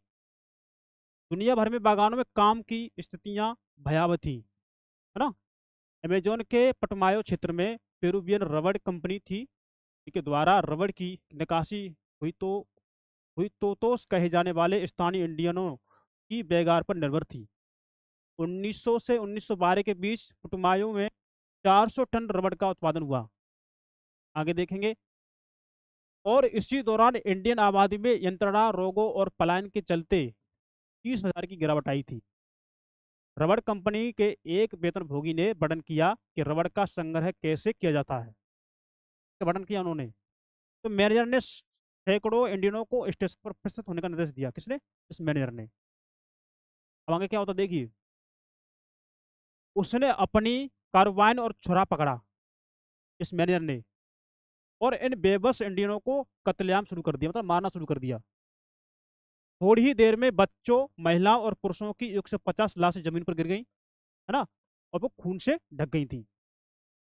दुनिया भर में बागानों में काम की स्थितियां भयावह थी, है ना। अमेजोन के पटमायो क्षेत्र में पेरुवियन रबड़ कंपनी थी, के द्वारा रबड़ की निकासी हुई, तो तोतोस कहे जाने वाले स्थानीय इंडियनों की बेगार पर निर्भर थी। 1900 से 1912 के बीच पुटुमायो में 400 टन रबड़ का उत्पादन हुआ, आगे देखेंगे। और इसी दौरान इंडियन आबादी में यंत्रणा रोगों और पलायन के चलते 30,000 की गिरावट आई थी। रबड़ कंपनी के एक वेतनभोगी ने वर्णन किया कि रबड़ का संग्रह कैसे किया जाता है, वर्णन किया उन्होंने। तो मैनेजर ने सैकड़ों इंडियनों को स्टेशन पर उपस्थित होने का निर्देश दिया। किसने? इस मैनेजर ने। अब आगे क्या होता देखिए। उसने अपनी कार्बाइन और छुरा पकड़ा, इस मैनेजर ने, और इन बेबस इंडियनों को कत्लेआम शुरू कर दिया, मतलब मारना शुरू कर दिया। थोड़ी ही देर में बच्चों, महिलाओं और पुरुषों की 150 लाशें जमीन पर गिर गई, है ना, और वो खून से ढक गई थी।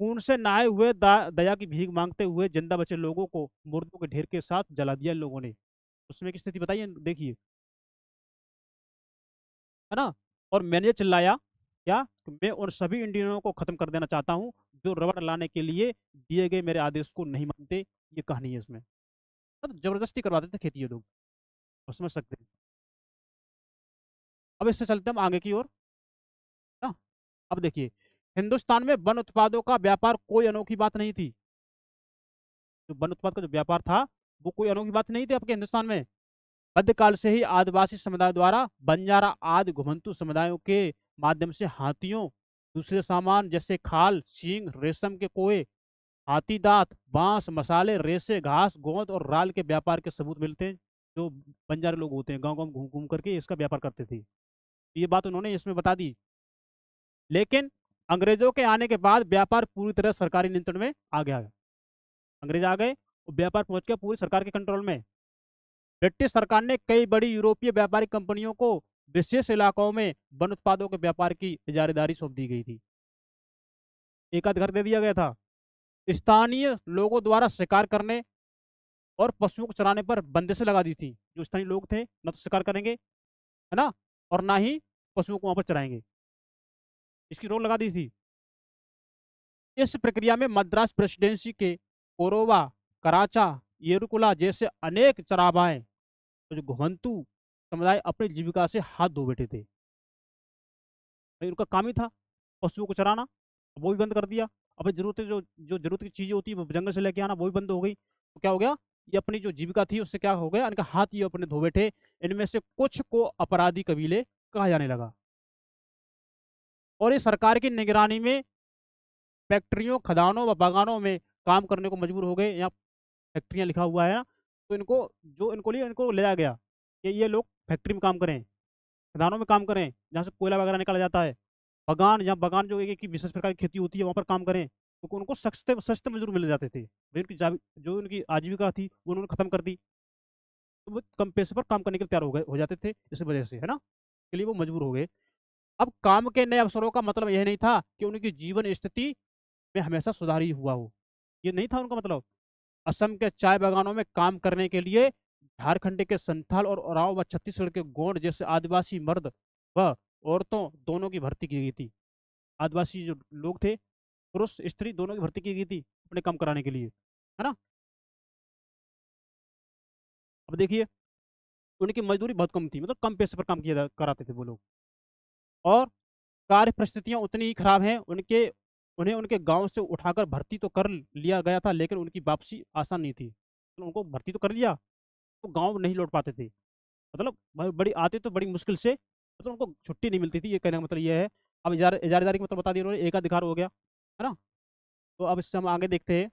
खून से नहाए हुए दया की भीख मांगते हुए जिंदा बचे लोगों को मुर्दों के ढेर के साथ जला दिया इन लोगों ने। उसमें की स्थिति बताइए, देखिए। है ना। और मैंने चिल्लाया क्या कि मैं उन सभी इंडियनों को खत्म कर देना चाहता हूँ जो रबड़ लाने के लिए दिए गए मेरे आदेश को नहीं मानते। ये कहानी है इसमें। मतलब जबरदस्ती करवाते थे खेती ये लोग, और समझ सकते हैं। अब इससे चलते हम आगे की ओर ना। अब देखिए, हिंदुस्तान में वन उत्पादों का व्यापार कोई अनोखी बात नहीं थी। जो वन उत्पाद का जो व्यापार था वो कोई अनोखी बात नहीं थी आपके हिंदुस्तान में। मध्यकाल से ही आदिवासी समुदाय द्वारा बंजारा आदि घुमंतु समुदायों के माध्यम से हाथियों, दूसरे सामान जैसे खाल, सींग, रेशम के कोए, हाथी दांत, बांस, मसाले, रेसे, घास, गोंद और राल के व्यापार के सबूत मिलते हैं। जो बंजारे लोग होते हैं गांव गांव घूम घूम करके इसका व्यापार करते थे। ये बात उन्होंने इसमें बता दी। लेकिन अंग्रेजों के आने के बाद व्यापार पूरी तरह सरकारी नियंत्रण में आ गया। अंग्रेज आ गए और व्यापार पहुंच गया पूरी सरकार के कंट्रोल में। ब्रिटिश सरकार ने कई बड़ी यूरोपीय व्यापारिक कंपनियों को विशेष इलाकों में वन उत्पादों के व्यापार की इजारेदारी सौंप दी गई थी। एक आध घर दे दिया गया था। स्थानीय लोगों द्वारा शिकार करने और पशुओं को चराने पर बंदिशें लगा दी थी। जो स्थानीय लोग थे न तो शिकार करेंगे, है ना, और ना ही पशुओं को वहां पर चराएंगे, इसकी रोक लगा दी थी। इस प्रक्रिया में मद्रास प्रेसिडेंसी के कोरोवा, कराचा, येरुकुला जैसे अनेक चराबाएं, तो जो घुमंतु समुदाय अपनी जीविका से हाथ धो बैठे थे। भाई उनका काम ही था पशुओं को चराना, वो भी बंद कर दिया। अब जरूरत जो जो जरूरत की चीजें होती है वो जंगल से लेके आना, वो भी बंद हो गई। तो क्या हो गया, ये अपनी जो जीविका थी उससे क्या हो गया, इनका हाथ ये अपने धो बैठे। इनमें से कुछ को अपराधी कबीले कहा जाने लगा। और ये सरकार की निगरानी में फैक्ट्रियों, खदानों व बागानों में काम करने को मजबूर हो गए। यहाँ फैक्ट्रियां लिखा हुआ है ना, तो इनको जो इनको लिए इनको ले जाया गया कि ये लोग फैक्ट्री में काम करें, खदानों में काम करें जहाँ से कोयला वगैरह निकाला जाता है, बागान, जहाँ बागान जो एक एक विशेष प्रकार की खेती होती है वहाँ पर काम करें। तो उनको सस्ते सस्ते मजदूर मिल जाते थे। भाई उनकी जो उनकी आजीविका थी वो उन्होंने खत्म कर दी। तो वो कम पैसे पर काम करने के लिए तैयार हो जाते थे इस वजह से, है ना, के लिए वो मजबूर हो गए। अब काम के नए अवसरों का मतलब यह नहीं था कि उनकी जीवन स्थिति में हमेशा सुधार ही हुआ हो। ये नहीं था उनका मतलब। असम के चाय बागानों में काम करने के लिए झारखंड के संथाल और ओराव व छत्तीसगढ़ के गोंड जैसे आदिवासी मर्द व औरतों दोनों की भर्ती की गई थी। आदिवासी जो लोग थे, पुरुष स्त्री दोनों की भर्ती की गई थी अपने काम कराने के लिए, है ना। अब देखिए, उनकी मजदूरी बहुत कम थी, मतलब कम पैसे पर काम किया कराते थे वो लोग। और कार्य परिस्थितियां उतनी ही खराब हैं उनके। उन्हें उनके गांव से उठाकर भर्ती तो कर लिया गया था, लेकिन उनकी वापसी आसान नहीं थी। तो उनको भर्ती तो कर लिया, तो गांव नहीं लौट पाते थे। मतलब बड़ी आते तो बड़ी मुश्किल से, मतलब उनको छुट्टी नहीं मिलती थी। ये कहने का मतलब ये है। अब इजारेदारी का मतलब बता दिया उन्होंने, एक अधिकार हो गया, है ना। तो अब इससे हम आगे देखते हैं।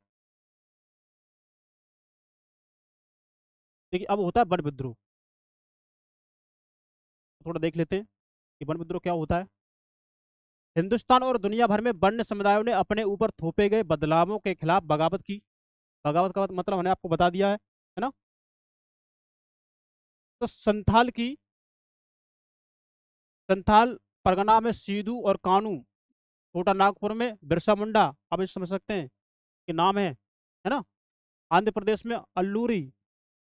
देखिए अब होता है वन विद्रोह। थोड़ा देख लेते हैं कि वन विद्रोह क्या होता है। हिंदुस्तान और दुनिया भर में वन्य समुदायों ने अपने ऊपर थोपे गए बदलावों के खिलाफ बगावत की। बगावत का मतलब मैंने आपको बता दिया है ना। तो संथाल परगना में सीधू और कानू, छोटा नागपुर में बिरसा मुंडा, आप इसे समझ सकते हैं कि नाम है ना। आंध्र प्रदेश में अल्लूरी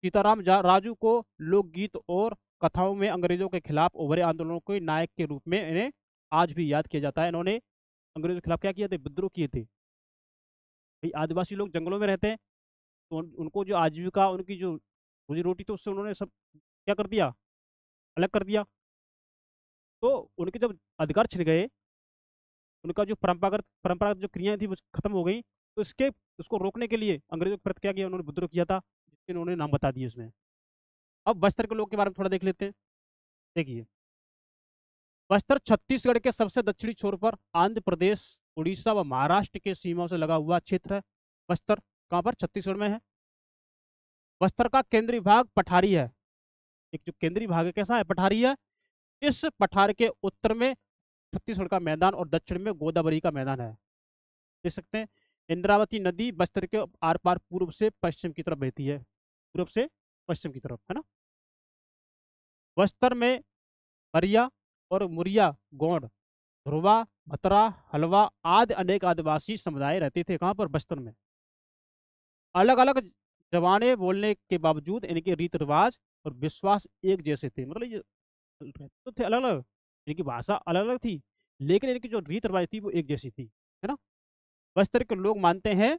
सीताराम राजू को लोकगीत और कथाओं में अंग्रेजों के खिलाफ उभरे आंदोलनों के नायक के रूप में इन्हें आज भी याद किया जाता है। इन्होंने अंग्रेजों के खिलाफ क्या किए थे, विद्रोह किए थे। भाई आदिवासी लोग जंगलों में रहते हैं, तो उनको जो आजीविका, उनकी जो रोजी रोटी, तो उससे उन्होंने सब क्या कर दिया, अलग कर दिया। तो उनके जब अधिकार छिन गए, उनका जो परंपरागत जो क्रियाएं थी वो खत्म हो गई, तो इसके उसको रोकने के लिए अंग्रेजों के प्रति क्या किया, उन्होंने विद्रोह किया था, जिसके उन्होंने नाम बता दिए इसमें। अब बस्तर के लोग के बारे में थोड़ा देख लेते हैं। देखिए, बस्तर छत्तीसगढ़ के सबसे दक्षिणी छोर पर आंध्र प्रदेश, उड़ीसा व महाराष्ट्र के सीमाओं से लगा हुआ क्षेत्र है। बस्तर कहाँ पर, छत्तीसगढ़ में है। बस्तर का केंद्रीय भाग पठारी है। एक जो केंद्रीय भाग है कैसा है, पठारी है। इस पठार के उत्तर में छत्तीसगढ़ का मैदान और दक्षिण में गोदावरी का मैदान है। देख सकते हैं, इंद्रावती नदी बस्तर के आर पार पूर्व से पश्चिम की तरफ बहती है, पूर्व से पश्चिम की तरफ, है ना। बस्तर में मरिया और मुरिया, गोंड, ध्रुवा, भतरा, हलवा आदि अनेक आदिवासी समुदाय रहते थे। कहाँ पर, बस्तर में। अलग अलग जबानें बोलने के बावजूद इनके रीति रिवाज और विश्वास एक जैसे थे। मतलब ये तो थे अलग अलग, इनकी भाषा अलग अलग थी, लेकिन इनकी जो रीत रिवाज थी वो एक जैसी थी, है ना। बस्तर के लोग मानते हैं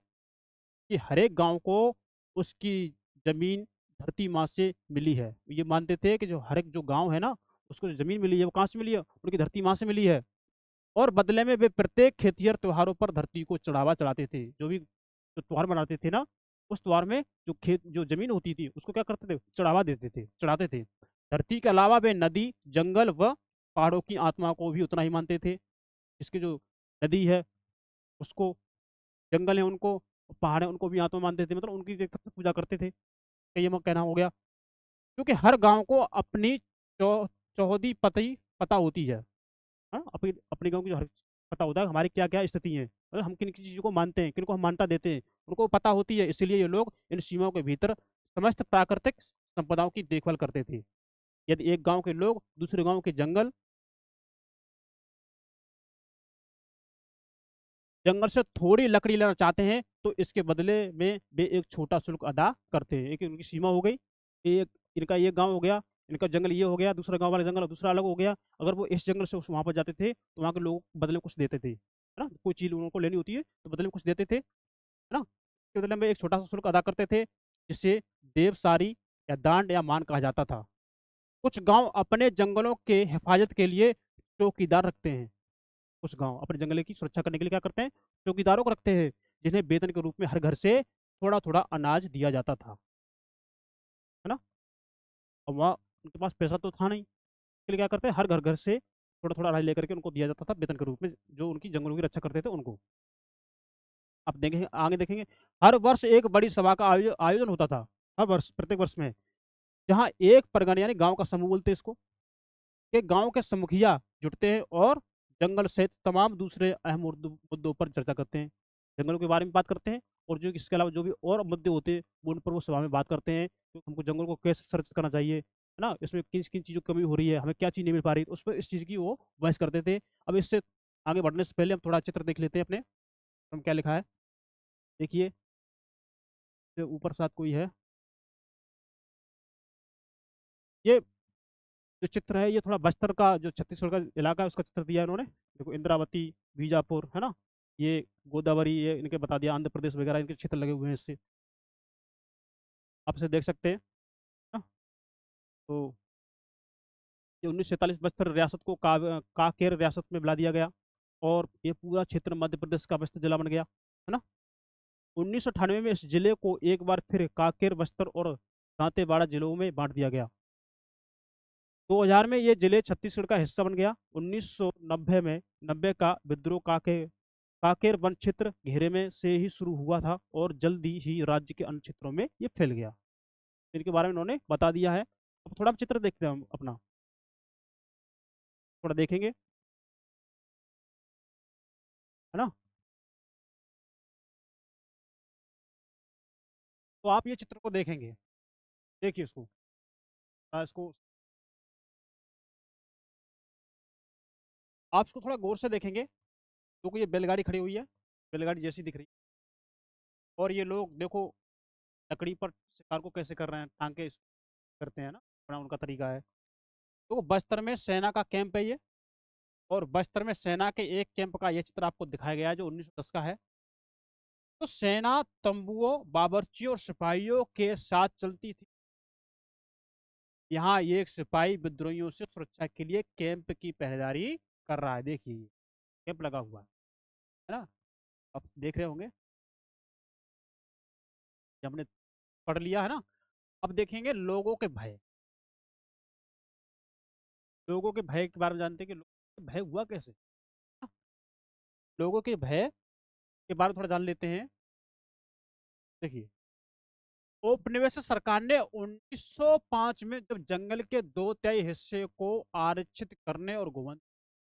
कि हर एक गांव को उसकी जमीन धरती माँ से मिली है। ये मानते थे कि जो हर एक जो गांव है ना, उसको जो जमीन मिली है वो कहाँ से मिली है, उनकी धरती माँ से मिली है। और बदले में वे प्रत्येक खेतिहर त्योहारों पर धरती को चढ़ावा चढ़ाते थे। जो भी जो त्योहार मनाते थे ना, उस त्योहार में जो खेत जो जमीन होती थी उसको क्या करते थे, चढ़ावा देते थे, चढ़ाते थे। धरती के अलावा वे नदी, जंगल व पहाड़ों की आत्मा को भी उतना ही मानते थे। इसके जो नदी है उसको, जंगल है उनको, पहाड़ है उनको भी आत्मा मानते थे, मतलब उनकी एक तरह से पूजा करते थे। तो ये मैं कहना हो गया। क्योंकि हर गांव को अपनी चौहदी पता होती है। हाँ, अपनी अपने गांव की जो हर पता होता है हमारी क्या क्या स्थिति है, मतलब हम किन किन चीजों को मानते हैं, किन को हम मान्यता देते हैं, उनको पता होती है। इसलिए ये लोग इन सीमाओं के भीतर समस्त प्राकृतिक संपदाओं की देखभाल करते थे। यदि एक गांव के लोग दूसरे गांव के जंगल से थोड़ी लकड़ी लेना चाहते हैं तो इसके बदले में वे एक छोटा शुल्क अदा करते हैं। एक उनकी सीमा हो गई, एक इनका ये गांव हो गया, इनका जंगल ये हो गया, दूसरा गांव वाला जंगल दूसरा अलग हो गया। अगर वो इस जंगल से वहां पर जाते थे तो वहां के लोग बदले में कुछ देते थे, है ना। कोई चीज उनको लेनी होती है तो बदले में कुछ देते थे, है ना। इसके बदले में एक छोटा सा शुल्क अदा करते थे, जिसे देवसारी या दांड या मान कहा जाता था। कुछ गांव अपने जंगलों के हिफाजत के लिए चौकीदार रखते हैं। कुछ गांव अपने जंगल की सुरक्षा करने के लिए क्या करते हैं, चौकीदारों को रखते हैं, जिन्हें वेतन के रूप में हर घर से थोड़ा थोड़ा अनाज दिया जाता था, है ना। अब वहाँ उनके पास पैसा तो था नहीं, इसके लिए क्या करते हैं, हर घर घर से थोड़ा थोड़ा अनाज लेकर के उनको दिया जाता था वेतन के रूप में, जो उनकी जंगलों की रक्षा करते थे उनको। अब देखेंगे आगे देखेंगे, हर वर्ष एक बड़ी सभा का आयोजन होता था। हर वर्ष, प्रत्येक वर्ष में, जहाँ एक परगना यानी गांव का समूह बोलते हैं इसको, के गांव के मुखिया जुटते हैं और जंगल सहित तमाम दूसरे अहम मुद्दों पर चर्चा करते हैं। जंगलों के बारे में बात करते हैं, और जो इसके अलावा जो भी और मुद्दे होते हैं वो उन पर वो सभा में बात करते हैं कि हमको जंगल को कैसे संरक्षित करना चाहिए, है ना। इसमें किन किन चीज़ों की कमी हो रही है, हमें क्या चीज़ नहीं मिल पा रही, उस पर इस चीज़ की वो बहस करते थे। अब इससे आगे बढ़ने से पहले हम थोड़ा चित्र देख लेते हैं अपने, हम क्या लिखा है। देखिए, ऊपर साथ कोई है, ये जो चित्र है ये थोड़ा बस्तर का जो छत्तीसगढ़ का इलाका है उसका चित्र दिया है इन्होंने। देखो, इंद्रावती, बीजापुर, है ना, ये गोदावरी, ये इनके बता दिया, आंध्र प्रदेश वगैरह इनके क्षेत्र लगे हुए हैं इससे, आप इसे देख सकते हैं ना। तो ये 1947 बस्तर रियासत को काकेर रियासत में मिला दिया गया, और ये पूरा क्षेत्र मध्य प्रदेश का बस्तर जिला बन गया, है ना। 1998 में इस जिले को एक बार फिर काकेर, बस्तर और दांतेवाड़ा जिलों में बांट दिया गया। 2000 में ये जिले छत्तीसगढ़ का हिस्सा बन गया। 1990 में 90 का विद्रोह काकेर वन क्षेत्र घेरे में से ही शुरू हुआ था, और जल्दी ही राज्य के अन्य क्षेत्रों में ये फैल गया। इनके बारे में इन्होंने बता दिया है। अब थोड़ा हम चित्र देखते हैं, हम अपना थोड़ा देखेंगे, है ना। तो आप ये चित्र को देखेंगे, देखिए इसको, इसको आप इसको थोड़ा गौर से देखेंगे, क्योंकि ये बैलगाड़ी खड़ी हुई है, बैलगाड़ी जैसी दिख रही है। और ये लोग देखो लकड़ी पर शिकार को कैसे कर रहे हैं, टांके करते हैं ना, अपना उनका तरीका है। तो बस्तर में सेना का कैंप है ये, और बस्तर में सेना के एक कैंप का ये चित्र आपको दिखाया गया है जो 1910 का है। तो सेना तंबुओं, बावर्ची और सिपाहियों के साथ चलती थी। यहाँ ये एक सिपाही विद्रोहियों से सुरक्षा के लिए कैंप की पहरेदारी कर रहा है, देखिए कैंप लगा हुआ है ना। आप देख रहे होंगे, जब हमने पढ़ लिया है ना। अब देखेंगे लोगों के भय, लोगों के भय के बारे में जानते हैं कि लोगों के भय हुआ कैसे। लोगों के भय के बारे में थोड़ा जान लेते हैं। देखिए, औपनिवेशिक सरकार ने 1905 में जब जंगल के 2/3 हिस्से को आरक्षित करने और गोवंश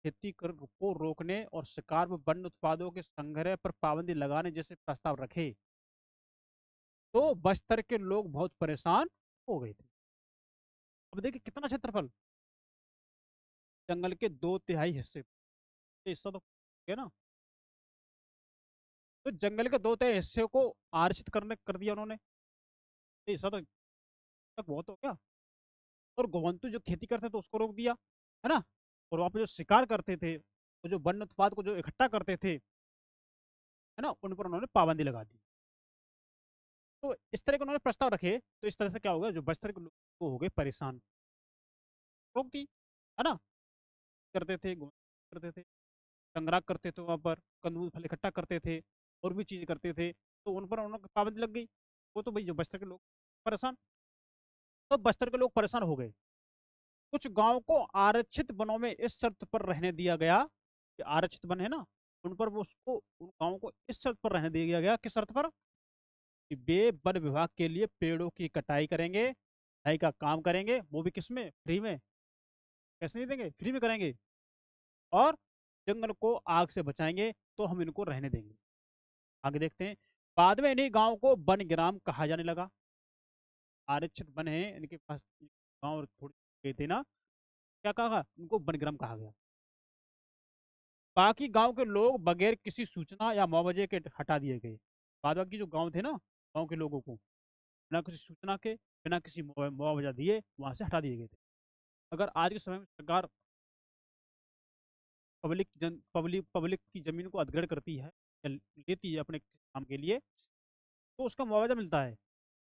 खेती को रोकने और शिकार व वन्य उत्पादों के संग्रह पर पाबंदी लगाने जैसे प्रस्ताव रखे, तो बस्तर के लोग बहुत परेशान हो गए थे। अब देखिए कितना क्षेत्रफल, जंगल के 2/3 हिस्से, हिस्सा तो है ना। तो जंगल के 2/3 हिस्से को आरक्षित करने कर दिया उन्होंने, ये हिस्सा तो तक बहुत हो गया। और गोवंतु जो खेती करते थे उसको रोक दिया, है ना। और वहाँ पे जो शिकार करते थे, तो जो वन उत्पाद को जो इकट्ठा करते थे, है ना, उन पर उन्होंने पाबंदी लगा दी। तो इस तरह के उन्होंने प्रस्ताव रखे, तो इस तरह से क्या होगा, जो बस्तर के लोग वो हो गए परेशान। रोक दी, है ना, करते थे, करते थे, संग्रह करते थे, वहाँ पर कंदमूल फल इकट्ठा करते थे, और भी चीजें करते थे, तो उन पर उन्होंने पाबंदी लग गई। वो तो भाई जो बस्तर के लोग परेशान, तो बस्तर के लोग परेशान हो गए। कुछ गांव को आरक्षित वनों में इस शर्त पर रहने दिया गया, कि आरक्षित वन है ना, उन पर वो उसको उन गांवों को इस शर्त पर रहने दिया गया, किस शर्त पर, कि वे वन विभाग के लिए पेड़ों की कटाई करेंगे, कटाई का काम करेंगे, वो भी किसमें, फ्री में, पैसे नहीं देंगे, फ्री में करेंगे, और जंगल को आग से बचाएंगे, तो हम इनको रहने देंगे। आगे देखते हैं। बाद में इन्हीं गांव को वन ग्राम कहा जाने लगा। आरक्षित वन है इनके पास, गांव थोड़ी गए थे ना, क्या कहा, उनको वनग्राम कहा गया। बाकी गांव के लोग बगैर किसी सूचना या मुआवजे के हटा दिए गए। बाद बाकी जो गांव थे ना, गांव के लोगों को बिना किसी सूचना के, बिना किसी मुआवजा दिए वहां से हटा दिए गए थे। अगर आज के समय में सरकार पब्लिक की जमीन को अधिग्रहण करती है या लेती है अपने काम के लिए, तो उसका मुआवजा मिलता है।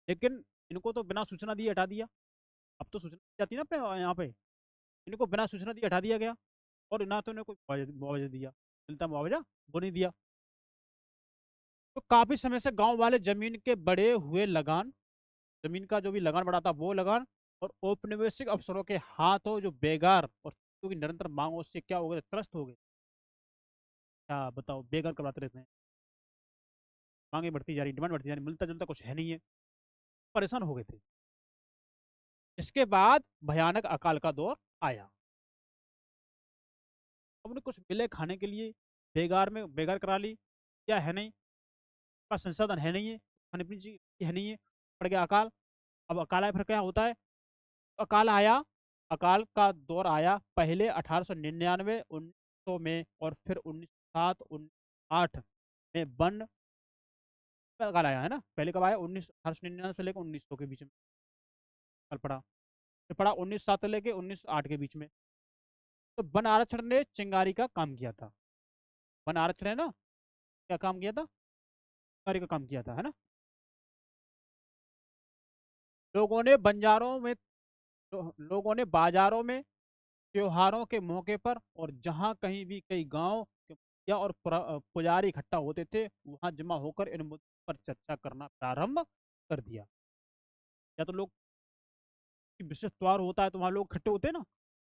लेकिन इनको तो बिना सूचना दिए हटा दिया। अब तो सूचना दी जाती है ना अपने यहाँ पे, इनको बिना सूचना दिए हटा दिया गया, और ना तो इन्हें कोई मुआवजा दिया, मिलता मुआवजा वो नहीं दिया। तो काफी समय से गांव वाले जमीन के बड़े हुए लगान, जमीन का जो भी लगान बढ़ा था वो लगान, और औपनिवेशिक अफसरों के हाथों जो बेगार और की निरंतर मांगों से क्या हो गए, त्रस्त हो गए। क्या बताओ, बेगार करवाते रहते हैं, मांगे बढ़ती जा रही, डिमांड बढ़ती जा रही, मिलता जुलता कुछ है नहीं है, परेशान हो गए थे। इसके बाद भयानक अकाल का दौर आया। अब उन्हें कुछ मिले खाने के लिए, बेगार में बेगार करा ली, क्या है नहीं, का संसाधन है नहीं है, खाने पीने की है नहीं है, पड़ गया अकाल। अब अकाल आया फिर क्या होता है, अकाल आया, अकाल का दौर आया पहले 1899, 1900 में, और फिर 1907, 1908 में वन में अकाल आया, है ना। पहले कब आया, 1899 से लेकर 1900 के बीच में अकाल पड़ा, फिर पड़ा 1907 से लेकर 1908 के बीच में। तो वन आरक्षण ने चिंगारी का काम किया था। वन आरक्षण है ना, क्या काम किया था, चिंगारी का काम किया था, है ना। लोगों ने बंजारों में, लोगों ने बाजारों में, त्योहारों के मौके पर, और जहां कहीं भी कई गांव के मुखिया और पुजारी इकट्ठा होते थे, वहां जमा होकर इन मुद्दों पर चर्चा करना प्रारंभ कर दिया। या तो लोग विशेष त्योहार होता है तो वहां लोग इकट्ठे होते हैं ना,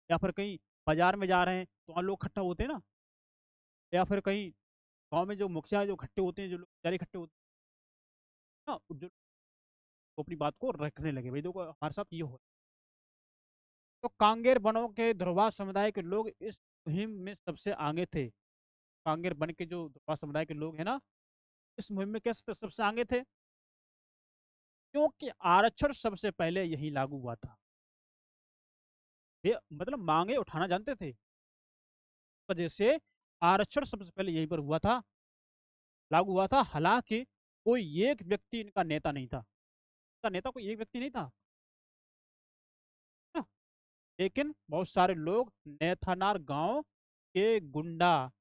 या फिर कहीं बाजार में जा रहे हैं तो वहां लोग इकट्ठा होते हैं ना, या फिर कहीं गांव में जो मुखिया जो इकट्ठे होते हैं, जो लोग पुजारी इकट्ठे होते हैं ना, जो वो अपनी बात को रखने लगे, भाई देखो हमारे साथ ये हो। तो कांगेर बनों के ध्रुवा समुदाय के लोग इस मुहिम में सबसे आगे थे। कांगेर बन के जो ध्रुवा समुदाय के लोग हैं ना, इस मुहिम में कैसे सबसे आगे थे, क्योंकि आरक्षण सबसे पहले यही लागू हुआ था। ये मतलब मांगे उठाना जानते थे, वजह से आरक्षण सबसे पहले यहीं पर हुआ था, लागू हुआ था। हालांकि कोई एक व्यक्ति इनका नेता नहीं था, इनका नेता कोई एक व्यक्ति नहीं था ना? लेकिन बहुत सारे लोग नेथानार गांव के गुंडा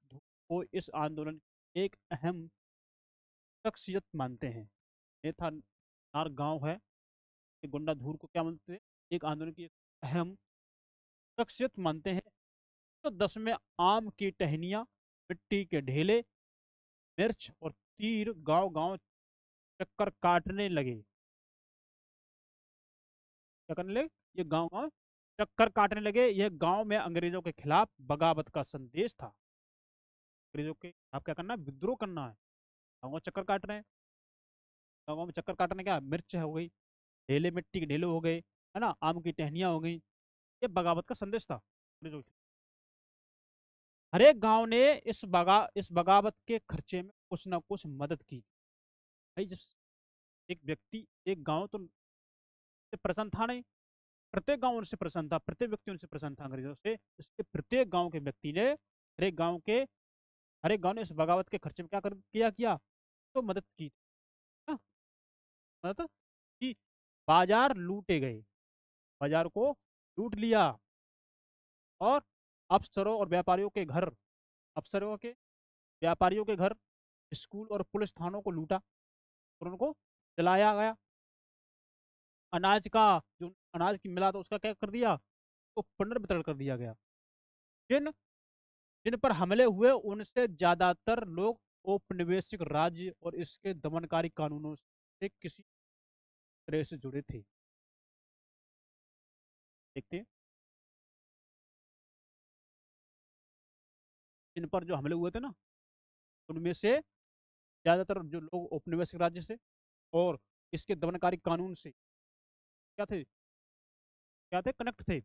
को इस आंदोलन की एक अहम शख्सियत मानते हैं। नेथानार गांव है, ये गुंडा धूर को क्या मानते हैं, एक आंदोलन की एक अहम शख्सियत मानते हैं। तो 10 में आम की टहनियां, मिट्टी के ढेले, मिर्च और तीर गांव गांव चक्कर काटने लगे। क्या करने लगे, ये गांव गांव चक्कर काटने लगे। यह गांव में अंग्रेजों के खिलाफ बगावत का संदेश था। अंग्रेजों के खिलाफ क्या करना है, विद्रोह करना है। गांव गांव चक्कर काट रहे हैं, गांव गांव में चक्कर काटने, क्या मिर्च हो गई, ढेले मिट्टी के ढेले हो गए, है ना, आम की टहनियां हो गई, ये बगावत का संदेश था अंग्रेजों के। हर एक गांव ने इस बगावत के खर्चे में कुछ ना कुछ मदद की। भाई जब एक व्यक्ति, एक गांव तो प्रसन्न था नहीं, प्रत्येक गांव उनसे प्रसन्न था, प्रत्येक व्यक्ति उनसे प्रसन्न था अंग्रेजों से, इसलिए प्रत्येक गांव के व्यक्ति ने, हर एक गांव ने इस बगावत के खर्चे में क्या किया, तो मदद की ना, मदद की। बाजार लूटे गए, बाजार को लूट लिया, और अफसरों और व्यापारियों के घर अफसरों के व्यापारियों के घर, स्कूल और पुलिस थानों को लूटा और उनको जलाया गया। अनाज का जो अनाज की मिला था उसका क्या कर दिया, तो पुनर्वितरण कर दिया गया। जिन जिन पर हमले हुए उनसे ज्यादातर लोग औपनिवेशिक राज्य और इसके दमनकारी कानूनों से किसी तरह से जुड़े थे। देखते हैं, जिन पर जो हमले हुए थे ना, उनमें से ज्यादातर जो लोग औपनिवेशिक राज्य से और इसके दमनकारी कानून से क्या थे, कनेक्ट थे।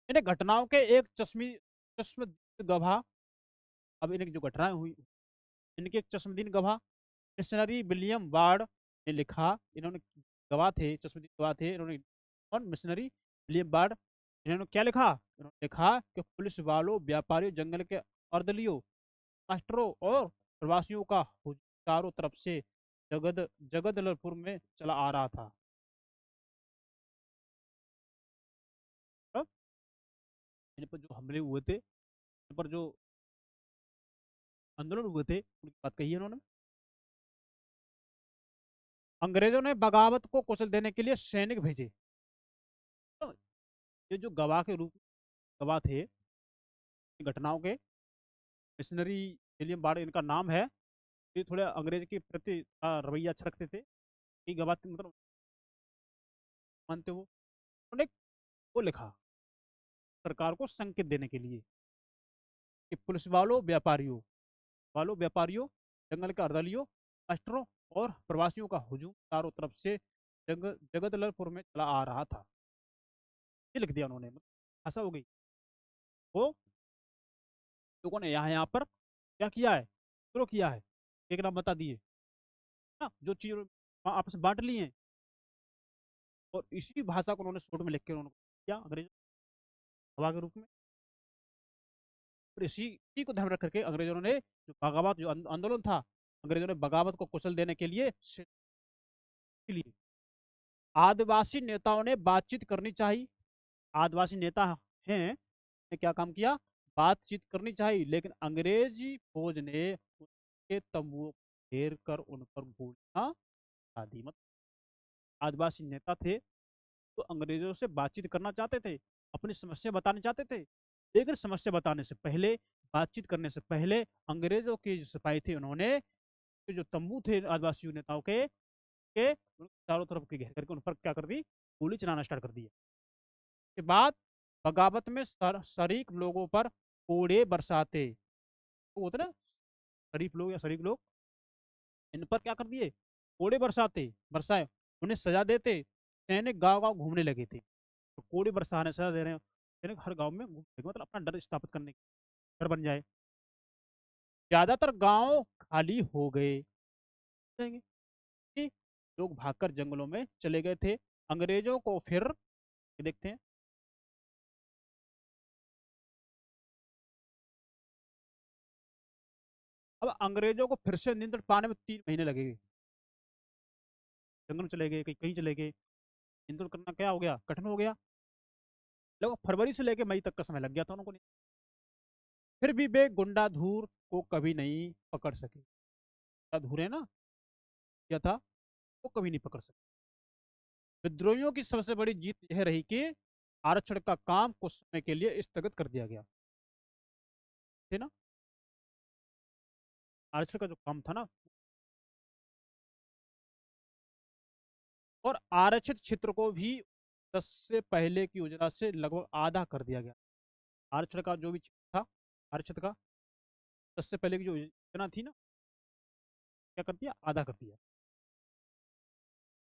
इन्हें घटनाओं के एक चश्मदीद गवाह, अब इन्हें जो घटनाएं हुई इनके एक चश्मदीद गवाह मिशनरी विलियम वार्ड ने लिखा। इन्होंने गवाह थे, चश्मदीद गवाह थे इन्होंने। और मिशनरी विलियम वार्ड, इन्होंने क्या लिखा, इन्होंने लिखा कि पुलिस वालों, व्यापारियों, जंगल के अर्दलियों, मास्टरों और प्रवासियों का हुजूम चारों तरफ से जगदलपुर में चला आ रहा था। अब इन पर जो हमले हुए थे, इन पर जो आंदोलन हुए थे, उनकी बात कही है उन्होंने। अंग्रेजों ने बगावत को कुचल देने के लिए सैनिक भेजे। तो ये जो गवाह के रूप गवाह थे घटनाओं के, मिशनरी विलियम बार्ड इनका नाम है। ये थोड़े अंग्रेज के प्रति रवैया अच्छा रखते थे। ये गवाह मतलब मानते वो, उन्होंने वो लिखा सरकार को संकेत देने के लिए कि पुलिस वालों व्यापारियों, जंगल के अर्दलियों, मास्टरों और प्रवासियों का हुजूम चारों तरफ से जगदलपुर में चला आ रहा था। ये लिख दिया उन्होंने, ऐसा हो गई। वो लोगों ने यहाँ यहाँ पर क्या किया है, शुरू किया है, एक नाम बता दिए ना, जो चीज आपस में बांट ली है। और इसी भाषा को उन्होंने शोट में लिख के उन्होंने किया अंग्रेजों हवा के रूप में। और इसी को ध्यान रख करके अंग्रेजों ने जो बगावत, जो आंदोलन था, अंग्रेजों ने बगावत को कुचल देने के लिए आदिवासी नेताओं ने बातचीत करनी चाहिए। आदिवासी नेता हैं ने क्या काम किया, बातचीत करनी चाहिए, लेकिन अंग्रेजी फौज ने उनके तंबुओं को घेर कर उन पर गोलियां चला दी। मतलब आदिवासी नेता थे तो अंग्रेजों से बातचीत करना चाहते थे, अपनी समस्या बताना चाहते थे, लेकिन समस्या बताने से पहले, बातचीत करने से पहले अंग्रेजों के जो सिपाही थे उन्होंने जो तंबू थे आदिवासी नेताओं के चारों तरफ के घेर करके उन पर क्या कर दी, गोली चलाना स्टार्ट कर दिया। के बाद बगावत में शरीक लोगों पर कोड़े बरसाते, वो होते ना शरीफ लोग या शरीक लोग, इन पर क्या कर दिए, कोड़े बरसाए, उन्हें सजा देते। सैनिक गांव गांव घूमने लगे थे, तो कोड़े बरसाने सजा दे रहे हैं, सैनिक हर गांव में घूमने लगे, मतलब अपना डर स्थापित करने के, डर बन जाए। ज्यादातर गांव खाली हो गए, लोग भागकर जंगलों में चले गए थे। अंग्रेजों को फिर देखते हैं, अब अंग्रेजों को फिर से नियंत्रण पाने में 3 महीने लगेंगे। जंगल में चले गए, कहीं कहीं चले गए, नियंत्रण करना क्या हो गया, कठिन हो गया। लगभग फरवरी से लेकर मई तक का समय लग गया था उनको। फिर भी वे गुंडाधूर को कभी नहीं पकड़ सके। गुंडाधूर है ना, क्या था, वो कभी नहीं पकड़ सके। विद्रोहियों की सबसे बड़ी जीत यह रही कि आरक्षण का काम कुछ समय के लिए स्थगित कर दिया गया, थे ना। आरक्षण का जो काम था ना, और आरक्षित क्षेत्र को भी 10 से पहले की योजना से लगभग आधा कर दिया गया। आरक्षण का जो भी क्षेत्र था, आरक्षित का 10 से पहले की जो योजना थी ना, क्या कर दिया, आधा कर दिया।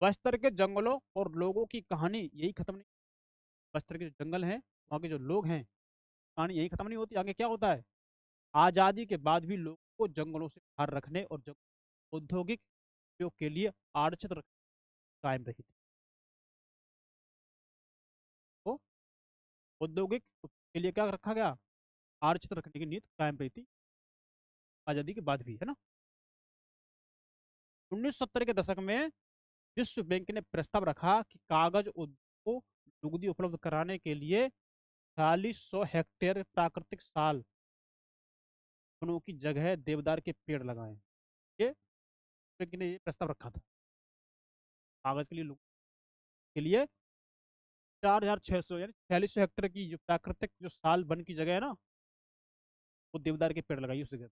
बस्तर के जंगलों और लोगों की कहानी यही खत्म नहीं। बस्तर के जो जंगल हैं, वहाँ के जो लोग हैं, कहानी यही खत्म नहीं होती, आगे क्या होता है। आजादी के बाद भी लोगों को जंगलों से बाहर रखने और औद्योगिक उपयोग के लिए आरक्षित कायम रही थी। तो औद्योगिक के लिए क्या रखा गया, आरक्षित रखने की नीति कायम रही थी आजादी के बाद भी, है ना। 1970 के दशक में विश्व बैंक ने प्रस्ताव रखा कि कागज उद्योग को नकदी उपलब्ध कराने के लिए 4600 हेक्टेयर प्राकृतिक साल वनों की जगह देवदार के पेड़ लगाएं। ये ने ये प्रस्ताव रखा था कागज के लिए लोग के लिए। 4600 यानी 4600 हेक्टेयर की जो प्राकृतिक जो साल वन की जगह है ना, वो देवदार के पेड़ लगाइए उस जगह।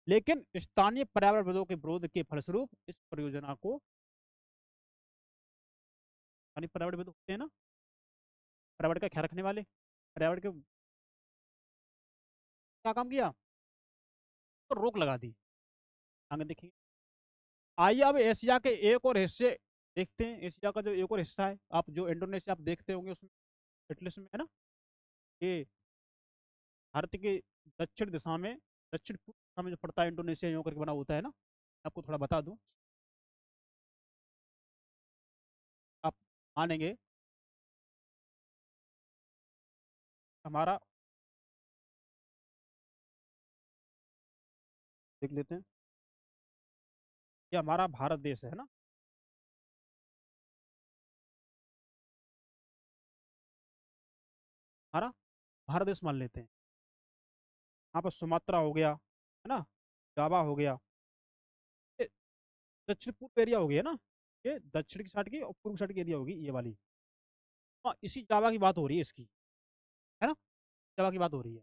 लेकिन स्थानीय पर्यावरणविदों के विरोध के फलस्वरूप इस परियोजना को, स्थानीय पर्यावरणविद होते हैं ना, पर्यावरण का ख्याल रखने वाले, पर्यावरण के क्या काम किया, तो रोक लगा दी। आगे देखिए। आइए अब एशिया के एक और हिस्से देखते हैं। एशिया का जो एक और हिस्सा है, आप जो इंडोनेशिया आप देखते होंगे उसमें एटलस में है ना, ये भारत के दक्षिण दिशा में, दक्षिण पूर्व दिशा में जो पड़ता है इंडोनेशिया यूं करके बना होता है ना। आपको थोड़ा बता दूं, आप मानेंगे। हमारा देख लेते हैं, ये हमारा भारत देश है ना। हमारा भारत देश मान लेते हैं। यहाँ पर सुमात्रा हो गया है ना, जावा हो गया, ये दक्षिण पूर्व एरिया हो गया ना। ये दक्षिण की साइड की और पूर्व साइड की एरिया होगी ये वाली। हाँ, इसी जावा की बात हो रही है इसकी, है ना, जावा की बात हो रही है।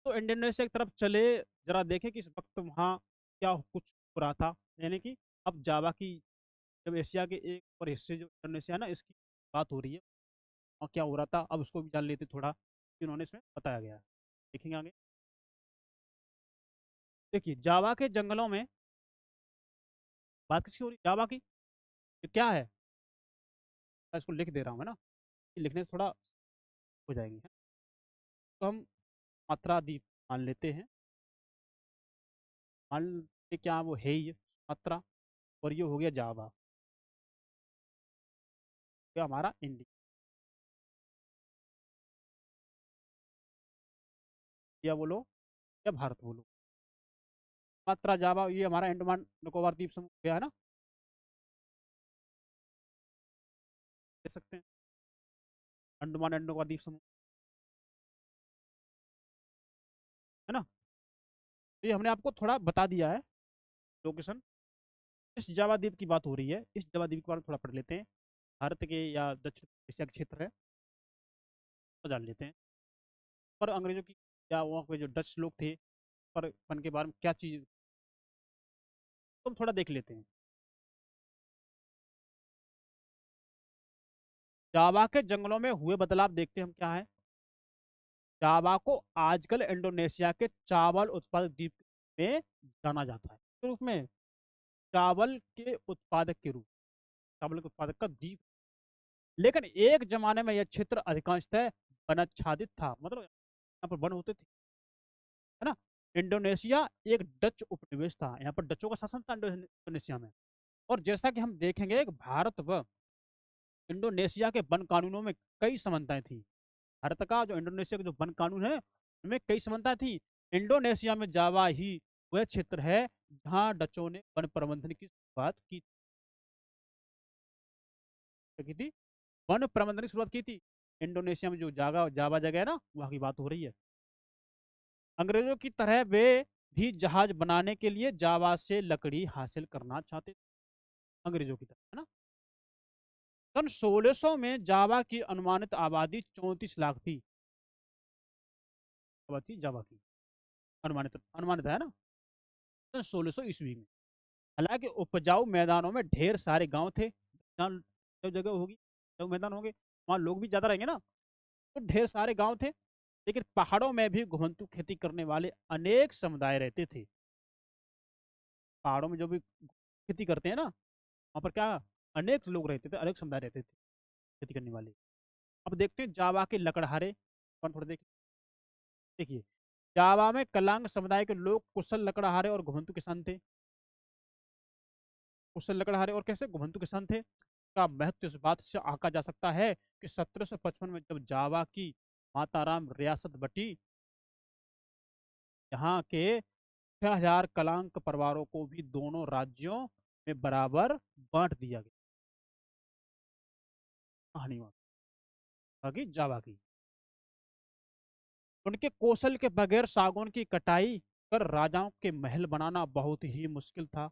तो इंडोनेशिया की तरफ चले, जरा देखें कि इस वक्त वहाँ क्या कुछ हो रहा था। यानी कि अब जावा की, जब एशिया के एक और हिस्से जो इंडोनेशिया है ना, इसकी बात हो रही है और क्या हो रहा था, अब उसको भी जान लेते थोड़ा, इन्होंने इसमें बताया गया है। देखेंगे आगे। देखिए, जावा के जंगलों में बात किसकी हो रही है, जावा की। ये क्या है, मैं इसको लिख दे रहा हूँ है ना, लिखने से थोड़ा हो जाएगी है? तो हम मात्रा द्वीप मान लेते हैं, मान लेते क्या वो है ही मात्रा, और ये हो गया जावा, ये हमारा इंडिया, या बोलो या भारत बोलो। मात्रा जावा ये हमारा अंडमान निकोबार द्वीप समूह गया है ना, देख सकते हैं, अंडमान एंड निकोबार द्वीप समूह है ना। तो ये हमने आपको थोड़ा बता दिया है लोकेशन। इस जावा द्वीप की बात हो रही है, इस जावा द्वीप के बारे में थोड़ा पढ़ लेते हैं। भारत के या दक्षिण एशिया के क्षेत्र है, तो जान लेते हैं। पर अंग्रेजों की या वहाँ पे जो डच लोग थे, पर मन के बारे में क्या चीज, तो हम थोड़ा देख लेते हैं। जावा के जंगलों में हुए बदलाव देखते हैं हम क्या है। जावा को आजकल इंडोनेशिया के चावल उत्पादक द्वीप में जाना जाता है, के रूप में, चावल के उत्पादक के रूप, चावल के उत्पादक का द्वीप। लेकिन एक जमाने में यह क्षेत्र अधिकांशतः वनाच्छादित था, मतलब यहाँ पर वन होते थे, है ना। इंडोनेशिया एक डच उपनिवेश था, यहाँ पर डचों का शासन था इंडोनेशिया में। और जैसा कि हम देखेंगे, भारत व इंडोनेशिया के वन कानूनों में कई समानताएं थी। भारत का जो इंडोनेशिया का जो वन कानून है, उनमें कई समानताएं थी। इंडोनेशिया में जावा ही वह क्षेत्र है जहां डचों ने वन प्रबंधन की शुरुआत की थी, वन प्रबंधन की शुरुआत की थी। इंडोनेशिया में जो जावा जावा जगह है ना, वहां की बात हो रही है। अंग्रेजों की तरह वे भी जहाज बनाने के लिए जावा से लकड़ी हासिल करना चाहते थे, अंग्रेजों की तरह, है ना। सन 1600 में जावा की अनुमानित आबादी 34 लाख थी, आबादी जावा की अनुमानित, अनुमानित है ना, सन 1600 ईस्वी में। हालांकि उपजाऊ मैदानों में ढेर सारे गांव थे, जहाँ जो जगह होगी, जो मैदान होंगे, वहाँ लोग भी ज्यादा रहेंगे ना, तो ढेर सारे गांव थे। लेकिन पहाड़ों में भी घुमंतू खेती करने वाले अनेक समुदाय रहते थे। पहाड़ों में जो भी खेती करते हैं ना, वहाँ पर क्या, अनेक लोग रहते थे, अनेक समुदाय रहते थे खेती करने वाले। अब देखते हैं जावा के लकड़हारे कौन, थोड़ा देखिए। जावा में कलांग समुदाय के लोग कुशल लकड़हारे और घुमंतू किसान थे। कुशल लकड़हारे और कैसे घुमंतू किसान थे, का महत्व इस बात से आका जा सकता है कि 1755 में जब जावा की माताराम रियासत बटी, यहाँ के 6000 कलांक परिवारों को भी दोनों राज्यों में बराबर बांट दिया गया। कहानी बाकी जावा की। उनके कौशल के बगैर सागौन की कटाई कर राजाओं के महल बनाना बहुत ही मुश्किल था।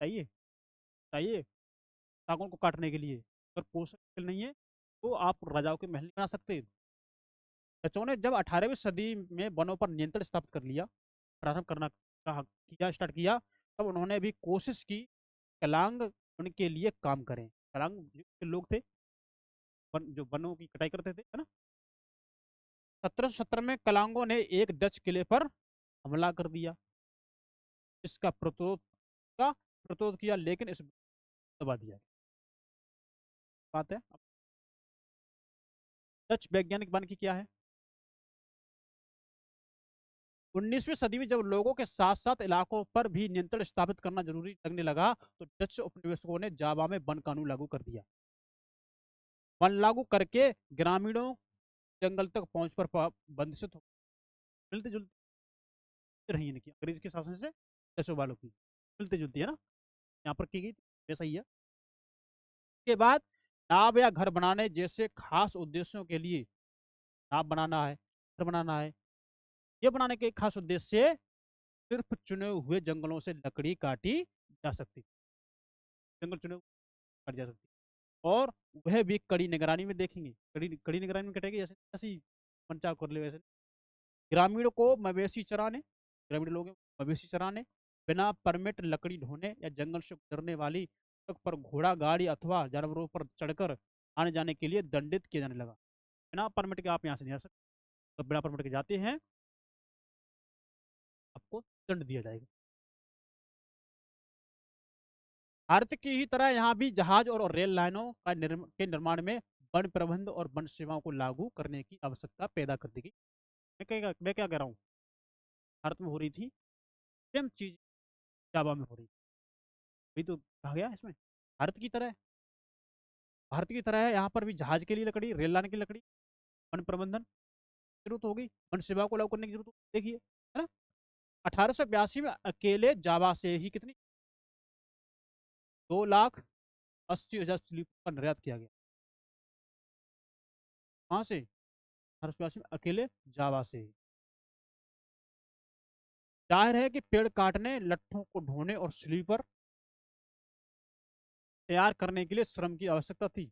चाहिए चाहिए सागौन को काटने के लिए, अगर कौशल नहीं है तो आप राजाओं के महल नहीं बना सकते। डचों ने जब 18वीं सदी में वनों पर नियंत्रण स्थापित कर लिया, प्रारंभ करना किया स्टार्ट किया, तब उन्होंने भी कोशिश की कलांग उनके लिए काम करें। कलांग जो लोग थे जो वनों की कटाई करते थे, है ना। 1717 में कलांगों ने एक डच किले पर हमला कर दिया। इसका प्रतिरोध किया, लेकिन इस दबा दिया। बात है, डच वैज्ञानिक बन की क्या है। 19वीं सदी में जब लोगों के साथ साथ इलाकों पर भी नियंत्रण स्थापित करना जरूरी लगने लगा, तो डच उपनिवेशकों ने जावा में वन कानून लागू कर दिया। वन लागू करके ग्रामीणों जंगल तक पहुंच पर बंदिशत मिलती जुलती रही इनकी अंग्रेज के शासन से डचों वालों की मिलती जुलती है ना, यहाँ पर की गई वैसा ही है। के बाद नाव या घर बनाने जैसे खास उद्देश्यों के लिए, नाव बनाना है, घर बनाना है, ये बनाने के खास उद्देश्य से सिर्फ चुने हुए जंगलों से लकड़ी काटी जा सकती, जंगल चुने काटी जा सकती, और वह भी कड़ी निगरानी में देखेंगे। कड़ी कड़ी निगरानी में कटेगी, जैसे ऐसी मनचाव कर ले वैसे। ग्रामीणों को मवेशी चराने, ग्रामीण लोग मवेशी चराने, बिना परमिट लकड़ी ढोने या जंगल से गुजरने वाली सड़क पर घोड़ा गाड़ी अथवा जानवरों पर चढ़कर आने जाने के लिए दंडित किया जाने लगा। बिना परमिट के आप यहाँ से नहीं आ सकते, तो बिना परमिट के जाते हैं आपको दंड दिया जाएगा। भारत की ही तरह यहाँ भी जहाज और रेल लाइनों का के निर्माण में वन प्रबंध और वन सेवाओं को लागू करने की आवश्यकता पैदा कर दी गई। मैं क्या कह रहा हूँ, भारत में हो रही थी सेम चीज जावा में हो रही थी, वही तो कहा गया इसमें। भारत की तरह, भारत की तरह है, यहाँ पर भी जहाज के लिए लकड़ी, रेल लाइन की लकड़ी, वन प्रबंधन जरूरत होगी, वन सेवा को लागू करने की जरूरत होगी। देखिए, है ना। 1882 में अकेले जावा से ही कितनी 2,80,000 स्लीप का निर्यात किया गया। कहाँ से? 1882 में अकेले जावा से ही। जाहिर है कि पेड़ काटने, लट्ठों को ढोने और स्लीपर तैयार करने के लिए श्रम की आवश्यकता थी।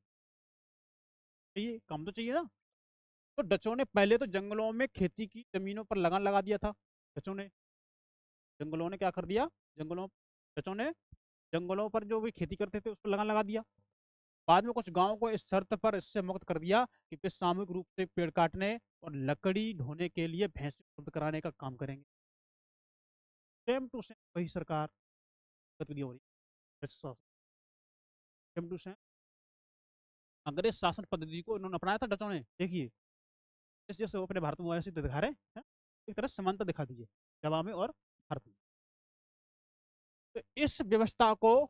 चाहिए, काम तो चाहिए ना। तो डचों ने पहले तो जंगलों में खेती की जमीनों पर लगान लगा दिया था। डचों ने जंगलों ने क्या कर दिया, जंगलों डचों ने जंगलों पर जो भी खेती करते थे उस पर लगान लगा दिया। बाद में कुछ गांवों को इस शर्त पर इससे मुक्त कर दिया कि वे सामूहिक रूप से पेड़ काटने और लकड़ी ढोने के लिए भैंस उपलब्ध कराने का काम करेंगे। सेम टू सेम वही सरकार गतिविधियां हो रही, सेम टू सेम अंग्रेज शासन पद्धति को इन्होंने अपनाया था डचों ने। देखिए, जैसे जैसे वो अपने भारत में वैसे दिखा रहे हैं, एक तरह समानता दिखा दीजिए जावा में और भारत में। तो इस व्यवस्था को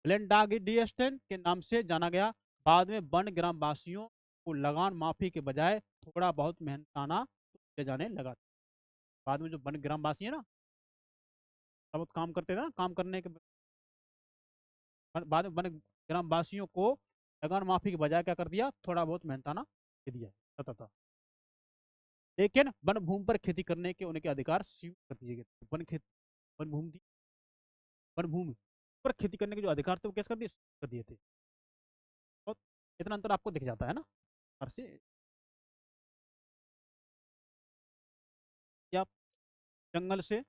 ब्लेंडागिडियस्टन के नाम से जाना गया। बाद में वन ग्रामवासियों को लगान माफी के बजाय थोड़ा बहुत मेहनताना दिया जाने लगा। बाद में जो वन ग्रामवासी है ना, बहुत काम करते थे ना, काम करने के बाद में वन ग्रामवासियों को लगान माफी के बजाय क्या कर दिया, थोड़ा बहुत मेहनताना दे दिया था। लेकिन वन भूमि पर खेती करने के उनके अधिकार सीमित कर दिए गए। वन भूमि थी, वन भूमि पर खेती करने के जो अधिकार थे वो कैसे कर दिए थे। तो इतना अंतर आपको दिख जाता है ना, हर से या जंगल से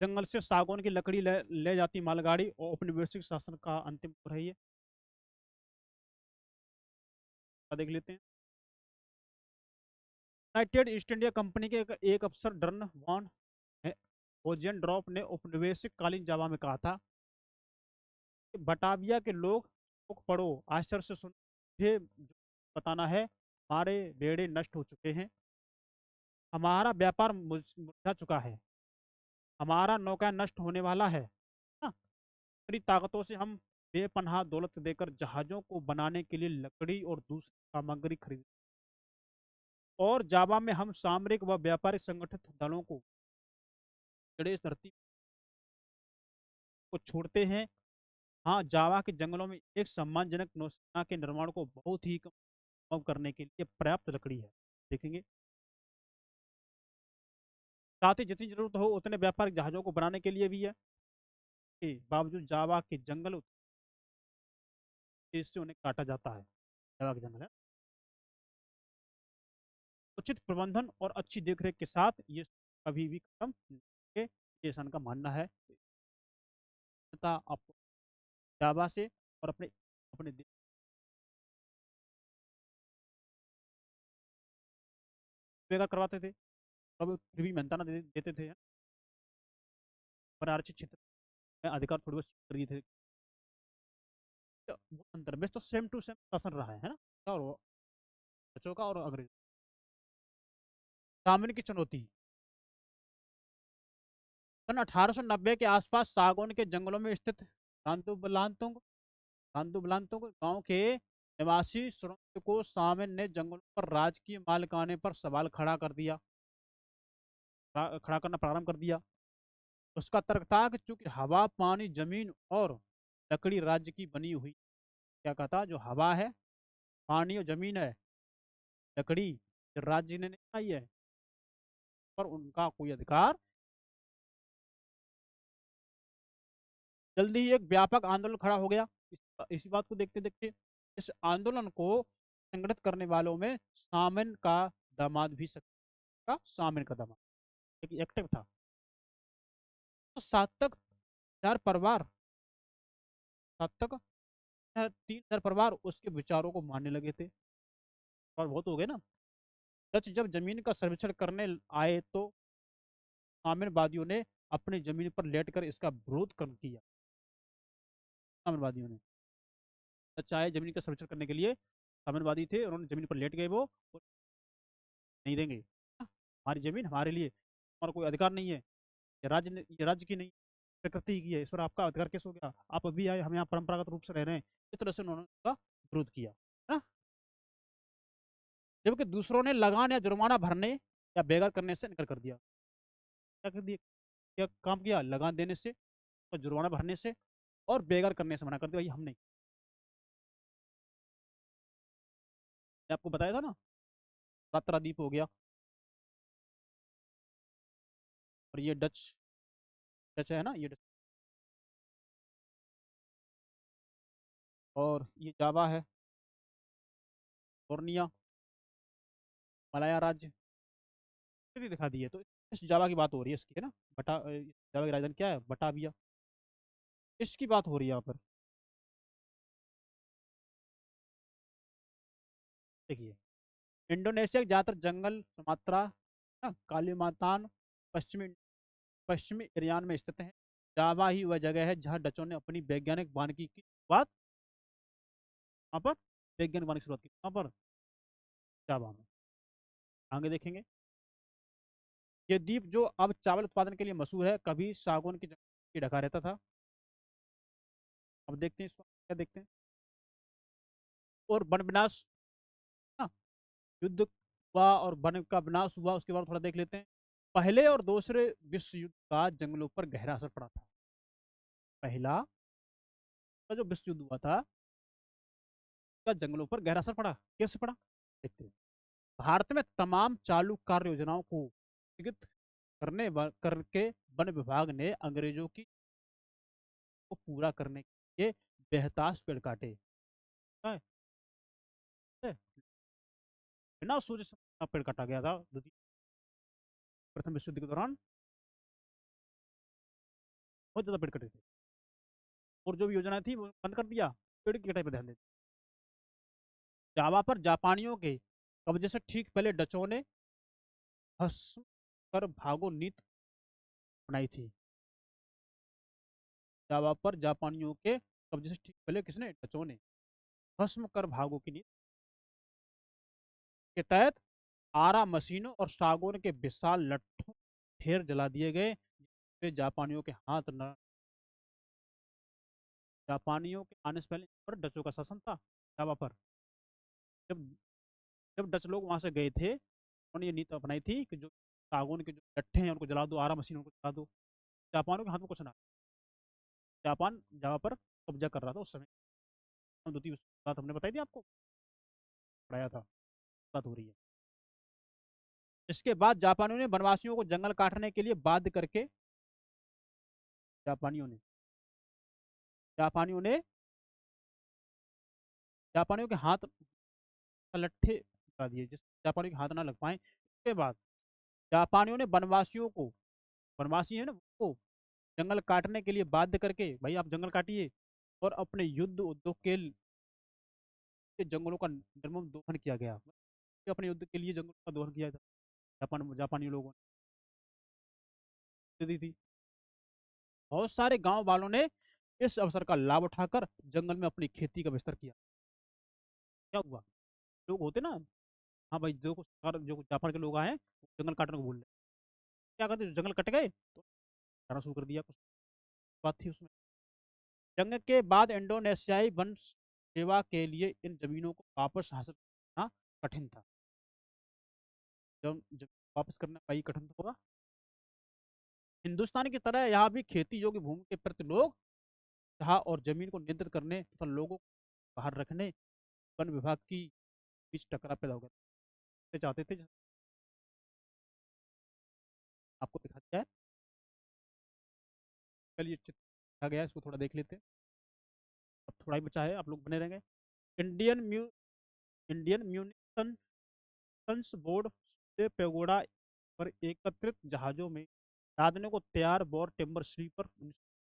जंगल से सागौन की लकड़ी ले जाती मालगाड़ी और औपनिवेशिक शासन का अंतिम है ये, देख लेते हैं। यूनाइटेड ईस्ट इंडिया कंपनी के एक अफसर डर्न वॉन होजेनड्रॉप ने औपनिवेशिक कालीन जावा में कहा था कि बटाविया के लोग पढ़ो, आश्चर्य से सुन, मुझे बताना है, हमारे बेड़े नष्ट हो चुके हैं, हमारा व्यापार मुरझा चुका है, हमारा नौका नष्ट होने वाला है ना। दूसरी ताकतों से हम बेपनाह दौलत देकर जहाजों को बनाने के लिए लकड़ी और दूसरी सामग्री खरीद, और जावा में हम सामरिक व व्यापारिक संगठित दलों को जड़े इस धरती को छोड़ते हैं, हाँ, जावा के जंगलों में एक सम्मानजनक नौसेना के निर्माण को बहुत ही कम करने के लिए पर्याप्त लकड़ी है। देखेंगे, साथ ही जितनी जरूरत हो उतने व्यापारिक जहाजों को बनाने के लिए भी है। के बावजूद जावा के जंगल तेज से उन्हें काटा जाता है। जावा के जंगल है, उचित प्रबंधन और अच्छी देखरेख के साथ ये कभी भी खत्म नहीं होंगे, ये सन का मानना है। तथा आपको जावा से और अपने अपने देश बेकार करवाते थे, तब फिर भी मेहनताना देते थे और आरक्षित क्षेत्र में अधिकार थोड़ी बहुत खरीद थे। तो वो अंतर बेस तो सेम टू सेम शासन रहा है ना। और वो बच्चों का और अंग्रेज सामने की चुनौती, सन 1890 के आसपास सागौन के जंगलों में स्थित कांतुबलांतों गांव के निवासी सुरंग को सामन ने जंगलों पर राजकीय मालिकाने पर सवाल खड़ा करना प्रारंभ कर दिया। उसका तर्क था कि चूंकि हवा, पानी, जमीन और लकड़ी राज्य की बनी हुई, क्या कहता, जो हवा है, पानी और जमीन है, लकड़ी राज्य ने नहीं बनाई है, पर उनका कोई अधिकार। जल्दी ही एक व्यापक आंदोलन खड़ा हो गया इसी बात को देखते देखते। इस आंदोलन को संगठित करने वालों में सामन का दामाद भी सकता, सामन का दामाद एक एक्टिव था। तो सात तक 3,000 परिवार उसके विचारों को मानने लगे थे। और बहुत हो गए ना। डच जब जमीन का सर्वेक्षण करने आए तो साम्यवादियों ने अपनी जमीन पर लेटकर इसका विरोध कर किया। साम्यवादियों ने चाहे जमीन का सर्वेक्षण करने के लिए, साम्यवादी थे, उन्होंने जमीन पर लेट गए वो, नहीं देंगे हमारी जमीन हमारे लिए, हमारा कोई अधिकार नहीं है, ये राज्य की नहीं, प्रकृति की है, इस पर आपका अधिकार कैसे हो गया, आप अभी आए, हम यहाँ परंपरागत रूप से रह रहे हैं। इस तरह से उन्होंने उसका विरोध किया, है ना। जबकि दूसरों ने लगान या जुर्माना भरने या बेघर करने से इनकार कर दिया। क्या कर दिया, क्या काम किया, लगान देने से और जुर्माना भरने से और बेघर करने से मना कर दिया, भाई हम नहीं। आपको बताया था ना, रात्रादीप हो गया, और ये डच डच है ना, ये डच, और ये जावा है, बोर्निया, मलाया राज्य, स्थिति दिखा दी है। तो इस जावा की बात हो रही है इसकी, है ना। जावा की राजधानी क्या है, बटाविया, इसकी बात हो रही है यहाँ पर। देखिए, इंडोनेशिया के ज्यादातर जंगल सुमात्रा, कालीमातान, पश्चिमी पश्चिमी ईरान में स्थित है। जावा ही वह जगह है जहाँ डचों ने अपनी वैज्ञानिक वानिकी की शुरुआत, वहाँ पर वैज्ञानिक वानिकी की शुरुआत की, वहाँ पर जावा में। आगे देखेंगे, ये द्वीप जो अब चावल उत्पादन के लिए मशहूर है, कभी सागौन की जंगल की ढका रहता था। अब देखते हैं इसको, क्या देखते हैं। और वन विनाश, हाँ, युद्ध हुआ और वन का विनाश हुआ, उसके बाद थोड़ा देख लेते हैं। पहले और दूसरे विश्व युद्ध का जंगलों पर गहरा असर पड़ा था। पहला का जो विश्व युद्ध हुआ था, का जंगलों पर गहरा असर पड़ा, कैसे पड़ा देखते हैं। भारत में तमाम चालू कार्य योजनाओं को स्थगित करके वन विभाग ने अंग्रेजों की को पूरा करने के लिए बेहताश पेड़ काटे। है? बिना सोचे समझे पेड़ काटा गया था प्रथम विश्व युद्ध के दौरान, बहुत ज्यादा पेड़ कटे थे। और जो भी योजनाएं थी वो बंद कर दिया, पेड़ की कटाई पर ध्यान देते। जावा पर जापानियों के कब्जे से ठीक पहले डचों ने भस्म कर भागो नीति बनाई थी। जावा पर जापानियों के कब्जे से ठीक पहले किसने, डचों ने भस्म कर भागो की नीति के तहत आरा मशीनों और सागौन के विशाल लट्ठों ढेर जला दिए गए, जिसमें जापानियों के हाथ न, जापानियों के आने से पहले पर डचों का शासन था जावा पर। जब जब डच लोग वहां से गए थे, उन्होंने ये नीति अपनाई थी कि जो सागौन के जो लट्ठे हैं उनको जला दो, आरा मशीनों को जला दो, जापानियों के हाथ में कुछ ना, जापान जावा पर कब्जा कर रहा था उस समय। द्वितीय विश्व युद्ध बात हमने बताई थी आपको, पढ़ाया था, बात हो रही है। इसके बाद जापानियों ने वनवासियों को जंगल काटने के लिए बाध्य करके, जापानियों ने जापानियों ने जापानियों के हाथ लट्ठे लगा दिए, जिस जापानियों के हाथ ना लग पाए। उसके बाद जापानियों ने वनवासियों को, वनवासी है ना, वो जंगल काटने के लिए बाध्य करके, भाई आप जंगल काटिए, और अपने युद्ध उद्योग के जंगलों का निर्मम दोहन किया गया। अपने युद्ध के लिए जंगलों का दोहन किया था जापानी लोगों ने दी थी। बहुत सारे गांव वालों ने इस अवसर का लाभ उठाकर जंगल में अपनी खेती का विस्तार किया। क्या हुआ, लोग होते ना, हाँ भाई, जो जापान के लोग आए जंगल काटने को बोल रहे, क्या करते, जंगल कट गए तो काटना शुरू कर दिया। कुछ बात थी उसमें। जंग के बाद इंडोनेशियाई वन सेवा के लिए इन जमीनों को वापस हासिल करना कठिन था। जब वापस करना भाई कठिन तो होगा। हिंदुस्तान की तरह यहाँ भी खेती योग्य भूमि के प्रति लोग चाह और जमीन को नियंत्रित करने तथा लोगों को बाहर रखने वन विभाग की बीच टकराव पैदा हो गया। चाहते थे, आपको दिखा दिया है, चलिए चित्र दिखा गया है, इसको थोड़ा देख लेते हैं। अब थोड़ा ही बचा है, आप लोग बने रहेंगे। इंडियन म्यूनिशंस बोर्ड से पेगोडा पर एकत्रित जहाजों में लादने को तैयार बोर टिम्बर स्लीपर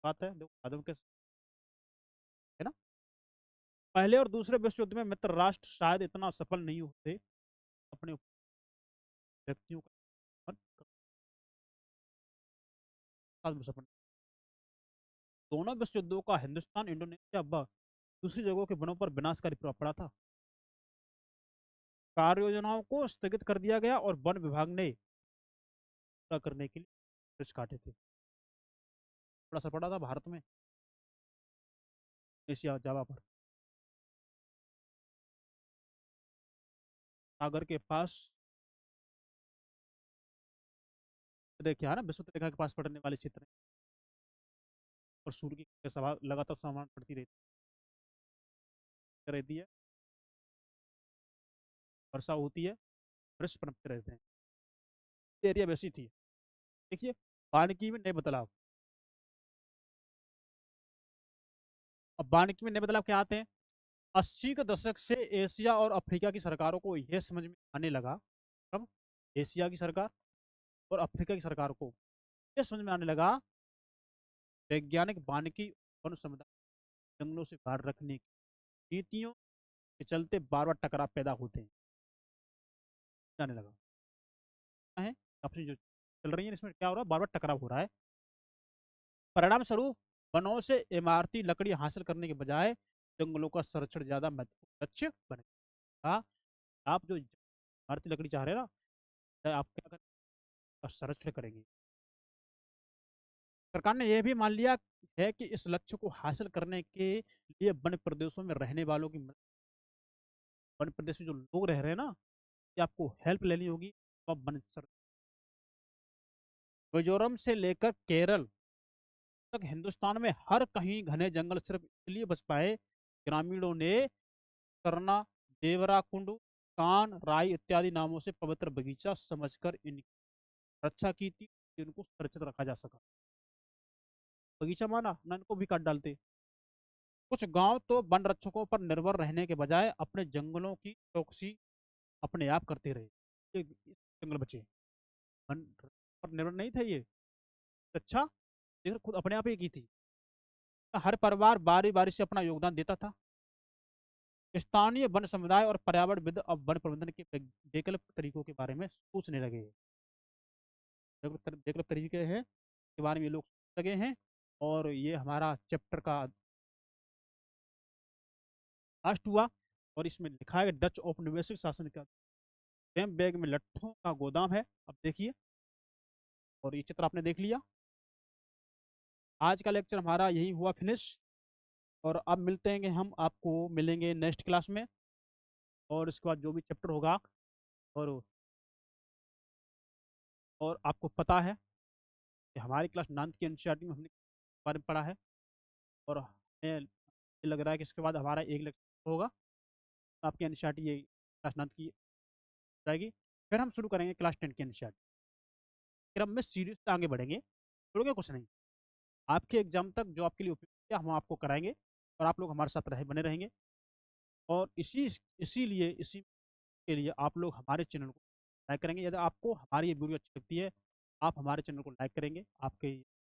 बात है, देखो आदम के, है ना। पहले और दूसरे विश्व युद्ध में मित्र राष्ट्र शायद इतना सफल नहीं होते अपने व्यक्तियों का सफल। दोनों विश्व युद्धों का हिंदुस्तान, इंडोनेशिया व दूसरी जगहों के वनों पर विनाशकारी प्रभाव पड़ा था। कार्य योजनाओं को स्थगित कर दिया गया और वन विभाग ने पूरा करने के लिए वृक्ष काटे थे। थोड़ा सा पड़ा था भारत में, एशिया जावा पर, सागर के पास, देखिए है ना, विश्व रेखा के पास पड़ने वाले क्षेत्र और सूर्य की सभा लगातार समान पड़ती रहती है, वर्षा होती है, वृक्ष पनपते रहते हैं। एरिया वैसी थी। देखिए वानिकी में नए बदलाव, अब वानिकी में नए बदलाव क्या आते हैं। 80 के दशक से एशिया और अफ्रीका की सरकारों को यह समझ में आने लगा, कब, एशिया की सरकार और अफ्रीका की सरकार को यह समझ में आने लगा, वैज्ञानिक वानिकी वन समुदाय जंगलों से बाहर रखने की नीतियों के चलते बार बार टकराव पैदा होते हैं, जाने लगा है। अपनी जो चल रही है इसमें क्या हो रहा है, बार बार टकराव हो रहा है। परिणाम स्वरूप वनों से इमारती लकड़ी हासिल करने के बजाय जंगलों का संरक्षण ज्यादा महत्वपूर्ण लक्ष्य बनेगा। आप जो इमारती लकड़ी चाह रहे हैं ना, आप क्या करें, संरक्षण करेंगे। सरकार ने यह भी मान लिया है कि इस लक्ष्य को हासिल करने के लिए वन प्रदेशों में रहने वालों की, वन प्रदेश में जो लोग रह रहे हैं ना, कि आपको हेल्प लेनी होगी, तो आप वन मिजोरम से लेकर केरल तक हिंदुस्तान में हर कहीं घने जंगल सिर्फ इसलिए बच पाए, ग्रामीणों ने सरना, देवरा कुंड, कान, राई इत्यादि नामों से पवित्र बगीचा समझकर इनकी रक्षा की थी, इनको सुरक्षित रखा जा सका। बगीचा माना ना, इनको भी काट डालते। कुछ गांव तो वन रक्षकों पर निर्भर रहने के बजाय अपने जंगलों की चौकसी अपने आप करते रहे, ये जंगल बचे, वन पर निर्भर नहीं थे ये। अच्छा, लेकिन खुद अपने आप ही की थी। हर परिवार बारी बारी से अपना योगदान देता था। स्थानीय वन समुदाय और पर्यावरणविद अब वन प्रबंधन के वैकल्पिक तरीकों के बारे में सोचने लगे हैं। वैकल्पिक तरीके हैं के बारे में ये लोग सोच लगे हैं। और ये हमारा चैप्टर का लास्ट हुआ, और इसमें लिखा है डच औपनिवेशिक शासन का बैग में लट्ठों का गोदाम है। अब देखिए, और ये चित्र आपने देख लिया। आज का लेक्चर हमारा यही हुआ फिनिश, और अब मिलते हैं, हम आपको मिलेंगे नेक्स्ट क्लास में, और इसके बाद जो भी चैप्टर होगा, और आपको पता है कि हमारी क्लास 9th की एनसीईआरटी में हमने बारे में पढ़ा है, और हमें मुझे लग रहा है कि इसके बाद हमारा एक लेक्चर होगा, आपकी एनसीईआरटी ये क्लास 9 की जाएगी। फिर हम शुरू करेंगे क्लास 10 की एनसीईआरटी। फिर हम सीरीज से आगे बढ़ेंगे, छोड़ोगे कुछ नहीं। आपके एग्जाम तक जो आपके लिए उपयुक्त है हम आपको कराएंगे, और आप लोग हमारे साथ बने रहेंगे। और इसी के लिए आप लोग हमारे चैनल को लाइक करेंगे। यदि आपको हमारी ये वीडियो अच्छी लगती है, आप हमारे चैनल को लाइक करेंगे। आपके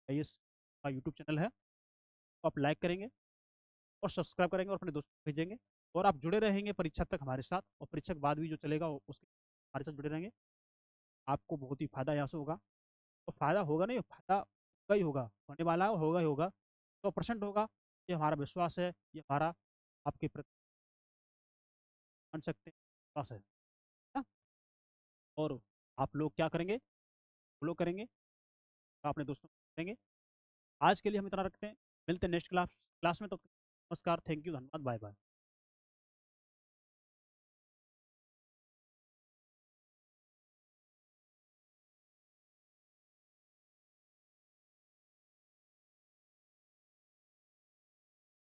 ये का यूट्यूब चैनल है, तो आप लाइक करेंगे और सब्सक्राइब करेंगे और अपने दोस्तों को भेजेंगे। और आप जुड़े रहेंगे परीक्षा तक हमारे साथ, और परीक्षा के बाद भी जो चलेगा उसके हमारे साथ जुड़े रहेंगे। आपको बहुत ही फायदा यहाँ से होगा। तो फायदा होगा नहीं, फायदा होगा ही होगा, होने वाला है, होगा ही होगा, 100% होगा। ये हमारा विश्वास है, ये हमारा आपके प्रति मान सकते हैं विश्वास है ना? और आप लोग क्या करेंगे, फॉलो करेंगे, तो अपने दोस्तों को करेंगे। आज के लिए हम इतना रखते हैं, मिलते हैं नेक्स्ट क्लास में। तो नमस्कार, थैंक यू, धन्यवाद, बाय बाय।